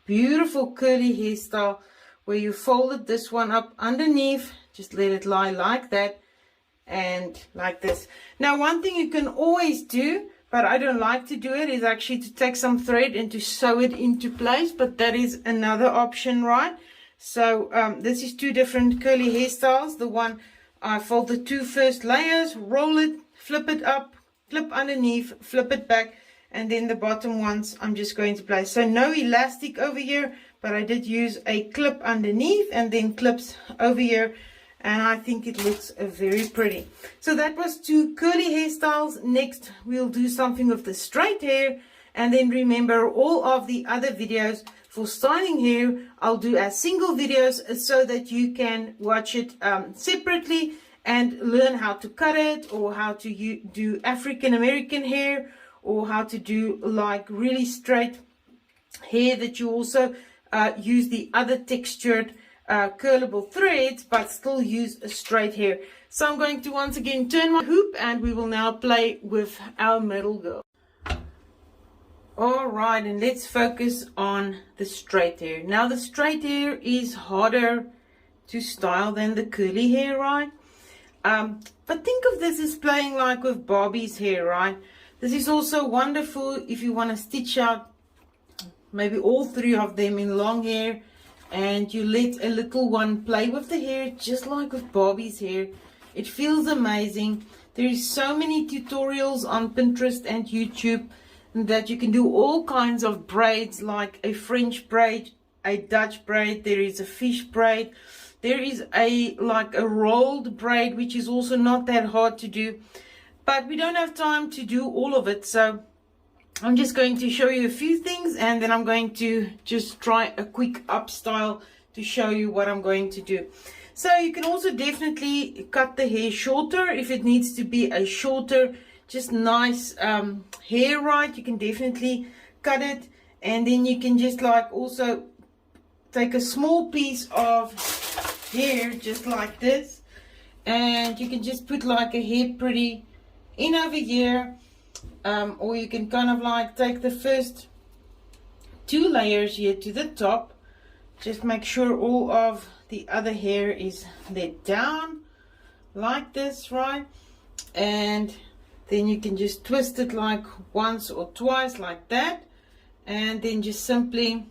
beautiful curly hairstyle where you folded this one up underneath, just let it lie like that and like this. Now, one thing you can always do, but I don't like to do it, is actually to take some thread and to sew it into place, but that is another option, right? So this is 2 different curly hairstyles. The one I fold the 2 first layers, roll it, flip it up, clip underneath, flip it back, and then the bottom ones I'm just going to place. So no elastic over here, but I did use a clip underneath and then clips over here, and I think it looks very pretty. So that was 2 curly hairstyles. Next we'll do something with the straight hair, And then remember, all of the other videos for styling hair, I'll do as single videos so that you can watch it separately and learn how to cut it, or how to do African American hair, or how to do like really straight hair that you also use the other textured curlable threads but still use a straight hair. So I'm going to once again turn my hoop and we will now play with our middle girl. Alright, and let's focus on the straight hair. Now the straight hair is harder to style than the curly hair, right? But think of this as playing like with Barbie's hair, right? This is also wonderful if you want to stitch out maybe all three of them in long hair, and you let a little one play with the hair just like with Barbie's hair. It feels amazing. There is so many tutorials on Pinterest and YouTube that you can do all kinds of braids, like a French braid, a Dutch braid, there is a fish braid, there is a rolled braid, which is also not that hard to do, but we don't have time to do all of it. So I'm just going to show you a few things, and then I'm going to just try a quick up style to show you what I'm going to do. So you can also definitely cut the hair shorter if it needs to be a shorter, just nice hair, right? You can definitely cut it, and then you can just like also take a small piece of hair just like this, and you can just put like a hair pretty in over here. Or you can kind of like take the first two layers here to the top, just make sure all of the other hair is let down like this, right? And then you can just twist it like once or twice like that, and then just simply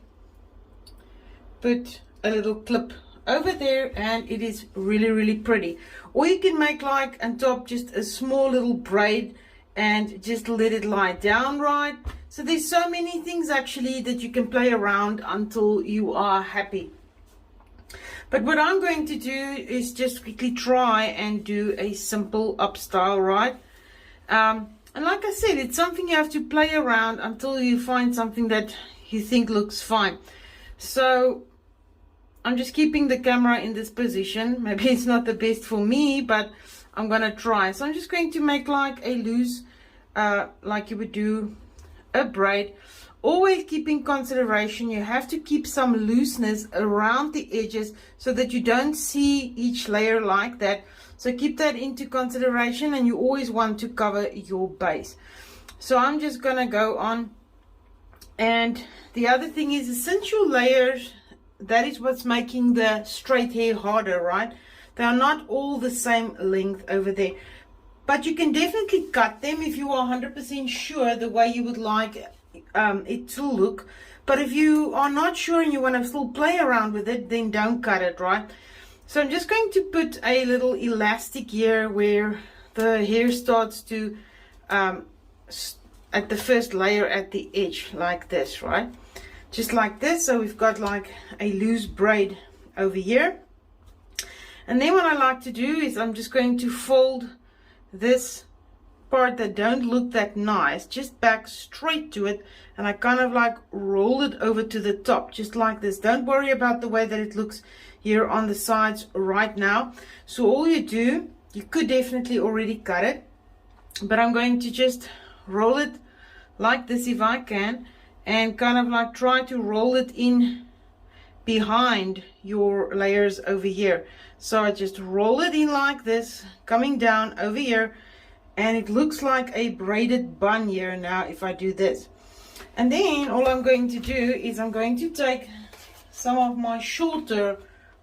put a little clip over there, and it is really pretty. Or you can make like on top just a small little braid and just let it lie down, right? So there's so many things actually that you can play around until you are happy. But what I'm going to do is just quickly try and do a simple up style, right? And like I said, it's something you have to play around until you find something that you think looks fine. So I'm just keeping the camera in this position. Maybe it's not the best for me, but I'm gonna try. So I'm just going to make like a loose, like you would do a braid. Always keep in consideration, you have to keep some looseness around the edges so that you don't see each layer like that. So keep that into consideration, and you always want to cover your base. So I'm just gonna go on. And the other thing is, essential layers, that is what's making the straight hair harder, right? They are not all the same length over there, but you can definitely cut them if you are 100% sure the way you would like it to look. But if you are not sure and you want to still play around with it, then don't cut it, right? So I'm just going to put a little elastic here where the hair starts to at the first layer at the edge like this, right? Just like this. So we've got like a loose braid over here. And then what I like to do is I'm just going to fold this part that don't look that nice just back straight to it, and I kind of like roll it over to the top just like this. Don't worry about the way that it looks here on the sides right now. So all you do, you could definitely already cut it, but I'm going to just roll it like this if I can, and kind of like try to roll it in behind your layers over here. So I just roll it in like this, coming down over here, and it looks like a braided bun here now if I do this. And then all I'm going to do is I'm going to take some of my shorter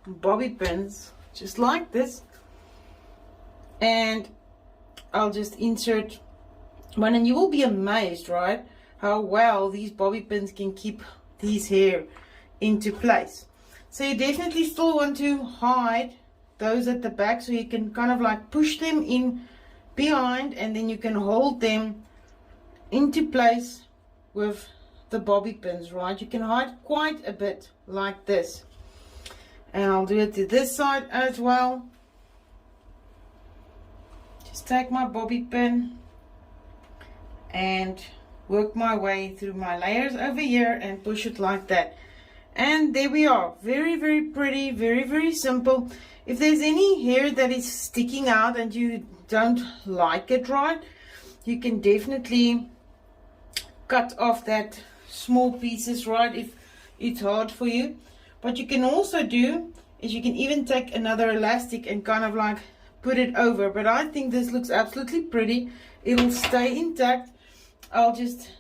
bobby pins just like this, and I'll just insert one, and you will be amazed, right, how well these bobby pins can keep these hair into place. So you definitely still want to hide those at the back, so you can kind of like push them in behind, and then you can hold them into place with the bobby pins, right? You can hide quite a bit like this, and I'll do it to this side as well. Just take my bobby pin and work my way through my layers over here and push it like that. And there we are. Very, very pretty, very, very simple. If there's any hair that is sticking out and you don't like it, right, you can definitely cut off that small pieces, right, if it's hard for you. What you can also do is you can even take another elastic and kind of like put it over, but I think this looks absolutely pretty. It'll stay intact. I'll just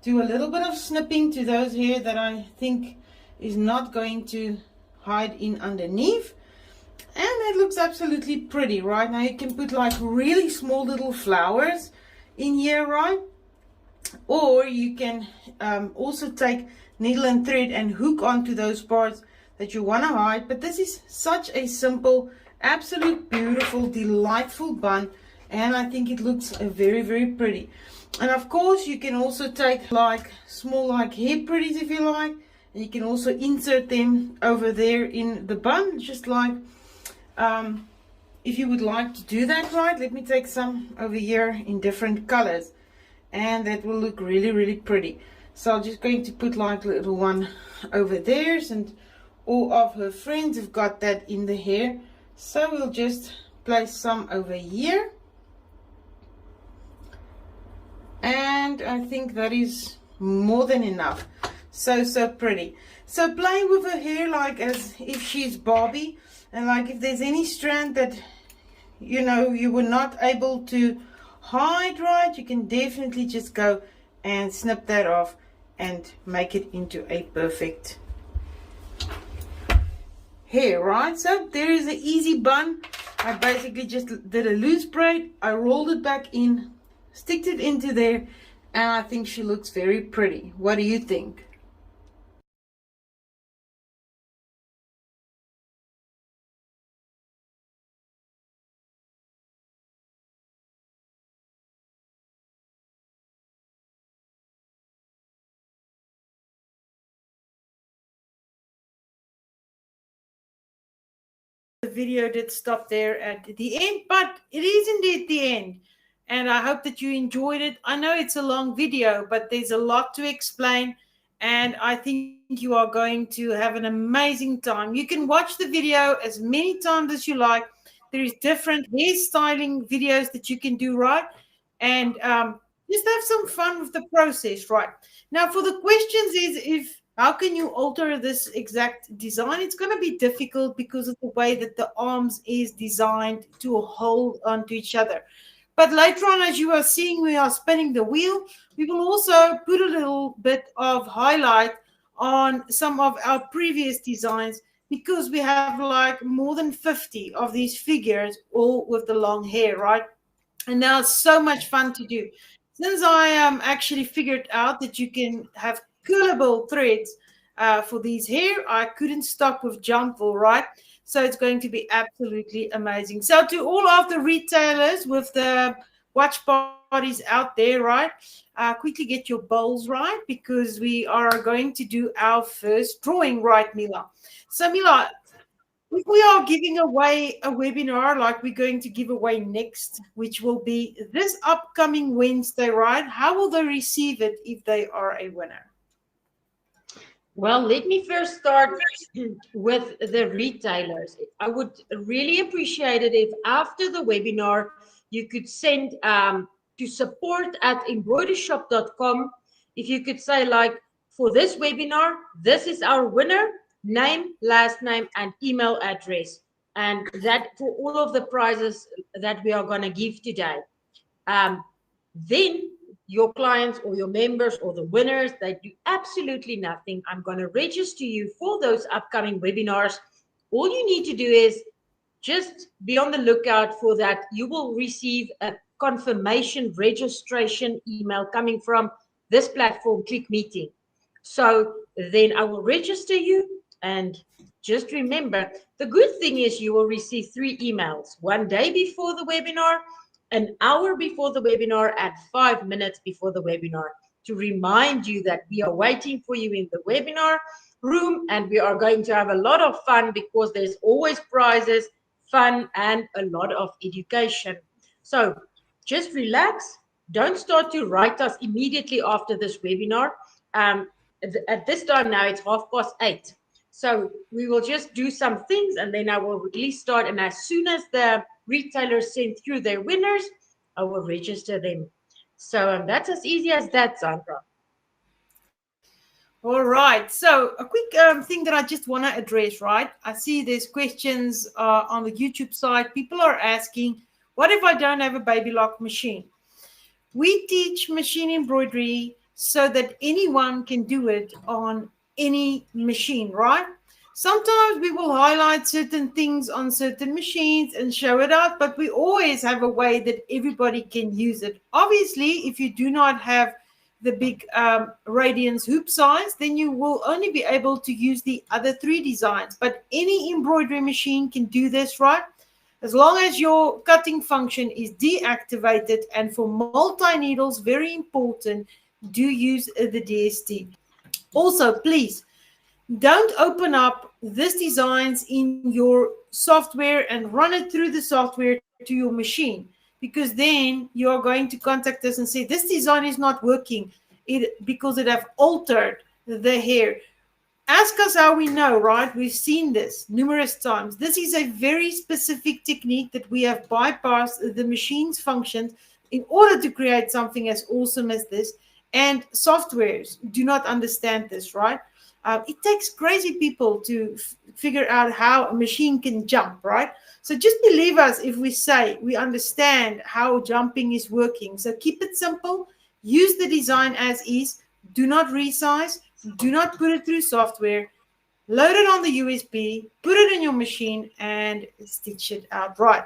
do a little bit of snipping to those hair that I think is not going to hide in underneath, and it looks absolutely pretty. Right now you can put like really small little flowers in here, right? Or you can also take needle and thread and hook onto those parts that you want to hide. But this is such a simple, absolute beautiful, delightful bun, and I think it looks very, very pretty. And of course you can also take like small like hair pretties if you like, and you can also insert them over there in the bun, just like if you would like to do that, right? Let me take some over here in different colors, and that will look really, really pretty. So I'm just going to put like a little one over there, and all of her friends have got that in the hair, so we'll just place some over here, and I think that is more than enough. So pretty. So playing with her hair like as if she's Barbie, and like if there's any strand that you know you were not able to hide, right, you can definitely just go and snip that off and make it into a perfect hair, right? So there is an easy bun. I basically just did a loose braid, I rolled it back in, sticked it into there, and I think she looks very pretty. What do you think? The video did stop there at the end, but it is indeed the end. And I hope that you enjoyed it. I know it's a long video, but there's a lot to explain. And I think you are going to have an amazing time. You can watch the video as many times as you like. There is different hairstyling videos that you can do, right? And just have some fun with the process, right? Now, for the questions is if how can you alter this exact design? It's going to be difficult because of the way that the arms is designed to hold onto each other. But later on, as you are seeing, we are spinning the wheel. We will also put a little bit of highlight on some of our previous designs because we have like more than 50 of these figures, all with the long hair, right? And now it's so much fun to do. Since I actually figured out that you can have cullable threads for these hair, I couldn't stop with Jumple, right? So it's going to be absolutely amazing. So to all of the retailers with the watch parties out there, right? Quickly get your bowls right because we are going to do our first drawing, right, Mila? So Mila, if we are giving away a webinar like we're going to give away next, which will be this upcoming Wednesday, right? How will they receive it if they are a winner? Well, let me first start with the retailers. I would really appreciate it if after the webinar, you could send to support at Embroidershoppe.com. If you could say like, for this webinar, this is our winner, name, last name, and email address. And that for all of the prizes that we are going to give today. Then your clients or your members or the winners, they do absolutely nothing. I'm going to register you for those upcoming webinars. All you need to do is just be on the lookout for that. You will receive a confirmation registration email coming from this platform, Click Meeting. So then I will register you, and just remember, the good thing is you will receive 3 emails, 1 day before the webinar, an hour before the webinar, and 5 minutes before the webinar to remind you that we are waiting for you in the webinar room, and we are going to have a lot of fun because there's always prizes, fun, and a lot of education. So just relax, don't start to write us immediately after this webinar. Um, at this time now, it's 8:30. So we will just do some things and then I will release start. And as soon as the retailers send through their winners, I will register them. So that's as easy as that, Zandra. All right. So a quick thing that I just want to address, right? I see there's questions on the YouTube side. People are asking, what if I don't have a baby lock machine? We teach machine embroidery so that anyone can do it on any machine, right? Sometimes we will highlight certain things on certain machines and show it out, but we always have a way that everybody can use it. Obviously, if you do not have the big Radiance hoop size, then you will only be able to use the other three designs. But any embroidery machine can do this, right? As long as your cutting function is deactivated, and for multi-needles, very important, do use the DST. Also, please don't open up these designs in your software and run it through the software to your machine, because then you are going to contact us and say this design is not working because it have altered the hair. Ask us how we know, right? We've seen this numerous times. This is a very specific technique that we have bypassed the machine's functions in order to create something as awesome as this. And softwares do not understand this, right? It takes crazy people to figure out how a machine can jump, right? So just believe us if we say we understand how jumping is working. So keep it simple. Use the design as is. Do not resize. Do not put it through software. Load it on the USB, put it in your machine, and stitch it out right.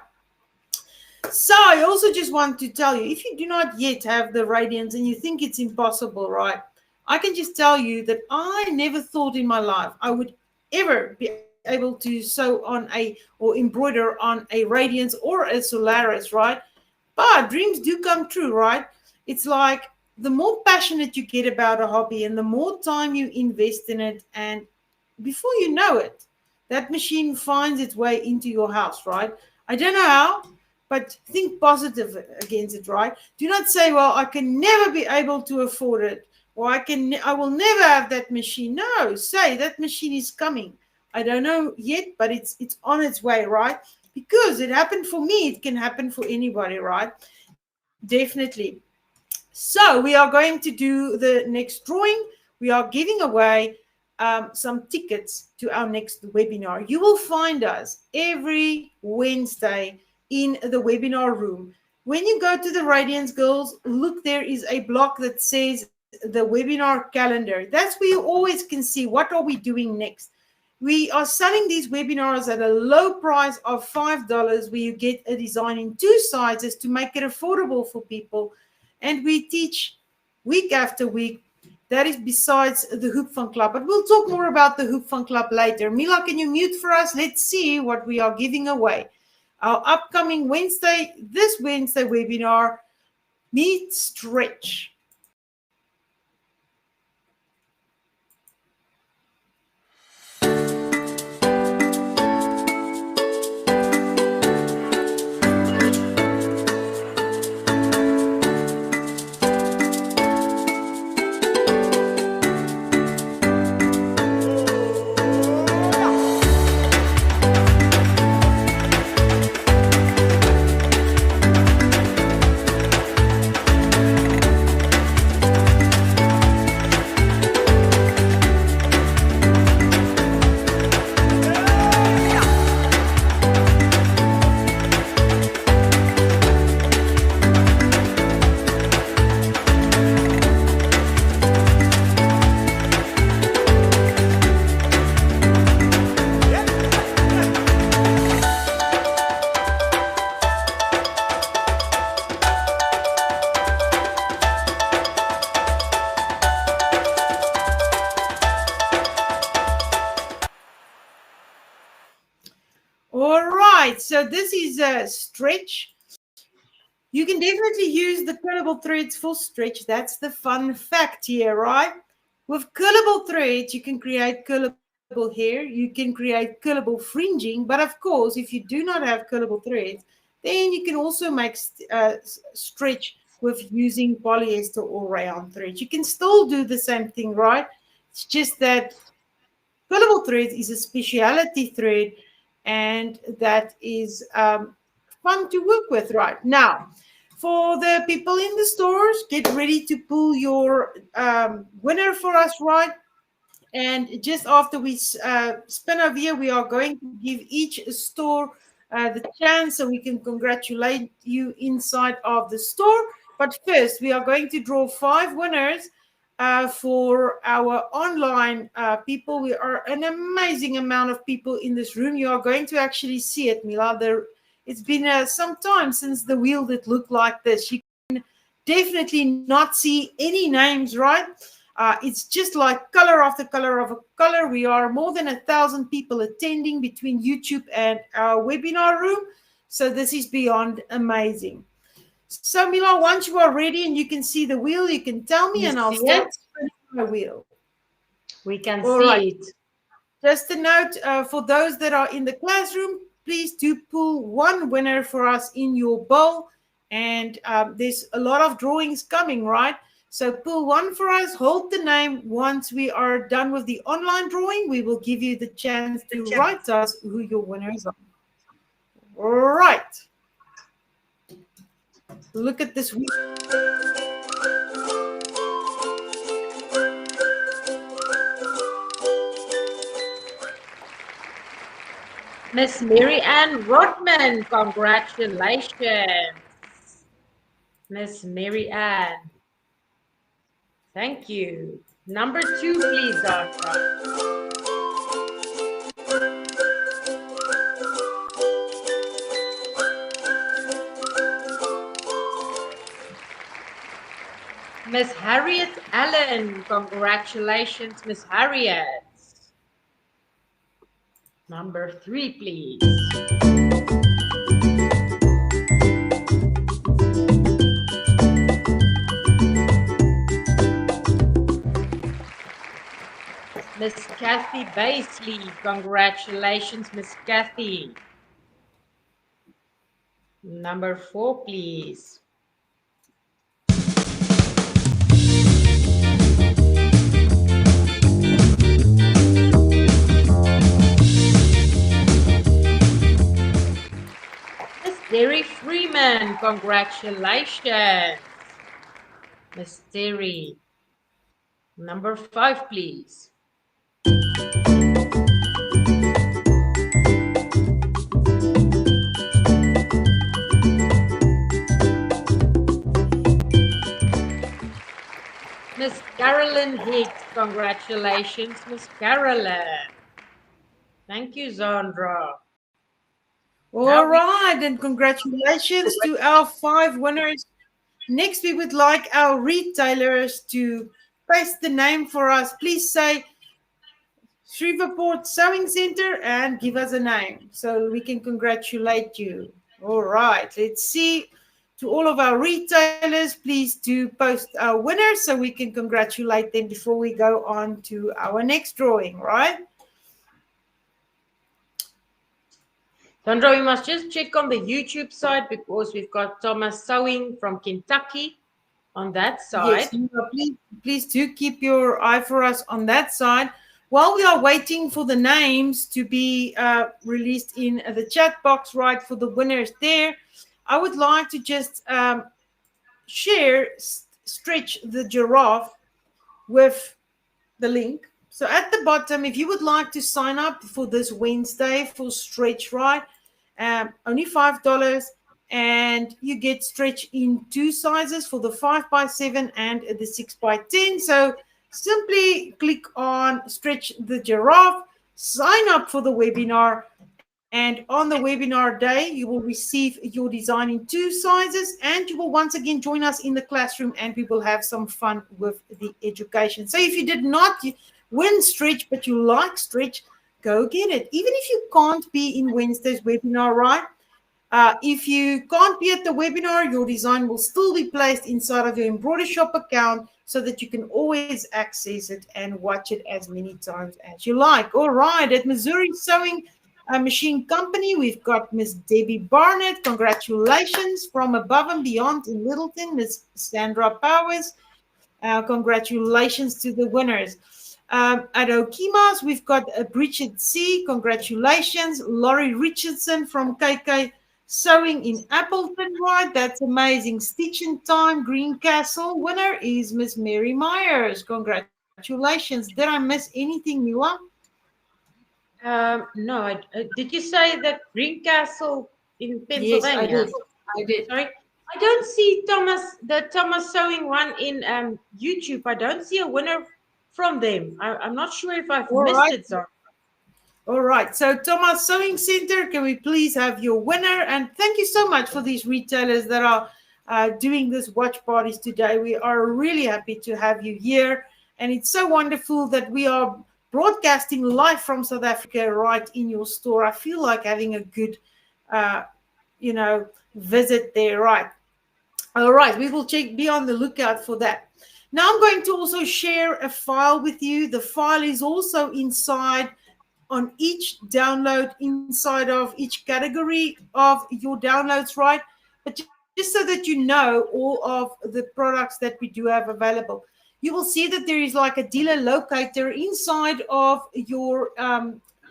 So I also just want to tell you, if you do not yet have the Radiance and you think it's impossible, right? I can just tell you that I never thought in my life I would ever be able to sew on a or embroider on a Radiance or a Solaris, right? But dreams do come true, right? It's like the more passionate you get about a hobby and the more time you invest in it, and before you know it, that machine finds its way into your house, right? I don't know how, but think positive against it, right? Do not say, well, I can never be able to afford it, or I will never have that machine. No, say that machine is coming. I don't know yet, but it's on its way, right? Because it happened for me, it can happen for anybody, right? Definitely. So we are going to do the next drawing. We are giving away some tickets to our next webinar. You will find us every Wednesday in the webinar room. When you go to the Radiance Girls, look, there is a block that says the webinar calendar. That's where you always can see what are we doing next. We are selling these webinars at a low price of $5, where you get a design in two sizes to make it affordable for people. And we teach week after week. That is besides the Hoop Fun Club. But we'll talk more about the Hoop Fun Club later. Mila, can you mute for us? Let's see what we are giving away. Our upcoming this Wednesday webinar, Meet Stretch. All right, so this is a stretch. You can definitely use the curlable threads for stretch. That's the fun fact here, right? With curlable threads, you can create curlable hair. You can create curlable fringing. But of course, if you do not have curlable threads, then you can also make stretch with using polyester or rayon thread. You can still do the same thing, right? It's just that fillable thread is a specialty thread, and that is fun to work with right now. For the people in the stores, get ready to pull your winner for us, right? And just after we spin over here, we are going to give each store the chance so we can congratulate you inside of the store. But first, we are going to draw 5 winners for our online people. We are an amazing amount of people in this room. You are going to actually see it, Mila. It's been some time since the wheel that looked like this. You definitely not see any names, right? It's just like color after color of a color. We are more than 1,000 people attending between YouTube and our webinar room. So this is beyond amazing. So Mila, once you are ready and you can see the wheel, you can tell me You and I'll see start it? spinning my wheel. We can All right. see it. Just a note for those that are in the classroom, please do pull one winner for us in your bowl. And there's a lot of drawings coming, right? So pull one for us, hold the name. Once we are done with the online drawing, we will give you the chance to write us who your winners are. All right. Look at this wheel. Miss Mary Ann Rodman, congratulations. Miss Mary Ann. Thank you. Number 2, please, Zandra. Miss Harriet Allen, congratulations, Miss Harriet. Number 3, please. Miss Kathy Baisley, congratulations, Miss Kathy. Number 4, please. Miss Terry Freeman, congratulations. Miss Terry. Number 5, please. Miss Carolyn Hicks, congratulations, Miss Carolyn. Thank you, Zandra. All right, and congratulations to our 5 winners. Next, we would like our retailers to paste the name for us. Please say Shreveport Sewing Center and give us a name so we can congratulate you. All right, let's see. To all of our retailers, please do post our winners so we can congratulate them before we go on to our next drawing, right? Zandra, we must just check on the YouTube side because we've got Thomas Sewing from Kentucky on that side. Yes, please do keep your eye for us on that side. While we are waiting for the names to be released in the chat box, right, for the winners there, I would like to just share Stretch the Giraffe with the link. So at the bottom, if you would like to sign up for this Wednesday for Stretch, right, only $5, and you get Stretch in 2 sizes for the 5x7 and the 6x10. So simply click on Stretch the Giraffe, sign up for the webinar, and on the webinar day, you will receive your design in 2 sizes, and you will once again join us in the classroom, and we will have some fun with the education. So if you did not win Stretch, but you like Stretch, go get it. Even if you can't be in Wednesday's webinar, right? If you can't be at the webinar, your design will still be placed inside of your Embroidershop account so that you can always access it and watch it as many times as you like. All right, at Missouri Sewing, Machine Company, we've got Miss Debbie Barnett. Congratulations. From Above and Beyond in Littleton, Miss Sandra Powers. Congratulations to the winners. At Okimas, we've got Bridget C. Congratulations. Laurie Richardson from KK Sewing in Appleton, right? That's amazing. Stitch in Time, Greencastle. Winner is Miss Mary Myers. Congratulations. Did I miss anything, Mila? No, did you say the Green Castle in Yes, I Pennsylvania? did. I did. Sorry, I don't see the Thomas Sewing one in YouTube. I don't see a winner from them. I'm not sure if I've All missed right. it, Zara. All right. So, Thomas Sewing Center, can we please have your winner? And thank you so much for these retailers that are doing this watch parties today. We are really happy to have you here. And it's so wonderful that we are broadcasting live from South Africa right in your store. I feel like having a good, uh, visit there, right? All right, we will be on the lookout for that. Now I'm going to also share a file with you. The file is also inside on each download inside of each category of your downloads, right? But just so that you know all of the products that we do have available, you will see that there is like a dealer locator inside of your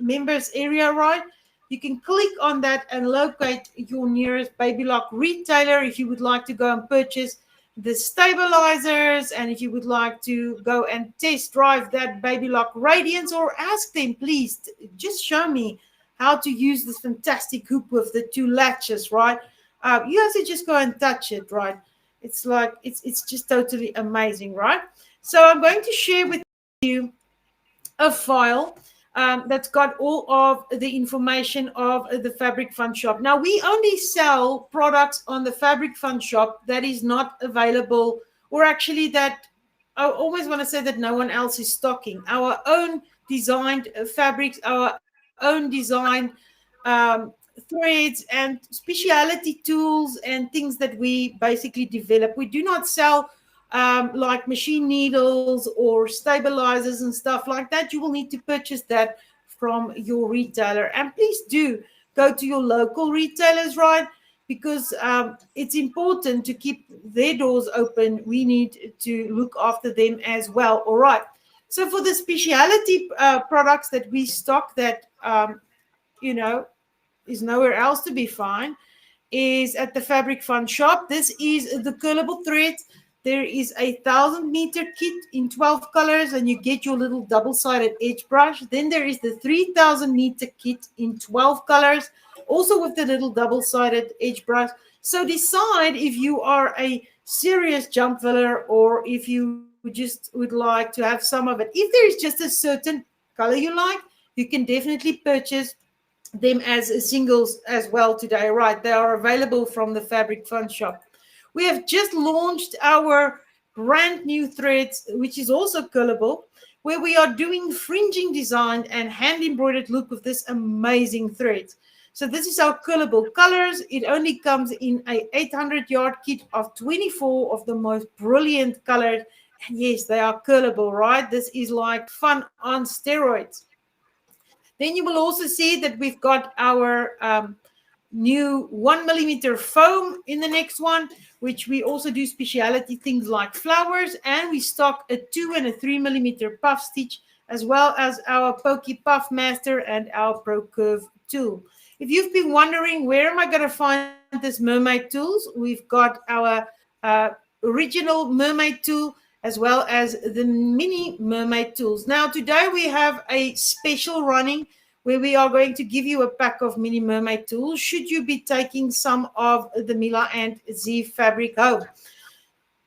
members area, right? You can click on that and locate your nearest Baby Lock retailer if you would like to go and purchase the stabilizers, and if you would like to go and test drive that Baby Lock Radiance, or ask them, please just show me how to use this fantastic hoop with the two latches, right? You have to just go and touch it, right? It's like it's just totally amazing, right? So I'm going to share with you a file that's got all of the information of the Fabric Fun Shop. Now, we only sell products on the Fabric Fun Shop that is not available, or actually that I always want to say that no one else is stocking. Our own designed fabrics, our own designed um, threads and speciality tools and things that we basically develop. We do not sell like machine needles or stabilizers and stuff like that. You will need to purchase that from your retailer. And please do go to your local retailers, right? Because it's important to keep their doors open. We need to look after them as well. All right. So for the specialty products that we stock that, you know, is nowhere else to be found, is at the Fabric Fun Shop. This is the curlable thread. There is a 1,000 meter kit in 12 colors, and you get your little double-sided edge brush. Then there is the 3,000 meter kit in 12 colors, also with the little double-sided edge brush. So decide if you are a serious jump filler, or if you just would like to have some of it. If there is just a certain color you like, you can definitely purchase them as singles as well today, right? They are available from the Fabric Fun Shop. We have just launched our brand new threads, which is also curlable, where we are doing fringing design and hand embroidered look with this amazing thread. So this is our curlable colors. It only comes in a 800-yard kit of 24 of the most brilliant colors. And yes, they are curlable, right? This is like fun on steroids. Then you will also see that we've got our new 1 millimeter foam in the next one, which we also do specialty things like flowers, and we stock a 2 and a 3 millimeter puff stitch, as well as our Pokey Puff Master and our Pro Curve tool. If you've been wondering where am I going to find this mermaid tools, we've got our uh, original mermaid tool as well as the mini mermaid tools. Now today we have a special running where we are going to give you a pack of mini mermaid tools should you be taking some of the Mila and Z fabric home.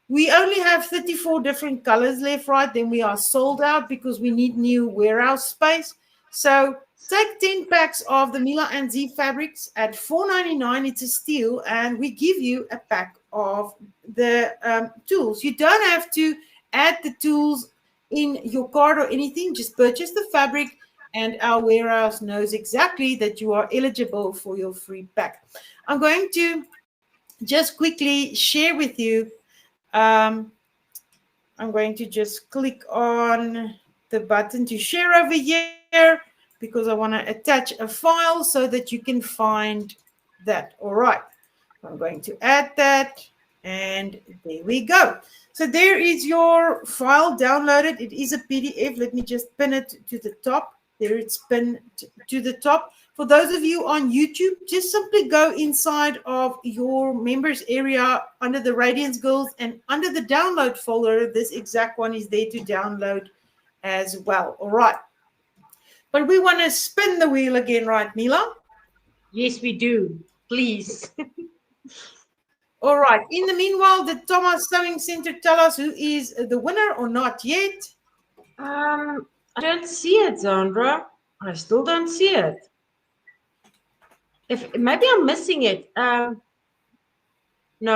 We only have 34 different colors left, right? Then we are sold out because we need new warehouse space. So take 10 packs of the Mila and Z fabrics at $4.99. It's a steal, and we give you a pack of the tools. You don't have to add the tools in your cart or anything. Just purchase the fabric, and our warehouse knows exactly that you are eligible for your free pack. I'm going to just quickly share with you. Um, I'm going to just click on the button to share over here because I want to attach a file so that you can find that. All right. I'm going to add that, and there we go. So there is your file downloaded. It is a PDF. Let me just pin it to the top. There it's pinned to the top. For those of you on YouTube, just simply go inside of your members area under the Radiance Girls, and under the download folder, this exact one is there to download as well. All right. But we want to spin the wheel again, right, Mila? Yes, we do. Please. All right. In the meanwhile, did Thomas Sewing Center tell us who is the winner or not yet? I don't see it, Zandra. I still don't see it. If maybe I'm missing it. No,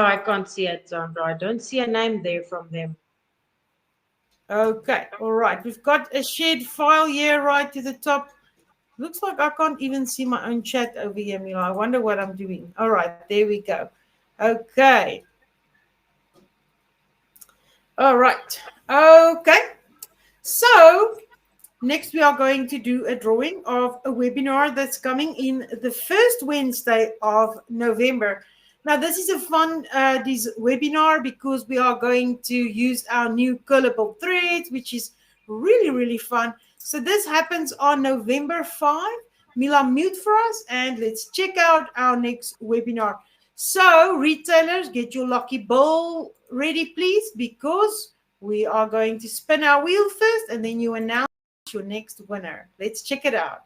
I can't see it, Zandra. I don't see a name there from them. Okay. All right. We've got a shared file here right to the top. Looks like I can't even see my own chat over here, Mila. I wonder what I'm doing. All right. There we go. Okay. All right. Okay. So next we are going to do a drawing of a webinar that's coming in the first Wednesday of November. Now, this is a fun this webinar because we are going to use our new curlable threads, which is really, really fun. So this happens on November 5. Mila, mute for us, and let's check out our next webinar. So, retailers, get your lucky bowl ready, please, because we are going to spin our wheel first, and then you announce your next winner. Let's check it out.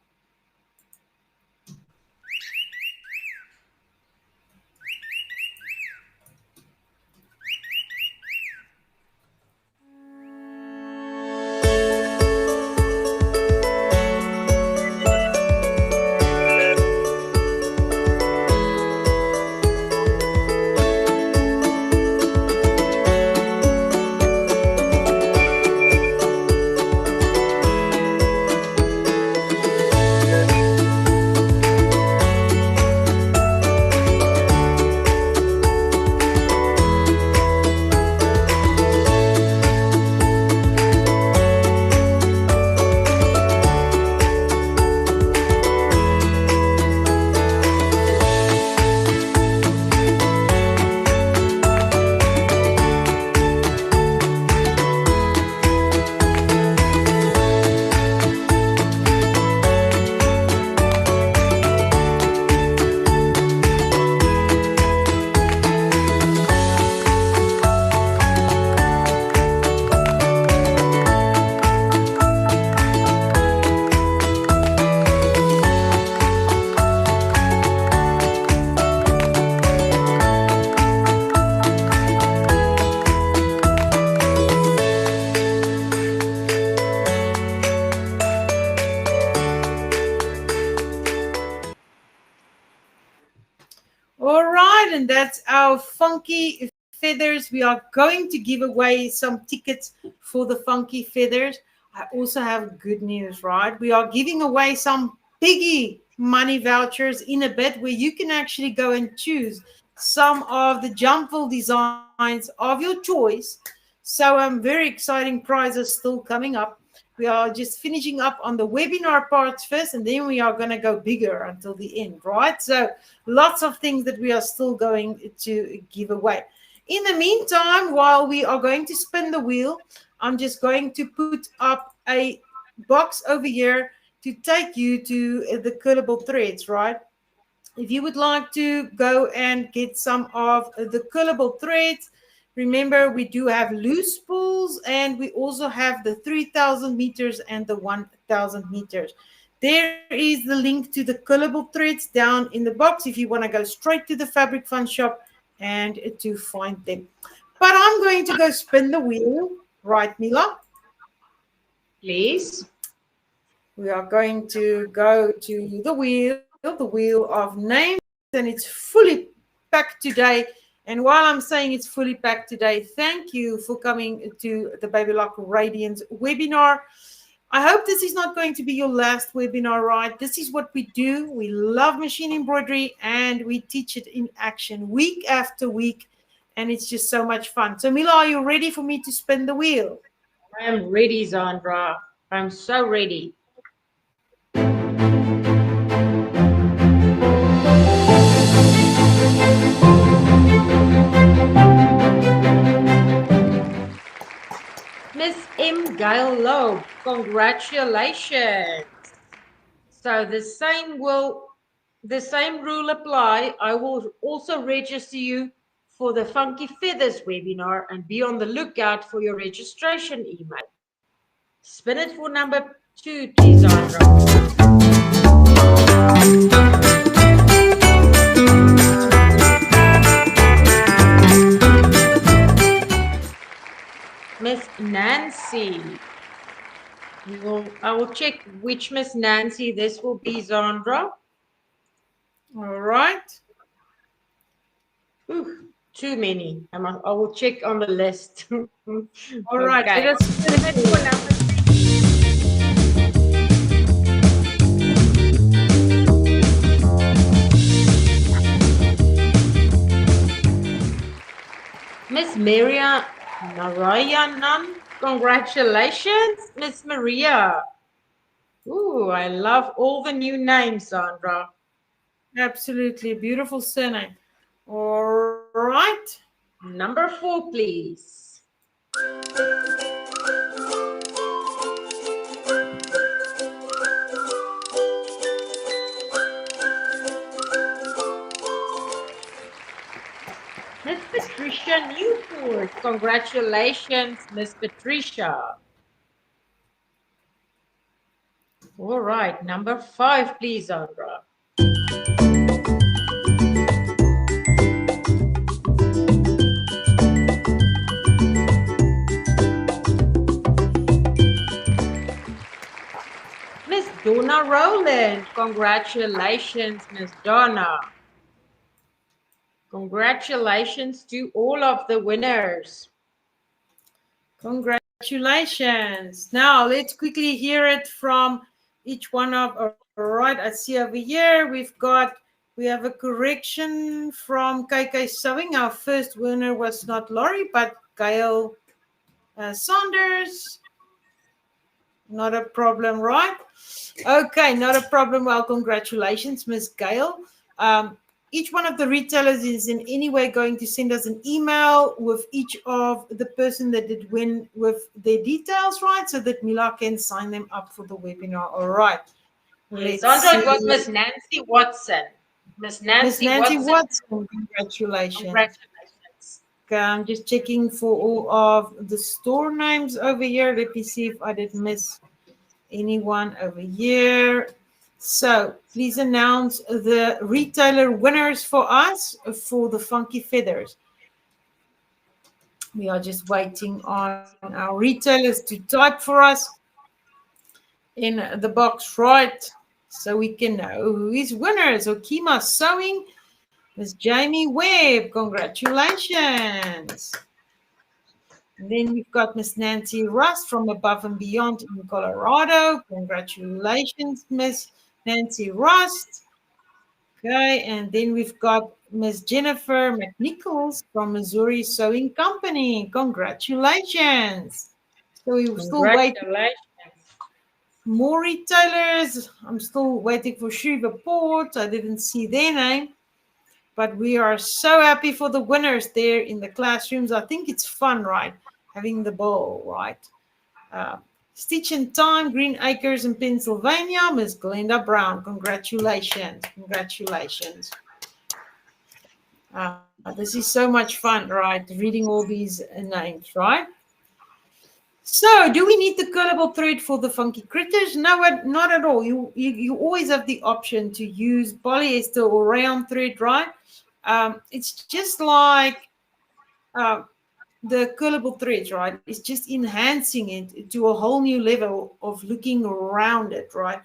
All right, and that's our funky feathers. We are going to give away some tickets for the funky feathers. I also have good news, right? We are giving away some Piggy money vouchers in a bit where you can actually go and choose some of the Jumpville designs of your choice. So very exciting prizes still coming up. We are just finishing up on the webinar parts first, and then we are going to go bigger until the end, right? So lots of things that we are still going to give away. In the meantime, while we are going to spin the wheel, I'm just going to put up a box over here to take you to the curlable threads, right? If you would like to go and get some of the curlable threads, remember we do have loose spools, and we also have the 3,000 meters and the 1,000 meters. There is the link to the curlable threads down in the box if you want to go straight to the Fabric Fun Shop and to find them. But I'm going to go spin the wheel, right, Mila? Please. We are going to go to the wheel of names, and it's fully packed today. And while I'm saying it's fully packed today, thank you for coming to the Baby Lock Radiance webinar. I hope this is not going to be your last webinar, right? This is what we do. We love machine embroidery, and we teach it in action week after week, and it's just so much fun. So, Mila, are you ready for me to spin the wheel? I am ready, Zandra. I'm so ready. Gail Loeb. Congratulations. So the same rule apply. I will also register you for the Funky Feathers webinar and be on the lookout for your registration email. Spin it for number 2, please, Zandra. Miss Nancy. I will check which Miss Nancy this will be, Zandra. All right. Too many. I will check on the list. All right. Let Okay. us spin Spin it it for for number 3. Miss Maria Narayanan. Congratulations, Miss Maria. Ooh, I love all the new names, Sandra. absolutely beautiful surname. All right. Number 4, please. Miss Patricia Newport. Congratulations, Miss Patricia. All right, number 5, please, Sandra. Miss Donna Rowland. Congratulations, Miss Donna. Congratulations to all of the winners. Congratulations. Now let's quickly hear it from each one of. All right, I see over here we have a correction from KK Sewing. Our first winner was not Laurie, but Gail Saunders. Not a problem, right? Okay, not a problem. Well, congratulations, Miss Gail. Each one of the retailers is in any way going to send us an email with each of the person that did win with their details, right? So that Mila can sign them up for the webinar. All right. Yes, Let's Sandra, it see. was Miss Nancy Watson. Miss Miss Nancy Nancy Watson. Watson, congratulations. Congratulations. Okay, I'm just checking for all of the store names over here. Let me see if I did miss anyone over here. So please announce the retailer winners for us for the Funky Feathers. We are just waiting on our retailers to type for us in the box, right? So we can know who is winners. Okima Sewing, Miss Jamie Webb, congratulations. And then we've got Miss Nancy Rust from Above and Beyond in Colorado. Congratulations, Miss Nancy Rust. Okay, and then we've got Miss Jennifer McNichols from Missouri Sewing Company. Congratulations. So we're still waiting Congratulations. more retailers. I'm still waiting for Shreveport. I didn't see their name. But we are so happy for the winners there in the classrooms. I think it's fun, right? Having the ball, right? Stitch in Time, Green Acres in Pennsylvania, Miss Glenda Brown. Congratulations. Congratulations. This is so much fun, right? Reading all these names, right? So, do we need the curlable thread for the funky critters? No, not at all. You always have the option to use polyester or rayon thread, right? It's just like uh, the curlable threads, right? It's just enhancing it to a whole new level of looking around it, right?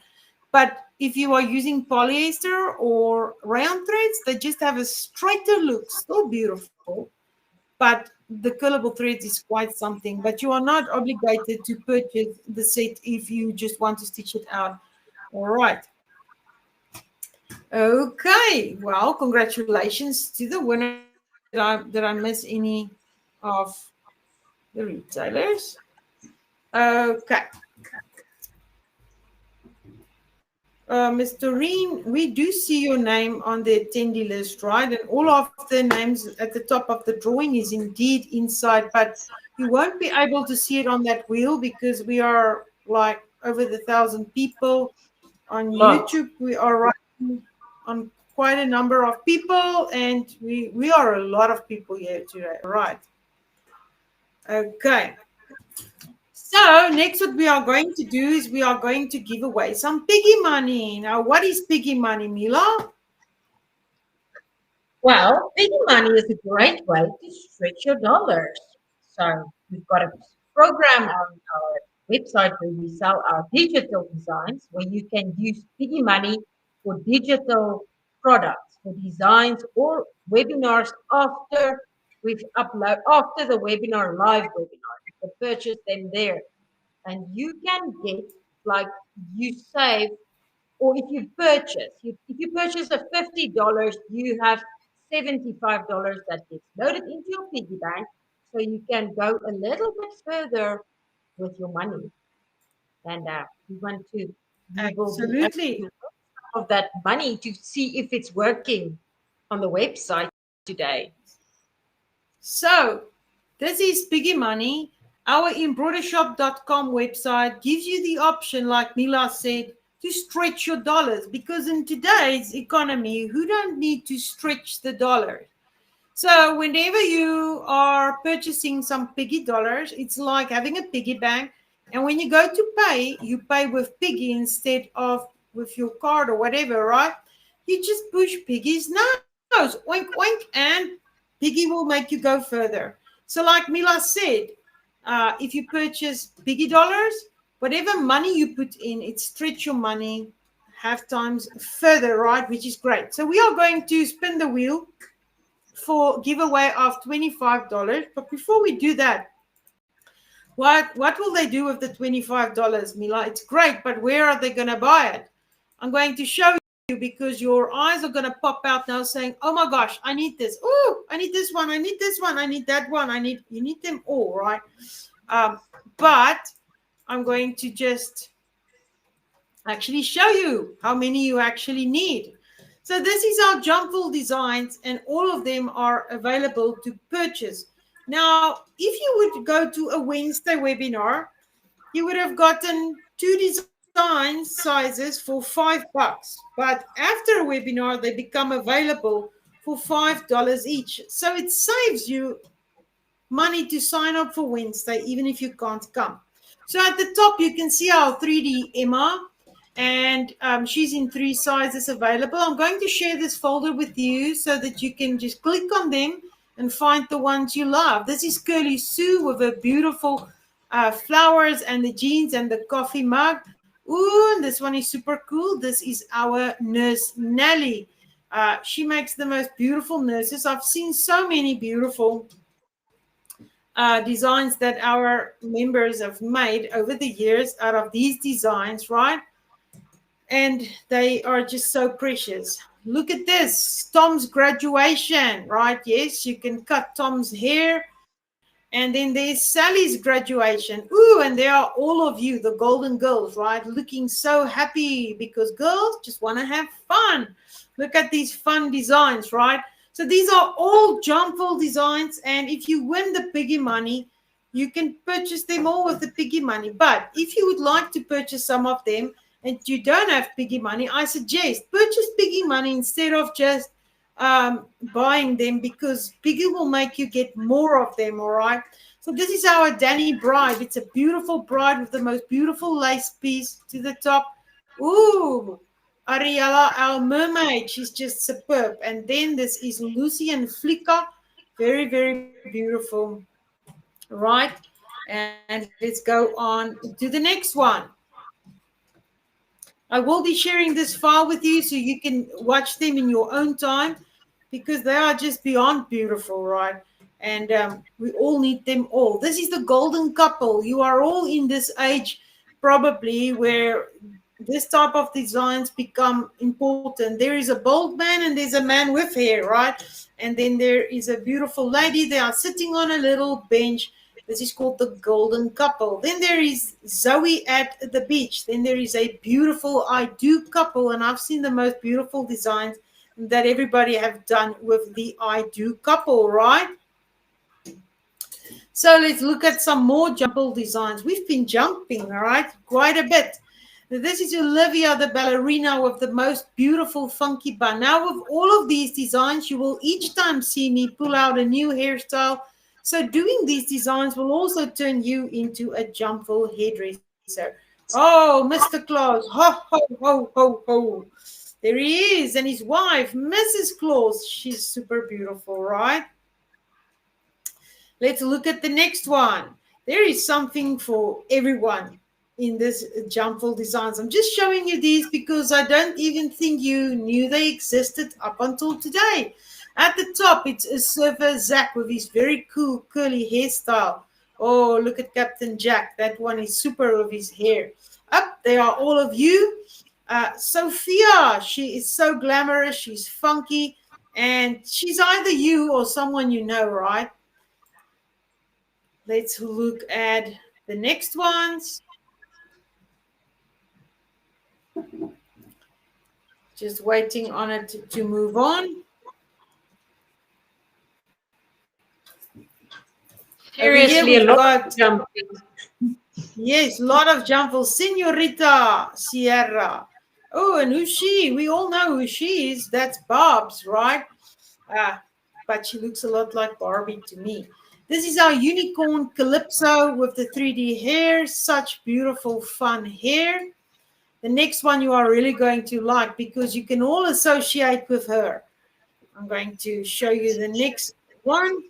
But if you are using polyester or rayon threads, they just have a straighter look, still beautiful, but the curlable threads is quite something. But you are not obligated to purchase the set if you just want to stitch it out. All right. Okay. Well, congratulations to the winners. Did I miss any of the retailers? Okay. Mr. Reen, we do see your name on the attendee list, right? And all of the names at the top of the drawing is indeed inside, but you won't be able to see it on that wheel because we are like over the 1,000 people on Lot. YouTube. We are running on quite a number of people, and we are a lot of people here today, right? Okay. So next what we are going to do is we are going to give away some piggy money. Now, what is piggy money, Mila? Well, piggy money is a great way to stretch your dollars. So we've got a program on our website where we sell our digital designs, where you can use piggy money for digital products, for designs or webinars after the webinar, live webinar. You can purchase them there, and you can get like you save, or if you purchase a $50, you have $75 that gets loaded into your piggy bank, so you can go a little bit further with your money. And we will be able to Absolutely. look some of that money to see if it's working on the website today. So this is piggy money. Our Embroidershoppe.com website gives you the option, like Mila said, to stretch your dollars because in today's economy, who don't need to stretch the dollar? So whenever you are purchasing some piggy dollars, it's like having a piggy bank. And when you go to pay, you pay with piggy instead of with your card or whatever, right? You just push piggy's nose, oink oink, and piggy will make you go further. So like Mila said, if you purchase piggy dollars, whatever money you put in, it stretch your money half times further, right? Which is great. So we are going to spin the wheel for giveaway of $25. But before we do that, what will they do with the $25, Mila? It's great, but where are they going to buy it? I'm going to show you because your eyes are going to pop out now saying, oh my gosh, I need this. Oh, I need this one. I need this one. I need that one. You need them all, right? But I'm going to just actually show you how many you actually need. So this is our jumble designs, and all of them are available to purchase. Now, if you would go to a Wednesday webinar, you would have gotten two design sizes for $5. But after a webinar, they become available for $5 each. So it saves you money to sign up for Wednesday, even if you can't come. So at the top, you can see our 3D Emma, and she's in three sizes available. I'm going to share this folder with you so that you can just click on them and find the ones you love. This is Curly Sue with her beautiful flowers and the jeans and the coffee mug. Ooh, and this one is super cool. This is our nurse Nelly. She makes the most beautiful nurses. I've seen so many beautiful designs that our members have made over the years out of these designs, right? And they are just so precious. Look at this, Tom's graduation, right? Yes, you can cut Tom's hair. And then there's Sally's graduation. Ooh, and there are all of you, the Golden Girls, right? Looking so happy because girls just want to have fun. Look at these fun designs, right? So these are all jumble designs. And if you win the piggy money, you can purchase them all with the piggy money. But if you would like to purchase some of them and you don't have piggy money, I suggest purchase piggy money instead of just buying them because Piggy will make you get more of them, all right? So this is our Danny bride. It's a beautiful bride with the most beautiful lace piece to the top. Ooh, Ariella, our mermaid, she's just superb. And then this is Lucy and Flicka, very, very beautiful, right? And let's go on to the next one. I will be sharing this file with you so you can watch them in your own time because they are just beyond beautiful, right? And we all need them all. This is the golden couple. You are all in this age probably where this type of designs become important. There is a bald man and there's a man with hair, right? And then there is a beautiful lady. They are sitting on a little bench This is called the Golden Couple. Then there is Zoe at the beach. Then there is a beautiful I do couple, and I've seen the most beautiful designs that everybody have done with the I do couple, right? So let's look at some more jumble designs. We've been jumping, all right, quite a bit. This is Olivia, the ballerina, with the most beautiful funky bun. Now, with all of these designs, you will each time see me pull out a new hairstyle. So doing these designs will also turn you into a jumble hairdresser. Oh, Mr. Claus, ho, ho, ho, ho, ho. There he is, and his wife, Mrs. Claus. She's super beautiful, right? Let's look at the next one. There is something for everyone in this Jumble Designs. I'm just showing you these because I don't even think you knew they existed up until today. At the top, it's a Surfer Zach with his very cool curly hairstyle. Oh, look at Captain Jack. That one is super with his hair. Up there are all of you. Sophia, she is so glamorous. She's funky. And she's either you or someone you know, right? Let's look at the next ones. Just waiting on it to move on. Seriously, a lot of jumping. Yes, a lot of jumbles. Senorita Sierra. Oh, and who's she? We all know who she is. That's Bob's, right? But she looks a lot like Barbie to me. This is our unicorn Calypso with the 3D hair. Such beautiful, fun hair. The next one you are really going to like because you can all associate with her. I'm going to show you the next one.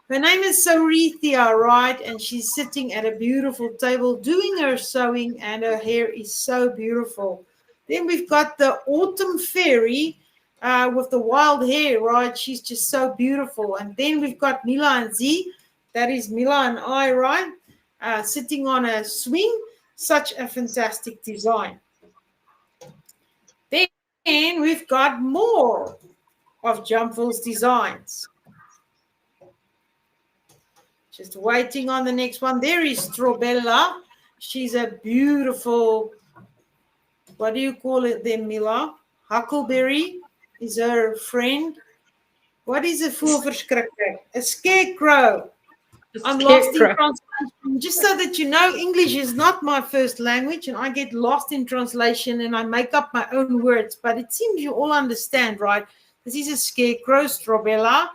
Her name is Sorethia, right? And she's sitting at a beautiful table doing her sewing, and her hair is so beautiful. Then we've got the Autumn Fairy with the wild hair, right? She's just so beautiful. And then we've got Mila and Z. That is Mila and I, right? Sitting on a swing. Such a fantastic design. Then we've got more of Jumful's designs. Just waiting on the next one. There is Strawbella. She's a beautiful, what do you call it then, Mila? Huckleberry is her friend. What is a fool verschrikker? A scarecrow. I'm lost in translation. Just so that you know, English is not my first language, and I get lost in translation and I make up my own words. But it seems you all understand, right? This is a scarecrow, Strawbella,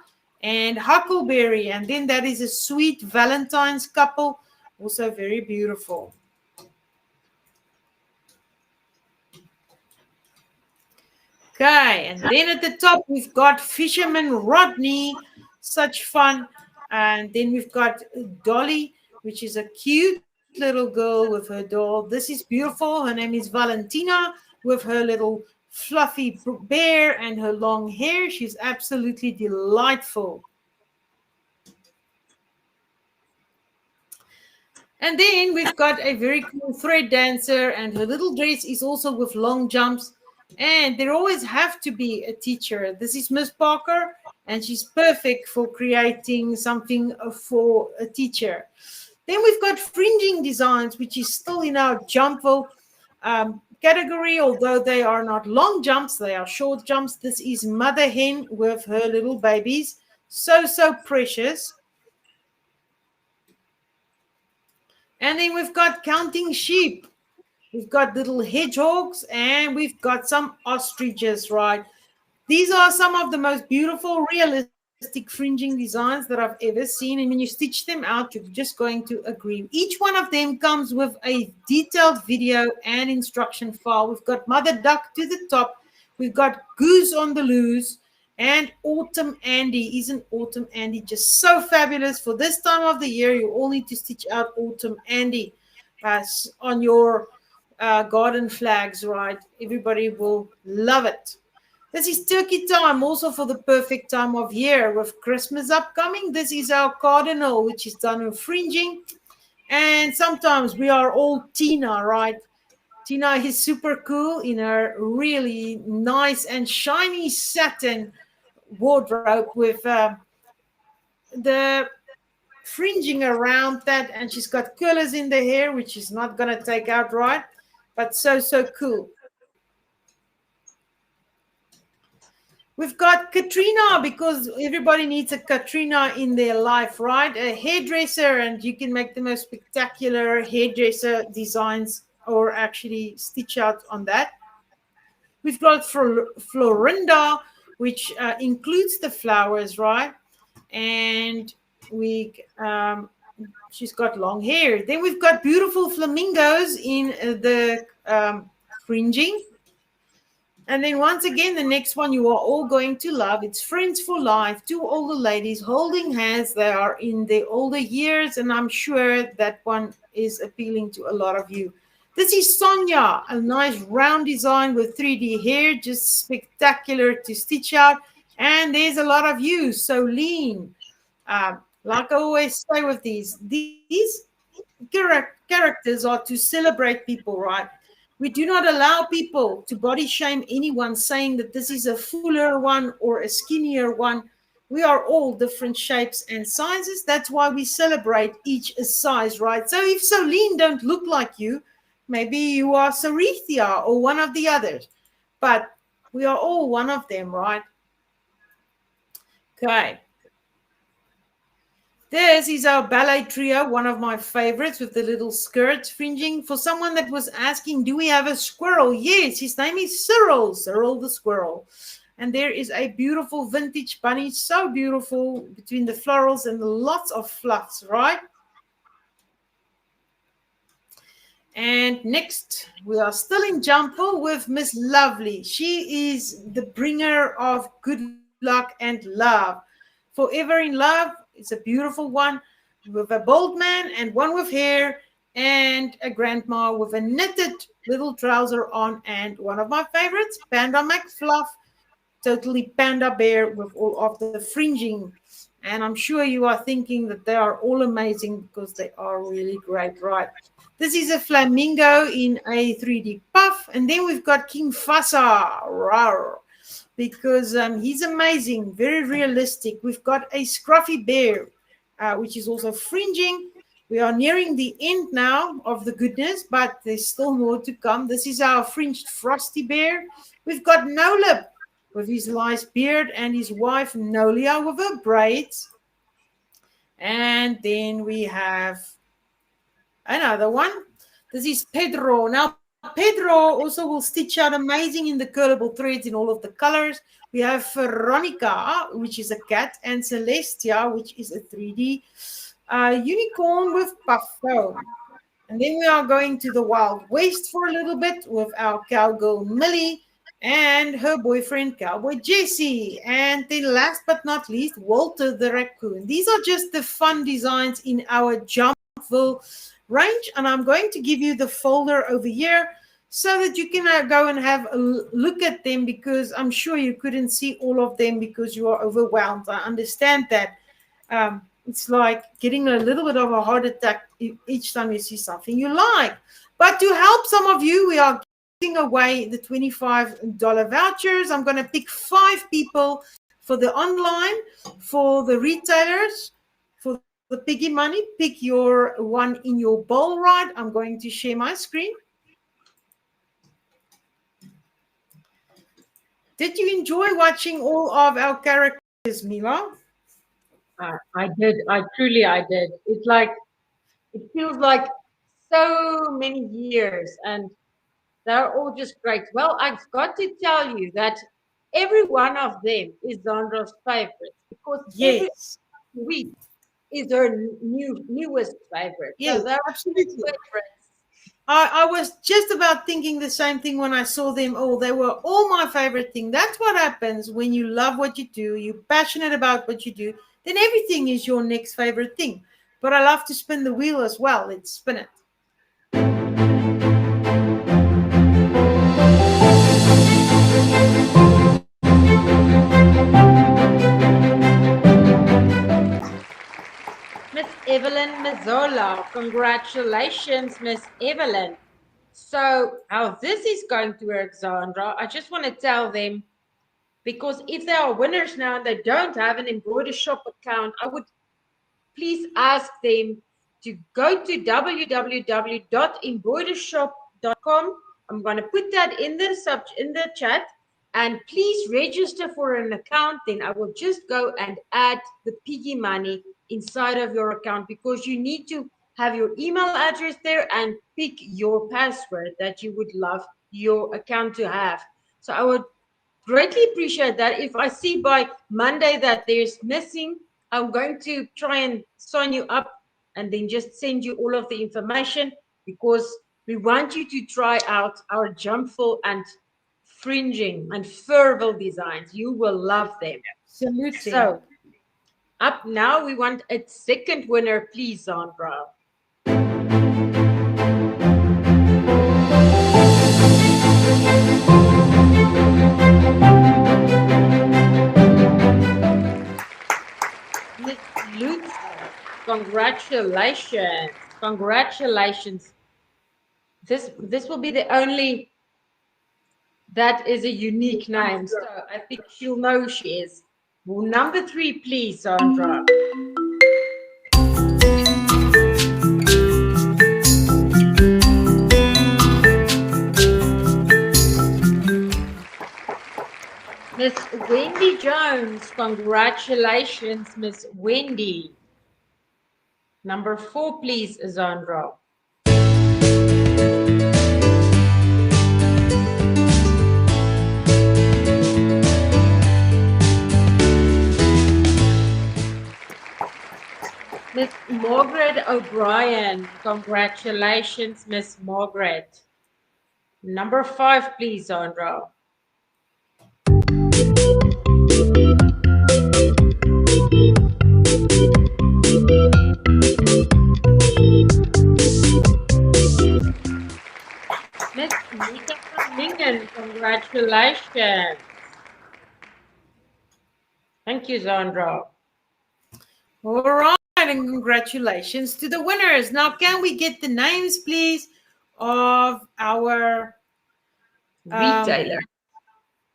and Huckleberry. And then that is a sweet Valentine's couple, also very beautiful. Okay, and then at the top, we've got Fisherman Rodney. Such fun. And then we've got Dolly, which is a cute little girl with her doll. This is beautiful. Her name is Valentina with her little fluffy bear and her long hair. She's absolutely delightful. And then we've got a very cool thread dancer, and her little dress is also with long jumps. And there always have to be a teacher. This is Miss Parker, and she's perfect for creating something for a teacher. Then we've got fringing designs, which is still in our jumple category, although they are not long jumps, they are short jumps. This is Mother Hen with her little babies. So precious. And then we've got counting sheep. We've got little hedgehogs, and we've got some ostriches, right? These are some of the most beautiful, realistic fringing designs that I've ever seen. And when you stitch them out, you're just going to agree. Each one of them comes with a detailed video and instruction file. We've got Mother Duck to the top. We've got Goose on the loose. And Autumn Andy. Isn't Autumn Andy just so fabulous? For this time of the year, you all need to stitch out Autumn Andy on your garden flags, right? Everybody will love it. This is turkey time, also for the perfect time of year with Christmas upcoming. This is our cardinal, which is done with fringing. And sometimes we are all Tina, right? Tina is super cool in her really nice and shiny satin wardrobe with the fringing around that, and she's got curlers in the hair, which she's not going to take out, right? But so, so cool. We've got Katrina, because everybody needs a Katrina in their life, right? A hairdresser, and you can make the most spectacular hairdresser designs or actually stitch out on that. We've got Florinda, which includes the flowers, right? And we she's got long hair. Then we've got beautiful flamingos in the fringing. And then once again, the next one you are all going to love. It's Friends for Life. Two older ladies holding hands. They are in their older years, and I'm sure that one is appealing to a lot of you. This is Sonia, a nice round design with 3D hair, just spectacular to stitch out. And there's a lot of you, so lean. Like I always say with these characters are to celebrate people, right? We do not allow people to body shame anyone saying that this is a fuller one or a skinnier one. We are all different shapes and sizes. That's why we celebrate each size, right? So if Soline don't look like you, maybe you are Sarithia or one of the others. But we are all one of them, right? Okay. This is our ballet trio, one of my favorites with the little skirts fringing. For someone that was asking, do we have a squirrel? Yes, his name is Cyril, Cyril the squirrel. And there is a beautiful vintage bunny, so beautiful between the florals and lots of fluffs, right? And next, we are still in Jumpo with Miss Lovely. She is the bringer of good luck and love. Forever in Love is a beautiful one with a bold man and one with hair and a grandma with a knitted little trouser on, and one of my favorites, Panda McFluff, totally panda bear with all of the fringing. And I'm sure you are thinking that they are all amazing because they are really great, right? This is a flamingo in a 3D puff. And then we've got King Fasa. Rawr, because he's amazing, very realistic. We've got a scruffy bear, which is also fringing. We are nearing the end now of the goodness, but there's still more to come. This is our fringed frosty bear. We've got Nolip with his nice beard and his wife Nolia with her braids. And then we have another one. This is Pedro. Now, Pedro also will stitch out amazing in the curlable threads in all of the colors. We have Veronica, which is a cat, and Celestia, which is a 3D unicorn with puff foam. And then we are going to the Wild West for a little bit with our cowgirl Millie and her boyfriend Cowboy Jesse. And then last but not least, Walter the raccoon. These are just the fun designs in our Jumpville range, and I'm going to give you the folder over here so that you can go and have a look at them, because I'm sure you couldn't see all of them because you are overwhelmed. I understand that. It's like getting a little bit of a heart attack each time you see something you like. But to help some of you, we are giving away the $25 vouchers. I'm going to pick 5 people for the online, for the retailers, for the Piggy money. Pick your one in your bowl, right? I'm going to share my screen. Did you enjoy watching all of our characters, Mila? I did. I did. It feels like so many years, and they're all just great. Well, I've got to tell you that every one of them is Zandra's favorite, because every Yes. week is her newest favorite. So Yes, they're absolutely. favorites. I was just about thinking the same thing when I saw them all. They were all my favorite thing. That's what happens when you love what you do, you're passionate about what you do, then everything is your next favorite thing. But I love to spin the wheel as well. Let's spin it. Miss Evelyn Mazzola. Congratulations, Miss Evelyn. So how this is going to work, Zandra, I just want to tell them, because if they are winners now and they don't have an Embroidershoppe account, I would please ask them to go to www.embroidershop.com. I'm going to put that in the chat, and please register for an account. Then I will just go and add the Piggy money inside of your account, because you need to have your email address there and pick your password that you would love your account to have. So I would greatly appreciate that. If I see by Monday that there's missing, I'm going to try and sign you up and then just send you all of the information, because we want you to try out our jumpful and fringing and furval designs. You will love them. Absolutely. So up now, we want a second winner, please, Zandra. Miss Lutz, congratulations. Congratulations. This will be the only that is a unique name. So I think she'll know who she is. Well, number 3, please, Zandra. Miss Wendy Jones, congratulations, Miss Wendy. Number 4, please, Zandra. Miss Margaret O'Brien, congratulations, Miss Margaret. Number 5, please, Zandra. Miss Nika van Lingen, congratulations. Thank you, Zandra. All right, and congratulations to the winners. Now, can we get the names, please, of our Retailer.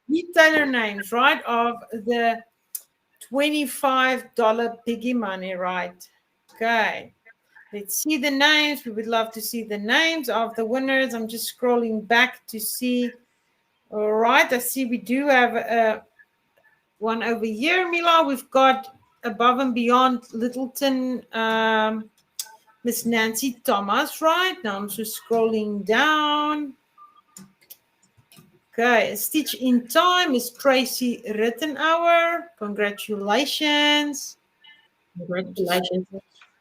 retailer names, right? Of the $25 Piggy money, right? Okay. Let's see the names. We would love to see the names of the winners. I'm just scrolling back to see. All right. I see we do have one over here, Mila. We've got Above and Beyond Littleton, Miss Nancy Thomas, right? Now I'm just scrolling down. Okay, Stitch in Time is Tracy Rittenauer. Congratulations. Congratulations.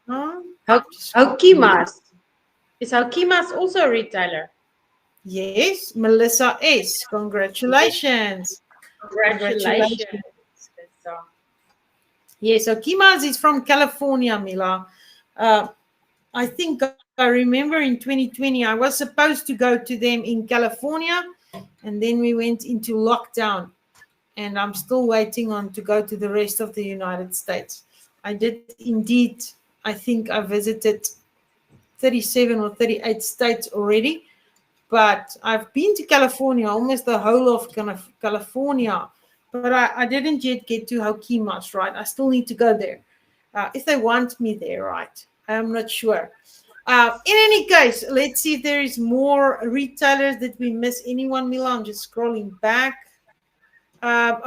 Huh? Hokimas. Is Hokimas also a retailer? Yes, Melissa S. Congratulations. Congratulations. Yes, Okimas is from California, Mila. I think I remember in 2020, I was supposed to go to them in California, and then we went into lockdown, and I'm still waiting on to go to the rest of the United States. I did indeed, I think I visited 37 or 38 states already, but I've been to California, almost the whole of California, but I didn't yet get to Hokimas, right? I still need to go there. If they want me there, right? I'm not sure. In any case, let's see if there is more retailers. Did we miss anyone, Mila? I'm just scrolling back.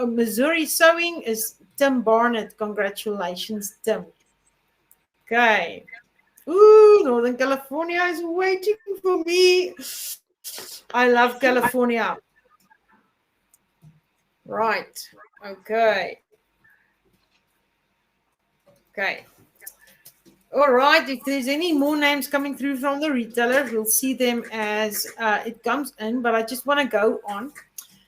Missouri Sewing is Tim Barnett. Congratulations, Tim. Okay. Ooh, Northern California is waiting for me. I love California. Right. Okay. Okay. All right. If there's any more names coming through from the retailers, we'll see them as it comes in. But I just want to go on.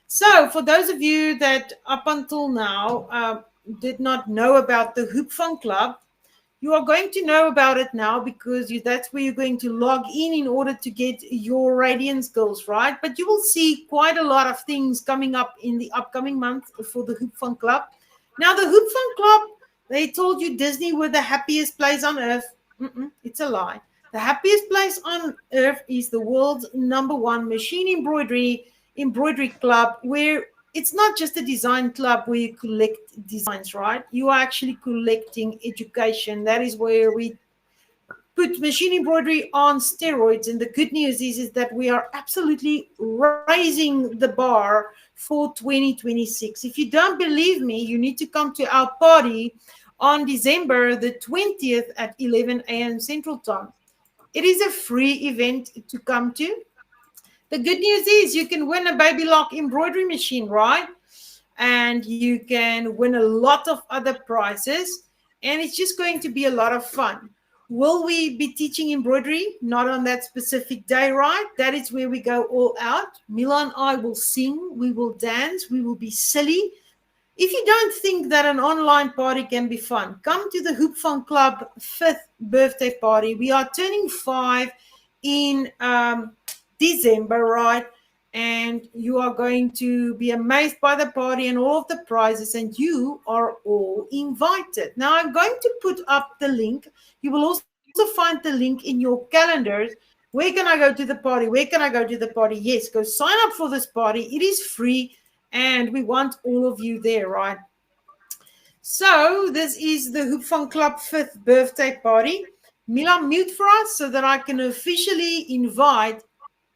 So, for those of you that up until now did not know about the Hoop Fun Club, you are going to know about it now, because that's where you're going to log in order to get your Radiance Girls, right? But you will see quite a lot of things coming up in the upcoming month for the Hoop Fun Club. Now, the Hoop Fun Club, they told you Disney were the happiest place on earth. It's a lie. The happiest place on earth is the world's #1 machine embroidery club, where it's not just a design club where you collect designs, right? You are actually collecting education. That is where we put machine embroidery on steroids. And the good news is that we are absolutely raising the bar for 2026. If you don't believe me, you need to come to our party on December the 20th at 11 a.m. Central Time. It is a free event to come to. The good news is you can win a Baby Lock embroidery machine, right? And you can win a lot of other prizes. And it's just going to be a lot of fun. Will we be teaching embroidery? Not on that specific day, right? That is where we go all out. Mila and I will sing, we will dance, we will be silly. If you don't think that an online party can be fun, come to the Hoop Fun Club 5th birthday party. We are turning 5 in December, right? And you are going to be amazed by the party and all of the prizes, and you are all invited. Now, I'm going to put up the link. You will also find the link in your calendars. Where can I go to the party? Where can I go to the party? Yes, go sign up for this party. It is free, and we want all of you there, right? So, this is the Hoop Fun Club 5th birthday party. Mila, mute for us so that I can officially invite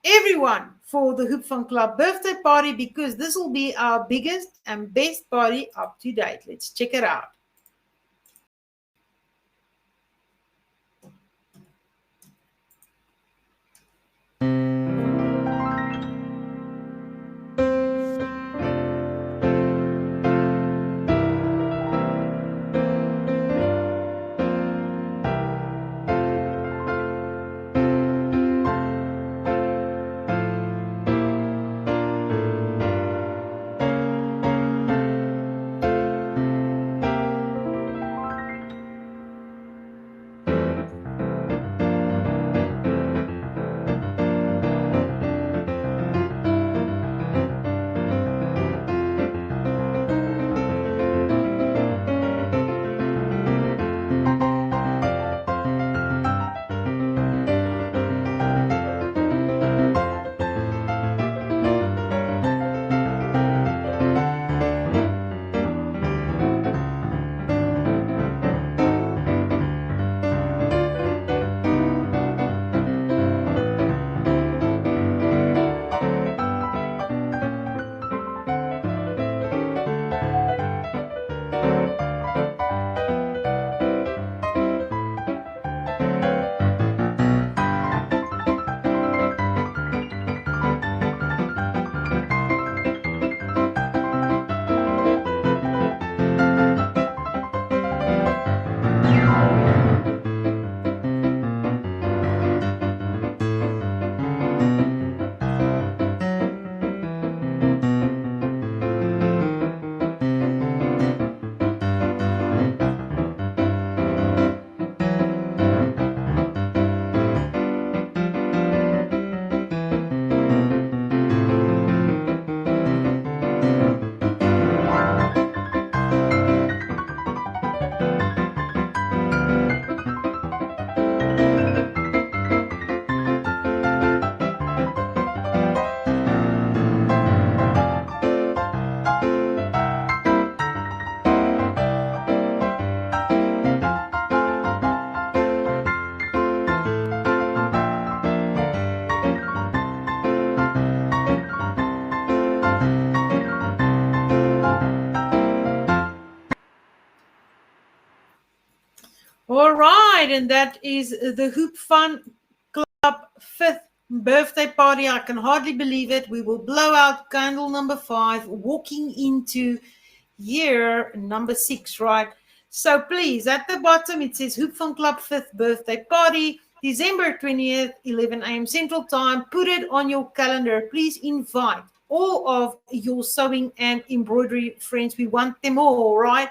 everyone for the Hoop Fun Club birthday party, because this will be our biggest and best party up to date. Let's check it out. All right, and that is the Hoop Fun Club 5th birthday party. I can hardly believe it. We will blow out candle number 5, walking into year number 6, right? So please, at the bottom, it says Hoop Fun Club 5th birthday party, December 20th, 11 a.m. Central Time. Put it on your calendar. Please invite all of your sewing and embroidery friends. We want them all, right?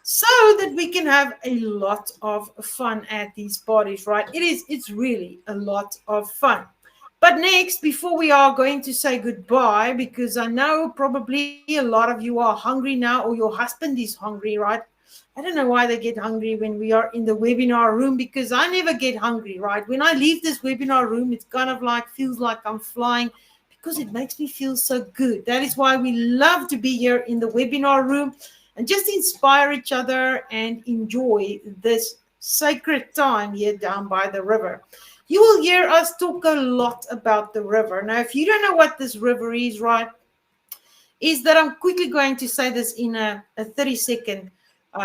So that we can have a lot of fun at these parties, right? It's really a lot of fun. But next, before we are going to say goodbye, because I know probably a lot of you are hungry now, or your husband is hungry, right? I don't know why they get hungry when we are in the webinar room, because I never get hungry, right? When I leave this webinar room, it's kind of like feels like I'm flying, because it makes me feel so good. That is why we love to be here in the webinar room and just inspire each other and enjoy this sacred time here down by the river. You will hear us talk a lot about the river. Now, if you don't know what this river is, right, is that I'm quickly going to say this in a 30-second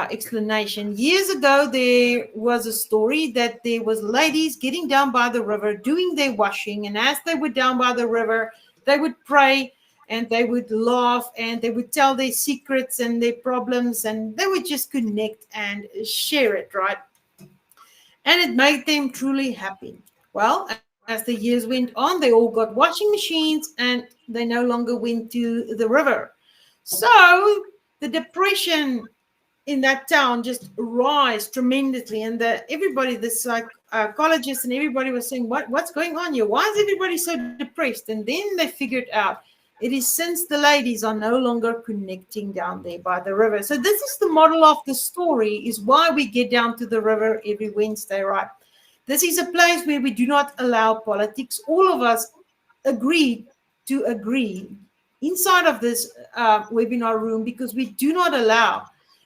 explanation. Years ago, there was a story that there was ladies getting down by the river doing their washing, and as they were down by the river, they would pray and they would laugh and they would tell their secrets and their problems, and they would just connect and share it, right? And it made them truly happy. Well, as the years went on, they all got washing machines and they no longer went to the river. So the depression in that town just rise tremendously, and everybody, the psychologists and everybody was saying, what's going on here? Why is everybody so depressed? And then they figured out it is since the ladies are no longer connecting down there by the river. So this is the model of the story, is why we get down to the river every Wednesday, right? This is a place where we do not allow politics. All of us agreed to agree inside of this webinar room, because we do not allow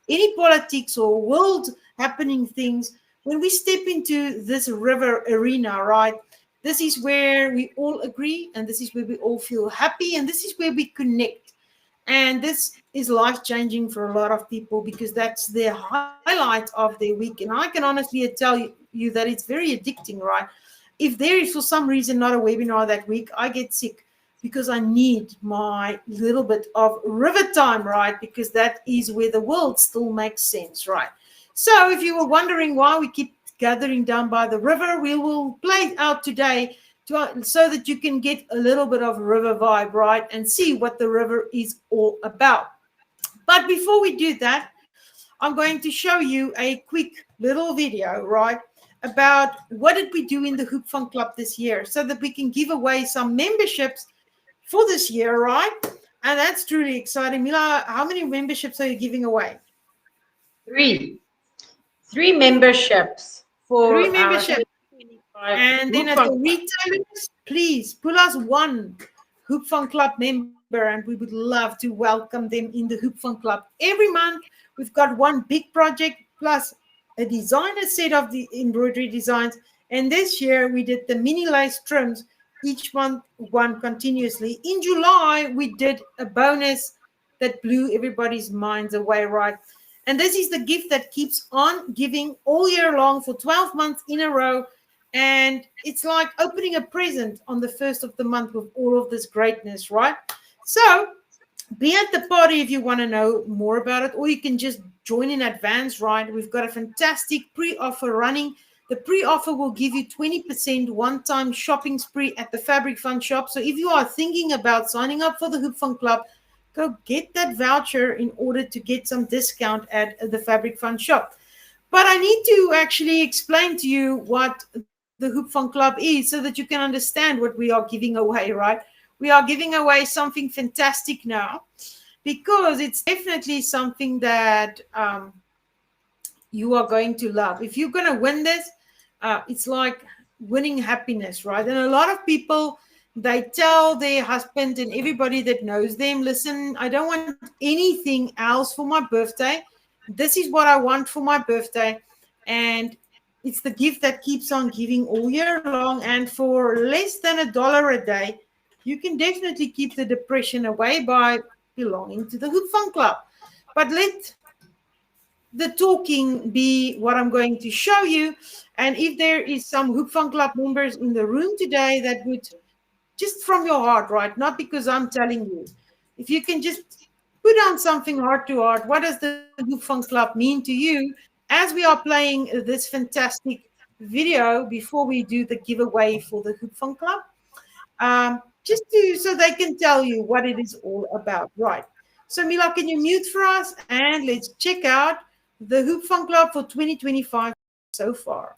any politics or world happening things. When we step into this river arena, right, this is where we all agree, and this is where we all feel happy, and this is where we connect. And this is life-changing for a lot of people, because that's their highlight of their week. And I can honestly tell you that it's very addicting, right? If there is for some reason not a webinar that week, I get sick, because I need my little bit of river time, right? Because that is where the world still makes sense, right? So if you were wondering why we keep gathering down by the river, we will play out today so that you can get a little bit of river vibe, right? And see what the river is all about. But before we do that, I'm going to show you a quick little video, right, about what did we do in the Hoop Fun Club this year, so that we can give away some memberships for this year, right? And that's truly exciting. Mila, how many memberships are you giving away? Three memberships for 3 memberships. And then at the retailers, please pull us one Hoop Fun Club member, and we would love to welcome them in the Hoop Fun Club. Every month, we've got one big project plus a designer set of the embroidery designs. And this year, we did the mini lace trims, each month one continuously. In July, we did a bonus that blew everybody's minds away, right? And this is the gift that keeps on giving all year long for 12 months in a row. And it's like opening a present on the first of the month with all of this greatness, right? So be at the party if you want to know more about it, or you can just join in advance, right? We've got a fantastic pre-offer running. The pre-offer will give you 20% one-time shopping spree at the Fabric Fun shop. So if you are thinking about signing up for the Hoop Fun Club, go get that voucher in order to get some discount at the Fabric Fun shop. But I need to actually explain to you what the Hoop Fun Club is, so that you can understand what we are giving away, right? We are giving away something fantastic now, because it's definitely something that you are going to love. If you're going to win this, it's like winning happiness, right? And a lot of people, they tell their husband and everybody that knows them, listen, I don't want anything else for my birthday. This is what I want for my birthday. And it's the gift that keeps on giving all year long. And for less than $1 a day, you can definitely keep the depression away by belonging to the Hoop Fun Club. But let the talking be what I'm going to show you. And if there is some Hoop Fun Club members in the room today that would, just from your heart, right? Not because I'm telling you. If you can just put down something heart to heart, what does the Hoop Fun Club mean to you, as we are playing this fantastic video before we do the giveaway for the Hoop Fun Club? So they can tell you what it is all about, right? So Mila, can you mute for us? And let's check out the Hoop Fun Club for 2025 so far.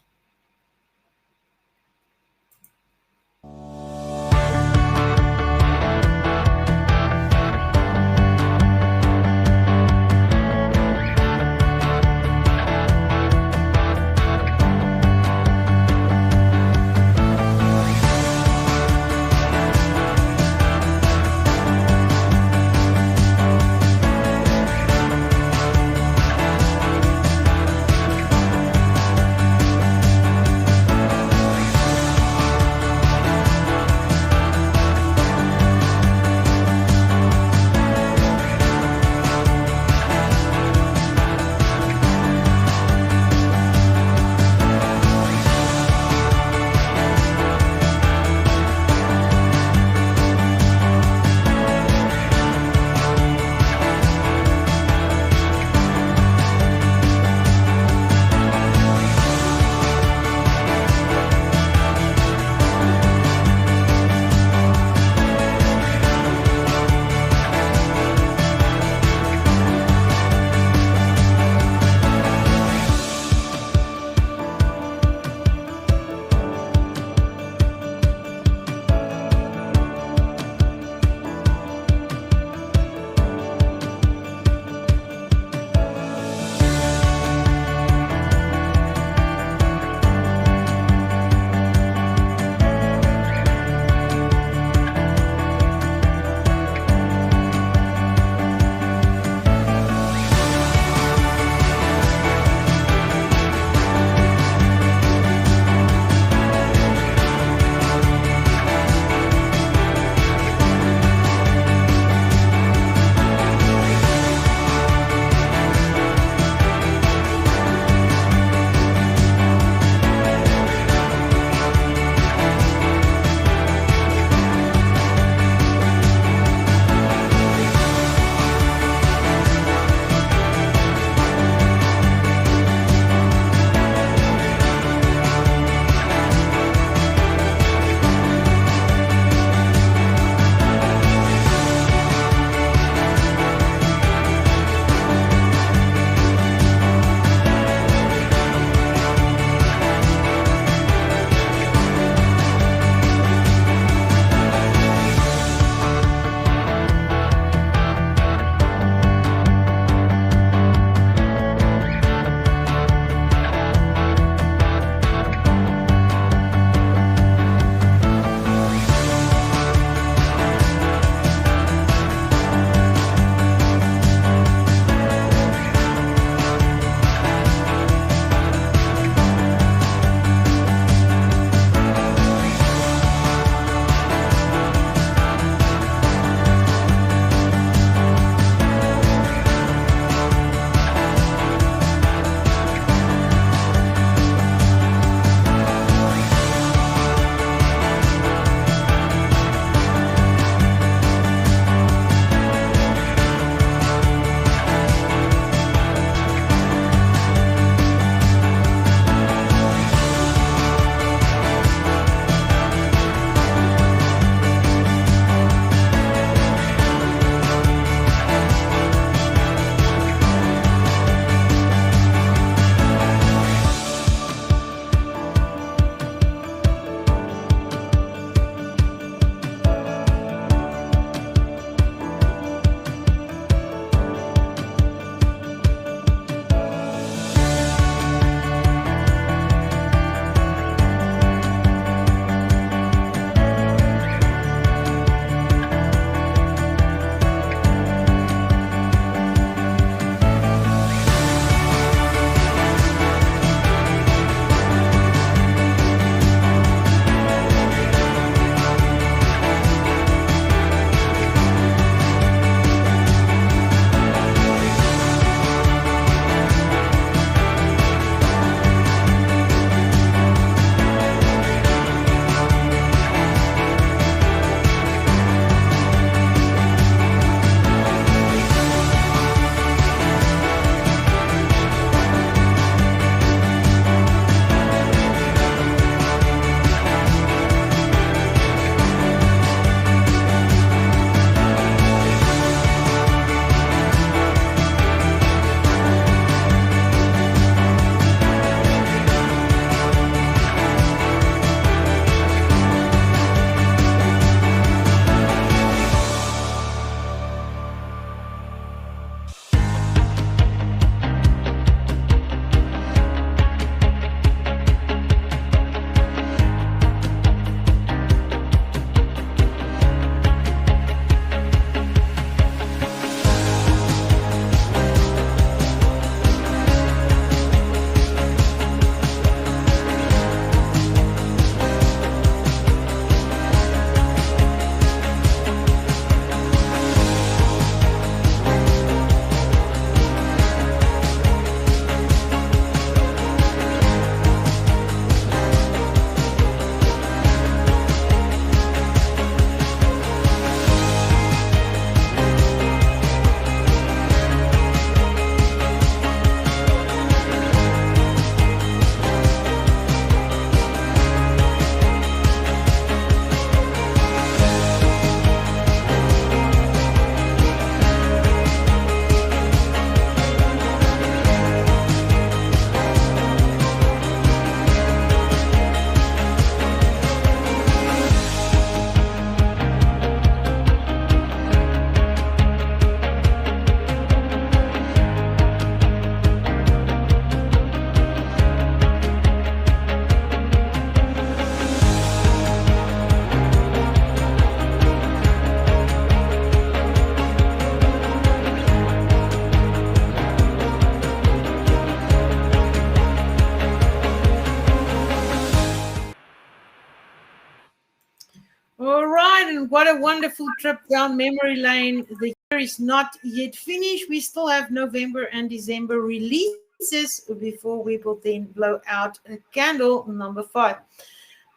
what a wonderful trip down memory lane. The year is not yet finished. We still have November and December releases before we will then blow out a candle number 5.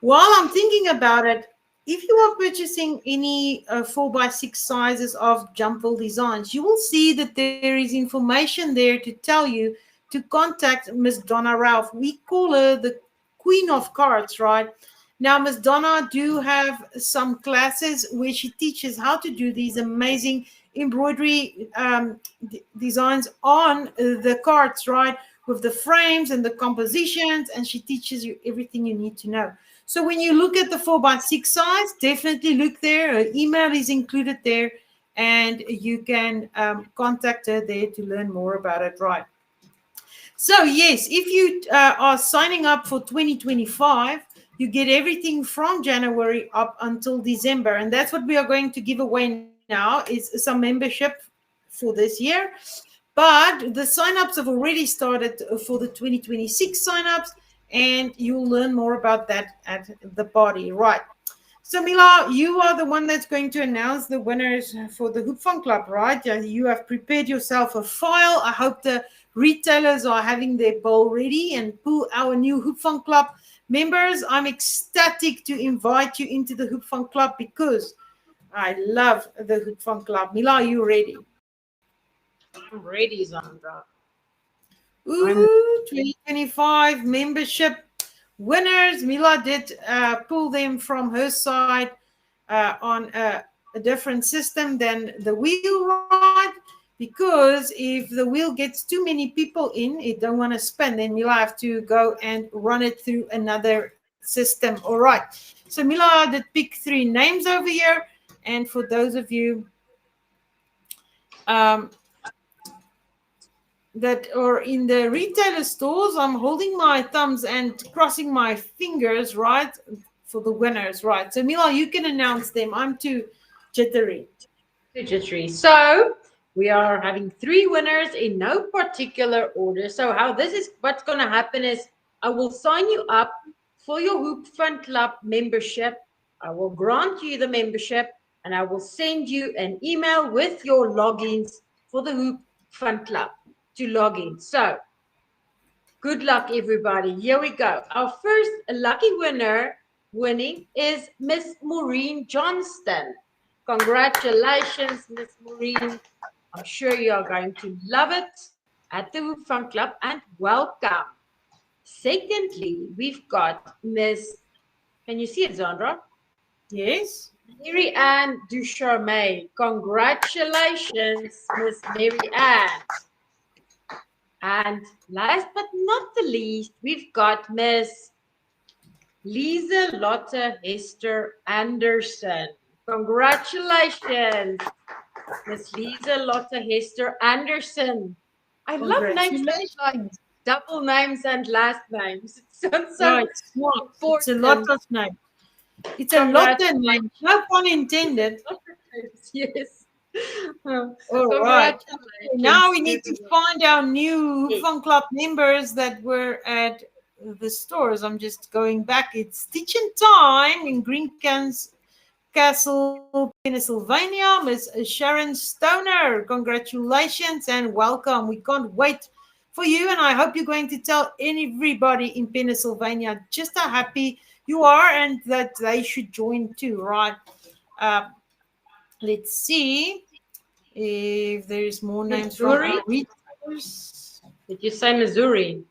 While I'm thinking about it, if you are purchasing any 4x6 sizes of Jumble designs, you will see that there is information there to tell you to contact Miss Donna Ralph. We call her the Queen of Cards, right? Now, Miss Donna do have some classes where she teaches how to do these amazing embroidery designs on the cards, right? With the frames and the compositions, and she teaches you everything you need to know. So when you look at the 4x6 size, definitely look there. Her email is included there, and you can contact her there to learn more about it, right? So yes, if you are signing up for 2025, you get everything from January up until December, and that's what we are going to give away now is some membership for this year. But the signups have already started for the 2026 signups, and you'll learn more about that at the party, right? So Mila, you are the one that's going to announce the winners for the Hoop Fun Club, right? You have prepared yourself a file. I hope the retailers are having their bowl ready and pull our new Hoop Fun Club members. I'm ecstatic to invite you into the Hoop Fun Club because I love the Hoop Fun Club. Mila, are you ready? I'm ready, Zandra. Ooh, 2025 membership winners. Mila did pull them from her side on a different system than the wheel ride, because if the wheel gets too many people in, it don't want to spin, then Mila have to go and run it through another system. All right. So Mila did pick 3 names over here. And for those of you um, that are in the retailer stores, I'm holding my thumbs and crossing my fingers, right, for the winners, right? So Mila, you can announce them. I'm too jittery. Jittery. So we are having 3 winners in no particular order. So how this is, what's going to happen is I will sign you up for your Hoop Fun Club membership. I will grant you the membership, and I will send you an email with your logins for the Hoop Fun Club to log in. So good luck, everybody. Here we go. Our first lucky winning is Miss Maureen Johnston. Congratulations, Miss Maureen. I'm sure you are going to love it at the Hoop Fun Club, and welcome. Secondly, we've got Miss, can you see it, Zandra? Yes. Mary Ann Ducharme. Congratulations, Miss Mary Ann. And last but not the least, we've got Miss Lisa Lotte Hester Anderson. Congratulations, Miss Lisa Lotte Hester Anderson. I love names like double names and last names. It sounds so right. important. It's a lot of names. It's a lot of names. No pun intended. Yes. All right. Now we need to find our new Hoop Fun Club members that were at the stores. I'm just going back. It's Stitching Time in Castle, Pennsylvania. Miss Sharon Stoner, congratulations and welcome. We can't wait for you, and I hope you're going to tell everybody in Pennsylvania just how happy you are and that they should join too, right? Let's see if there's more names from our retailers. Did you say Missouri?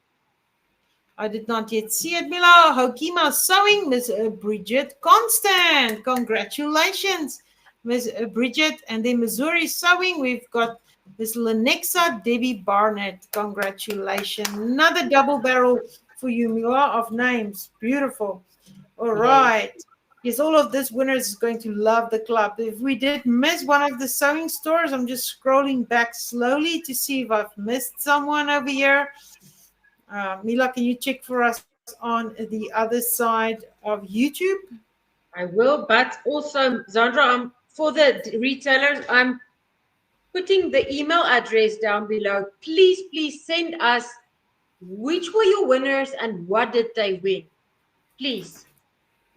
I did not yet see it. Mila Hokima Sewing, Miss Bridget Constant. Congratulations, Miss Bridget. And then Missouri Sewing, we've got Miss Lenexa Debbie Barnett. Congratulations. Another double barrel for you, Mila, of names. Beautiful. All right. Yes, all of this winners is going to love the club. If we did miss one of the sewing stores, I'm just scrolling back slowly to see if I've missed someone over here. Mila, can you check for us on the other side of YouTube? I will, but also, Zandra, for the retailers, I'm putting the email address down below. Please send us which were your winners and what did they win. Please.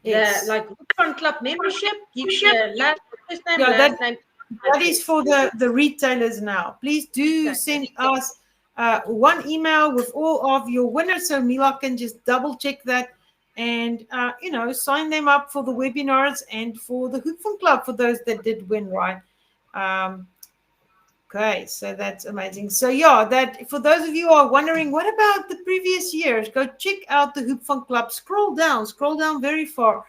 The Yes. like Hoop Fun Club membership gives first name, Yeah, last name, that is address. for the retailers now. Please do Retailer. send us one email with all of your winners so Mila can just double check that and, sign them up for the webinars and for the Hoop Fun Club for those that did win, right? Um, Okay, so that's amazing. So yeah, that for those of you who are wondering, what about the previous years? Go check out the Hoop Fun Club. Scroll down very far.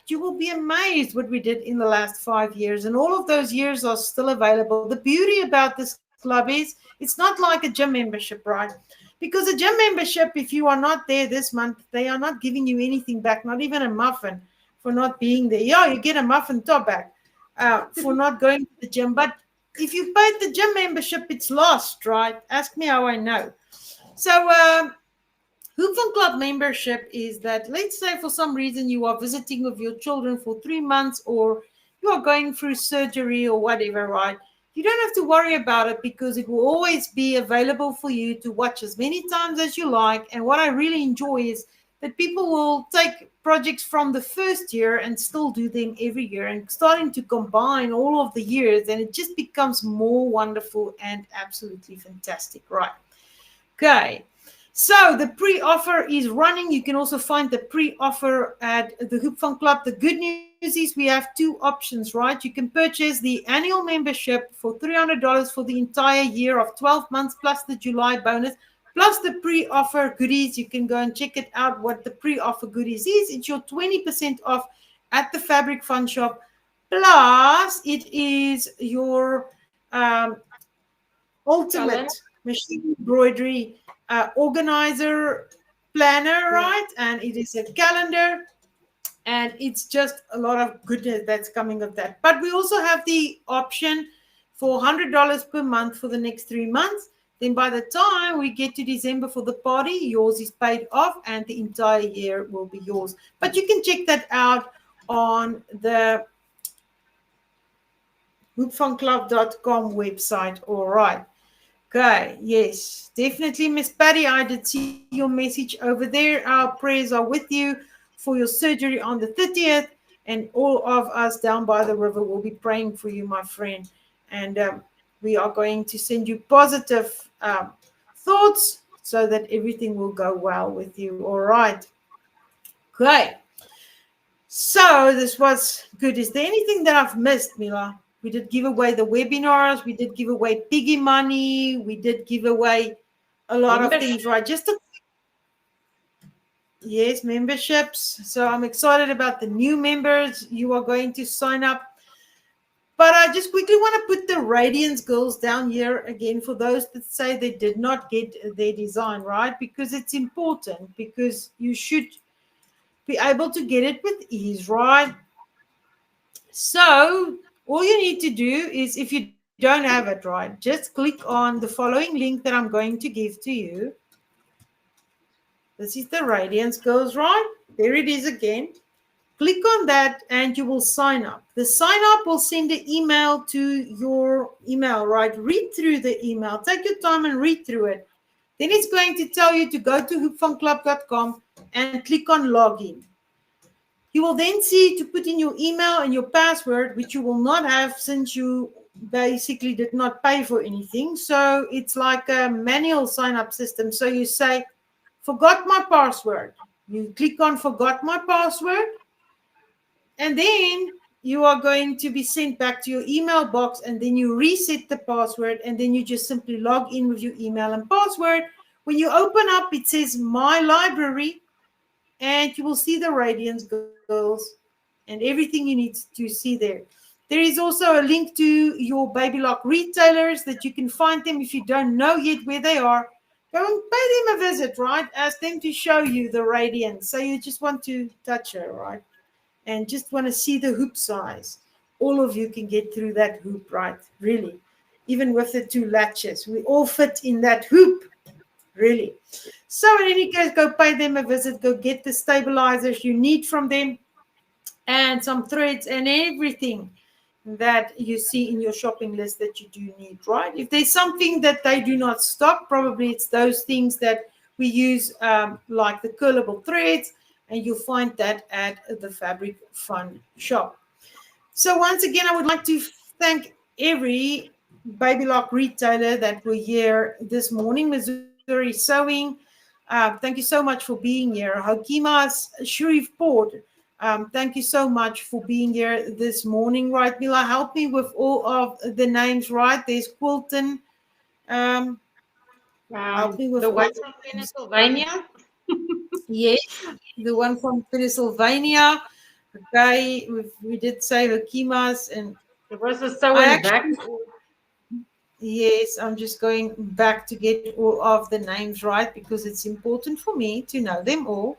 You will be amazed what we did in the last 5 years, and all of those years are still available. The beauty about this club is it's not like a gym membership, right? Because a gym membership, if you are not there this month, they are not giving you anything back, not even a muffin for not being there. Yeah, you get a muffin top back for not going to the gym, but if you paid the gym membership, it's lost, right? Ask me how I know. So, Hoop Fun Club membership is that, let's say for some reason you are visiting with your children for 3 months or you are going through surgery or whatever, right? You don't have to worry about it because it will always be available for you to watch as many times as you like. And what I really enjoy is that people will take projects from the first year and still do them every year and starting to combine all of the years, and it just becomes more wonderful and absolutely fantastic, right? Okay. So the pre-offer is running. You can also find the pre-offer at the Hoop Fun Club. The good news is we have two options, right? You can purchase the annual membership for $300 for the entire year of 12 months plus the July bonus, plus the pre-offer goodies. You can go and check it out what the pre-offer goodies is. It's your 20% off at the Fabric Fun Shop. Plus, it is your Calendar. ultimate machine embroidery organizer planner, Yeah. right? And it is a calendar, and it's just a lot of goodness that's coming of that. But we also have the option for $100 per month for the next 3 months. Then by the time we get to December for the party, yours is paid off and the entire year will be yours. But you can check that out on the hoopfunclub.com website. All right. Okay, yes, definitely, Miss Patty. I did see your message over there. Our prayers are with you for your surgery on the 30th, and all of us down by the river will be praying for you, my friend. And we are going to send you positive thoughts so that everything will go well with you. All right. Okay. So this was good. Is there anything that I've missed, Mila? We did give away the webinars. We did give away Piggy money. We did give away a lot of things, Membership. right? Yes, memberships. So I'm excited about the new members. You are going to sign up. But I just quickly want to put the Radiance Girls down here again for those that say they did not get their design, right? Because it's important, because you should be able to get it with ease, right? So all you need to do is, if you don't have it, right, just click on the following link that I'm going to give to you. This is the Radiance Girls, right? There it is again. Click on that and you will sign up. The sign up will send an email to your email, right? Read through the email. Take your time and read through it. Then it's going to tell you to go to hoopfunclub.com and click on login. You will then see to put in your email and your password, which you will not have since you basically did not pay for anything. So it's like a manual sign up system. So you say, forgot my password. You click on forgot my password, and then you are going to be sent back to your email box, and then you reset the password, and then you just simply log in with your email and password. When you open up, it says my library, and you will see the Radiance Girls and everything you need to see there. There is also a link to your Baby Lock retailers that you can find them if you don't know yet where they are. Go and pay them a visit, right? Ask them to show you the Radiance. So you just want to touch her, right? And just want to see the hoop size. All of you can get through that hoop, right? Really. Even with the two latches, we all fit in that hoop, really. So in any case, go pay them a visit, go get the stabilizers you need from them, and some threads and everything that you see in your shopping list that you do need, right? If there's something that they do not stock, probably it's those things that we use, like the curlable threads and you'll find that at the Fabric Fun shop. So once again, I would like to thank every Baby Lock retailer that were here this morning. Missouri Sewing, thank you so much for being here. Hokima's Shreveport, thank you so much for being here this morning. Right, Mila, help me with all of the names. Right, there's Quilton. Um, help me with The all one the from names. Pennsylvania. Yes, the one from Pennsylvania. Okay, we did say Hokima's, and There was a I sewing back. actually, yes, I'm just going back to get all of the names right because it's important for me to know them all.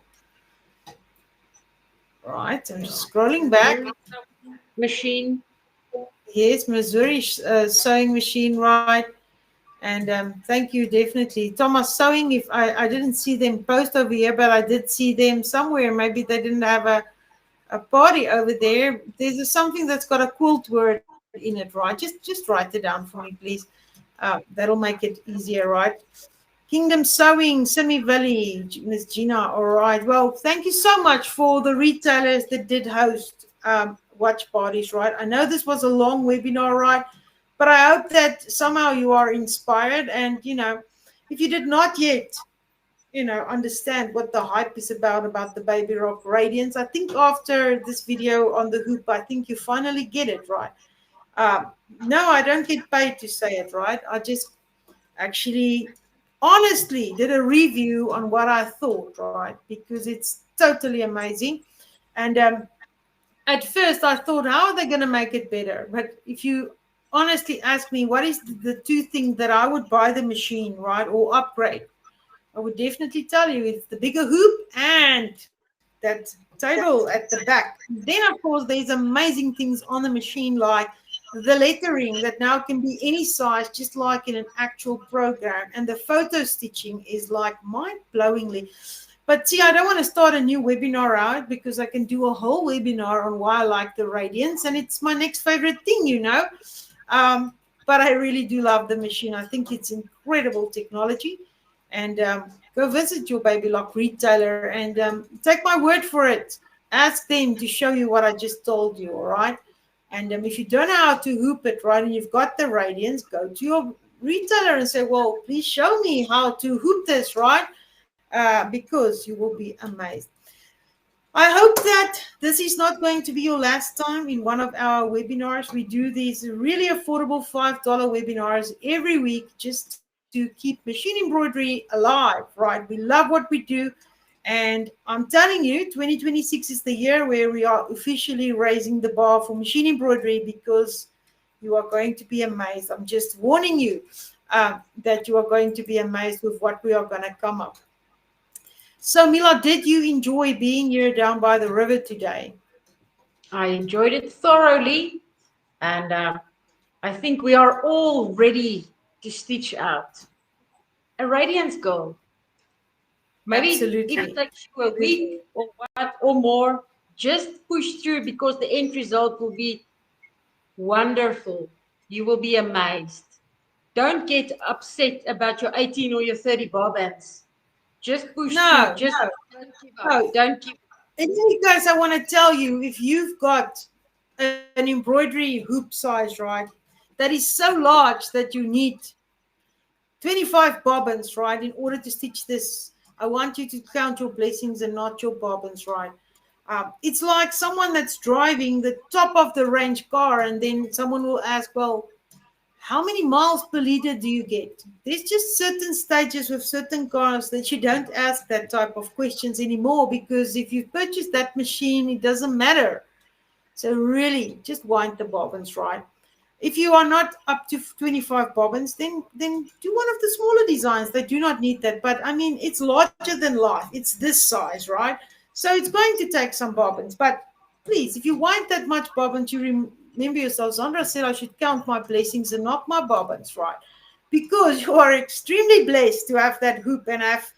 Right, I'm Yeah. just scrolling back. Missouri machine. Yes, Missouri sewing machine, right? And thank you, definitely. Thomas Sewing, if I didn't see them post over here, but I did see them somewhere. Maybe they didn't have a party over there. There's something that's got a quilt word in it, right? Just write it down for me, please. That'll make it easier, right? Kingdom Sewing, Simi Valley, Miss Gina. All right. Well, thank you so much for the retailers that did host watch parties, right? I know this was a long webinar, right? But I hope that somehow you are inspired. And, if you did not yet, understand what the hype is about the Baby Rock Radiance, I think after this video on the hoop, I think you finally get it, right? Um, no, I don't get paid to say it, right? I just actually honestly did a review on what I thought, right? Because it's totally amazing. And at first I thought, how are they going to make it better? But if you honestly ask me, what is the two things that I would buy the machine, right, or upgrade? I would definitely tell you it's the bigger hoop and that table at the back. Then, of course, there's amazing things on the machine like the lettering that now can be any size, just like in an actual program. And the photo stitching is like mind blowingly. But see, I don't want to start a new webinar out because I can do a whole webinar on why I like the Radiance, and it's my next favorite thing. But I really do love the machine. I think it's incredible technology. And go visit your Baby Lock retailer and take my word for it. Ask them to show you what I just told you, all right? And if you don't know how to hoop it, right, and you've got the Radiance, go to your retailer and say, well, please show me how to hoop this, right? Because you will be amazed. I hope that this is not going to be your last time in one of our webinars. We do these really affordable $5 webinars every week just to keep machine embroidery alive, right? We love what we do. And I'm telling you, 2026 is the year where we are officially raising the bar for machine embroidery because you are going to be amazed. I'm just warning you that you are going to be amazed with what we are going to come up. So, Mila, did you enjoy being here down by the river today? I enjoyed it thoroughly, and I think we are all ready to stitch out a Radiance girl. Maybe if it Absolutely. takes you a With week or what or more, just push through because the end result will be wonderful. You will be amazed. Don't get upset about your 18 or your 30 bobbins. Just push through. no, Just no, don't give up. no. Don't give up. In any case, I want to tell you if you've got an embroidery hoop size, right, that is so large that you need 25 bobbins, right, in order to stitch this, I want you to count your blessings and not your bobbins, right? It's like someone that's driving the top of the range car, and then someone will ask, well, how many miles per liter do you get? There's just certain stages with certain cars that you don't ask that type of questions anymore because if you've purchased that machine, it doesn't matter. So really, just wind the bobbins, right? If you are not up to 25 bobbins, then do one of the smaller designs. They do not need that. But I mean, it's larger than life. It's this size, right? So it's going to take some bobbins. But please, if you wind that much bobbins, you remember yourself. Zandra said I should count my blessings and not my bobbins, right? Because you are extremely blessed to have that hoop and have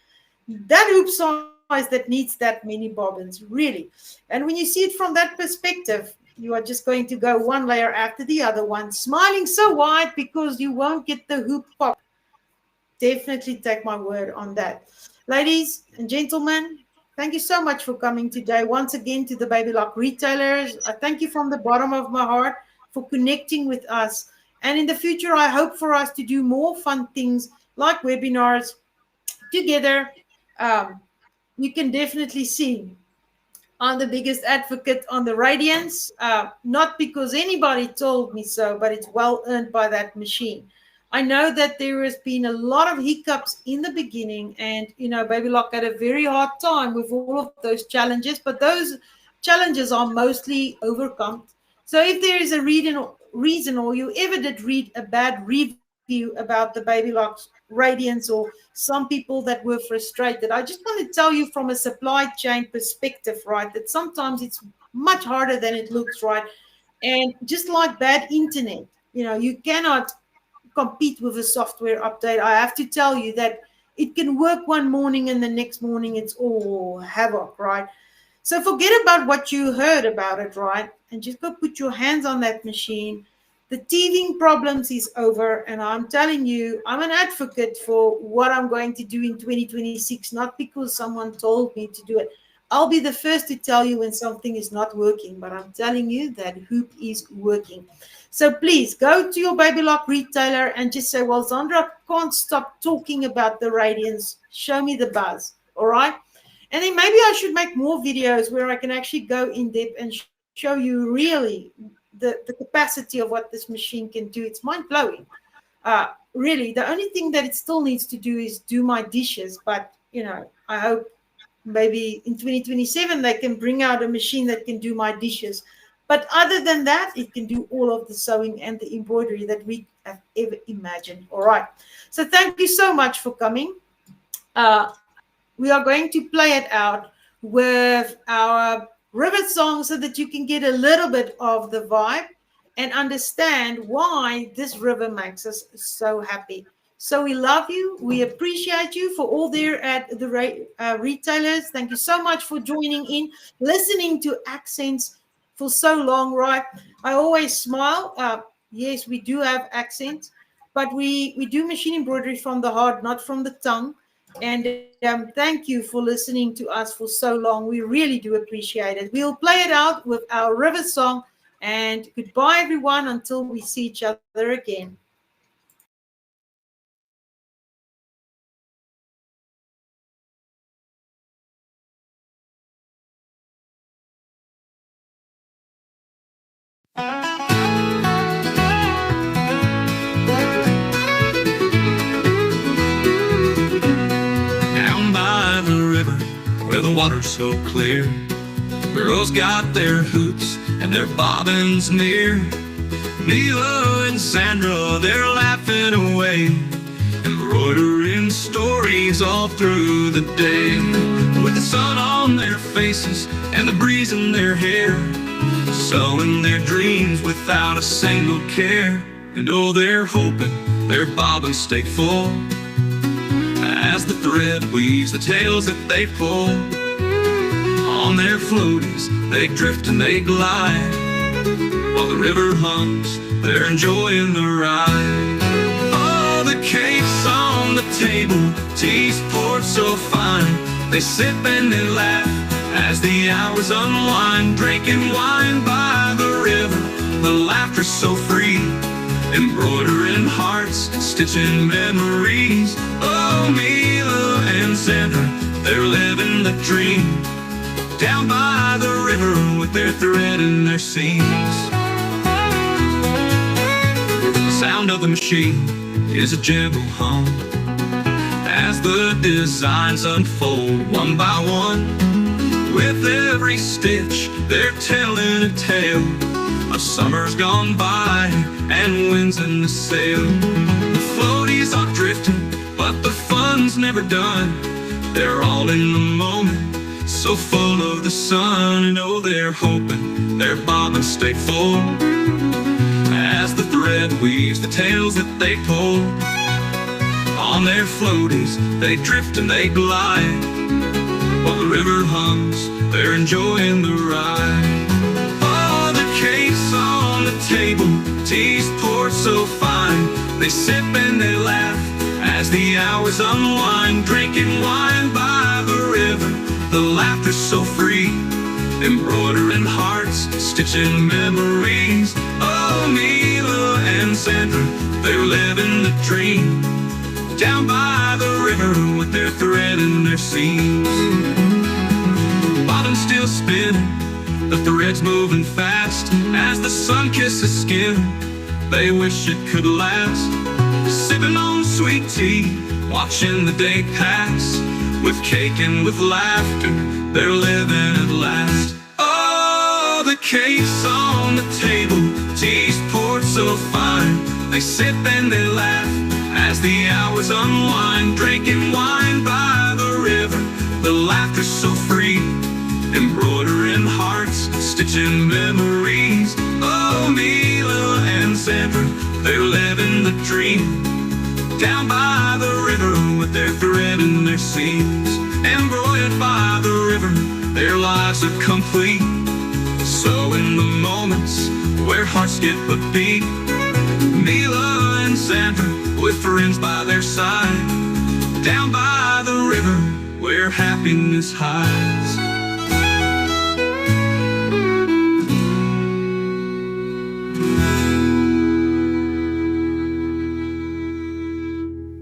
that hoop size that needs that many bobbins, really. And when you see it from that perspective, you are just going to go one layer after the other one, smiling so wide because you won't get the hoop pop. Definitely take my word on that. Ladies and gentlemen, Thank you so much for coming today. Once again, to the Baby Lock retailers, I thank you from the bottom of my heart for connecting with us. And in the future, I hope for us to do more fun things like webinars together. Um, you can definitely see I'm the biggest advocate on the Radiance, not because anybody told me so, but it's well earned by that machine. I know that there has been a lot of hiccups in the beginning, and Baby Lock had a very hard time with all of those challenges, but those challenges are mostly overcome. So if there is a reason or you ever did read a bad review about the Baby Lock's Radiance, or some people that were frustrated, I just want to tell you from a supply chain perspective, right, that sometimes it's much harder than it looks, right? And just like bad internet, you cannot compete with a software update. I have to tell you that it can work one morning and the next morning it's all havoc, right? So forget about what you heard about it, right? And just go put your hands on that machine. The teething problems is over, and I'm telling you, I'm an advocate for what I'm going to do in 2026, not because someone told me to do it. I'll be the first to tell you when something is not working, but I'm telling you that hoop is working. So please go to your Baby Lock retailer and just say, well, Zandra can't stop talking about the Radiance. Show me the buzz. All right. And then maybe I should make more videos where I can actually go in depth and show you really the capacity of what this machine can do. It's mind blowing. Really, the only thing that it still needs to do is do my dishes. But, I hope maybe in 2027 they can bring out a machine that can do my dishes. But other than that, it can do all of the sewing and the embroidery that we have ever imagined. All right. So thank you so much for coming. We are going to play it out with our river song so that you can get a little bit of the vibe and understand why this river makes us so happy. So we love you. We appreciate you for all there at the retailers. Thank you so much for joining in, listening to accents for so long, right? I always smile. Yes, we do have accents, but we do machine embroidery from the heart, not from the tongue. And thank you for listening to us for so long. We really do appreciate it. We'll play it out with our river song. And goodbye, everyone, until we see each other again. Down by the river, where the water's so clear, girls got their hoops and their bobbins near. Mila and Zandra, they're laughing away, embroidering stories all through the day. With the sun on their faces and the breeze in their hair, sewing their dreams without a single care. And oh, they're hoping their bobbins stay full as the thread weaves the tales that they pull. On their floaties, they drift and they glide, while the river hums, they're enjoying the ride. Oh, the cakes on the table, tea's poured so fine, they sip and they laugh as the hours unwind, drinking wine by the river, the laughter's so free, embroidering hearts, stitching memories. Oh, Mila and Zandra, they're living the dream, down by the river with their thread and their seams. The sound of the machine is a gentle hum as the designs unfold one by one. With every stitch, they're telling a tale of summers gone by and winds in the sail. The floaties are drifting, but the fun's never done. They're all in the moment, so full of the sun. And oh, they're hoping their bobbins stay full as the thread weaves the tales that they pull. On their floaties, they drift and they glide, while the river hums, they're enjoying the ride. Oh, the cakes on the table, tea's poured so fine, they sip and they laugh as the hours unwind, drinking wine by the river, the laughter so free. Embroidering hearts, stitching memories. Oh, Mila and Zandra, they're living the dream. Down by the river with their thread and their seams. Bottom still spinning, the thread's moving fast. As the sun kisses skin, they wish it could last. Sipping on sweet tea, watching the day pass. With cake and with laughter, they're living at last. Oh, the cake's on the table, tea's poured so fine. They sip and they laugh as the hours unwind. Drinking wine by the river, the laughter's so free. Embroidering hearts, stitching memories. Oh, Mila and Zandra, they're living the dream. Down by the river with their thread and their seams. Embroidered by the river, their lives are complete. So in the moments where hearts skip a beat, Mila and Zandra with friends by their side. Down by the river where happiness hides.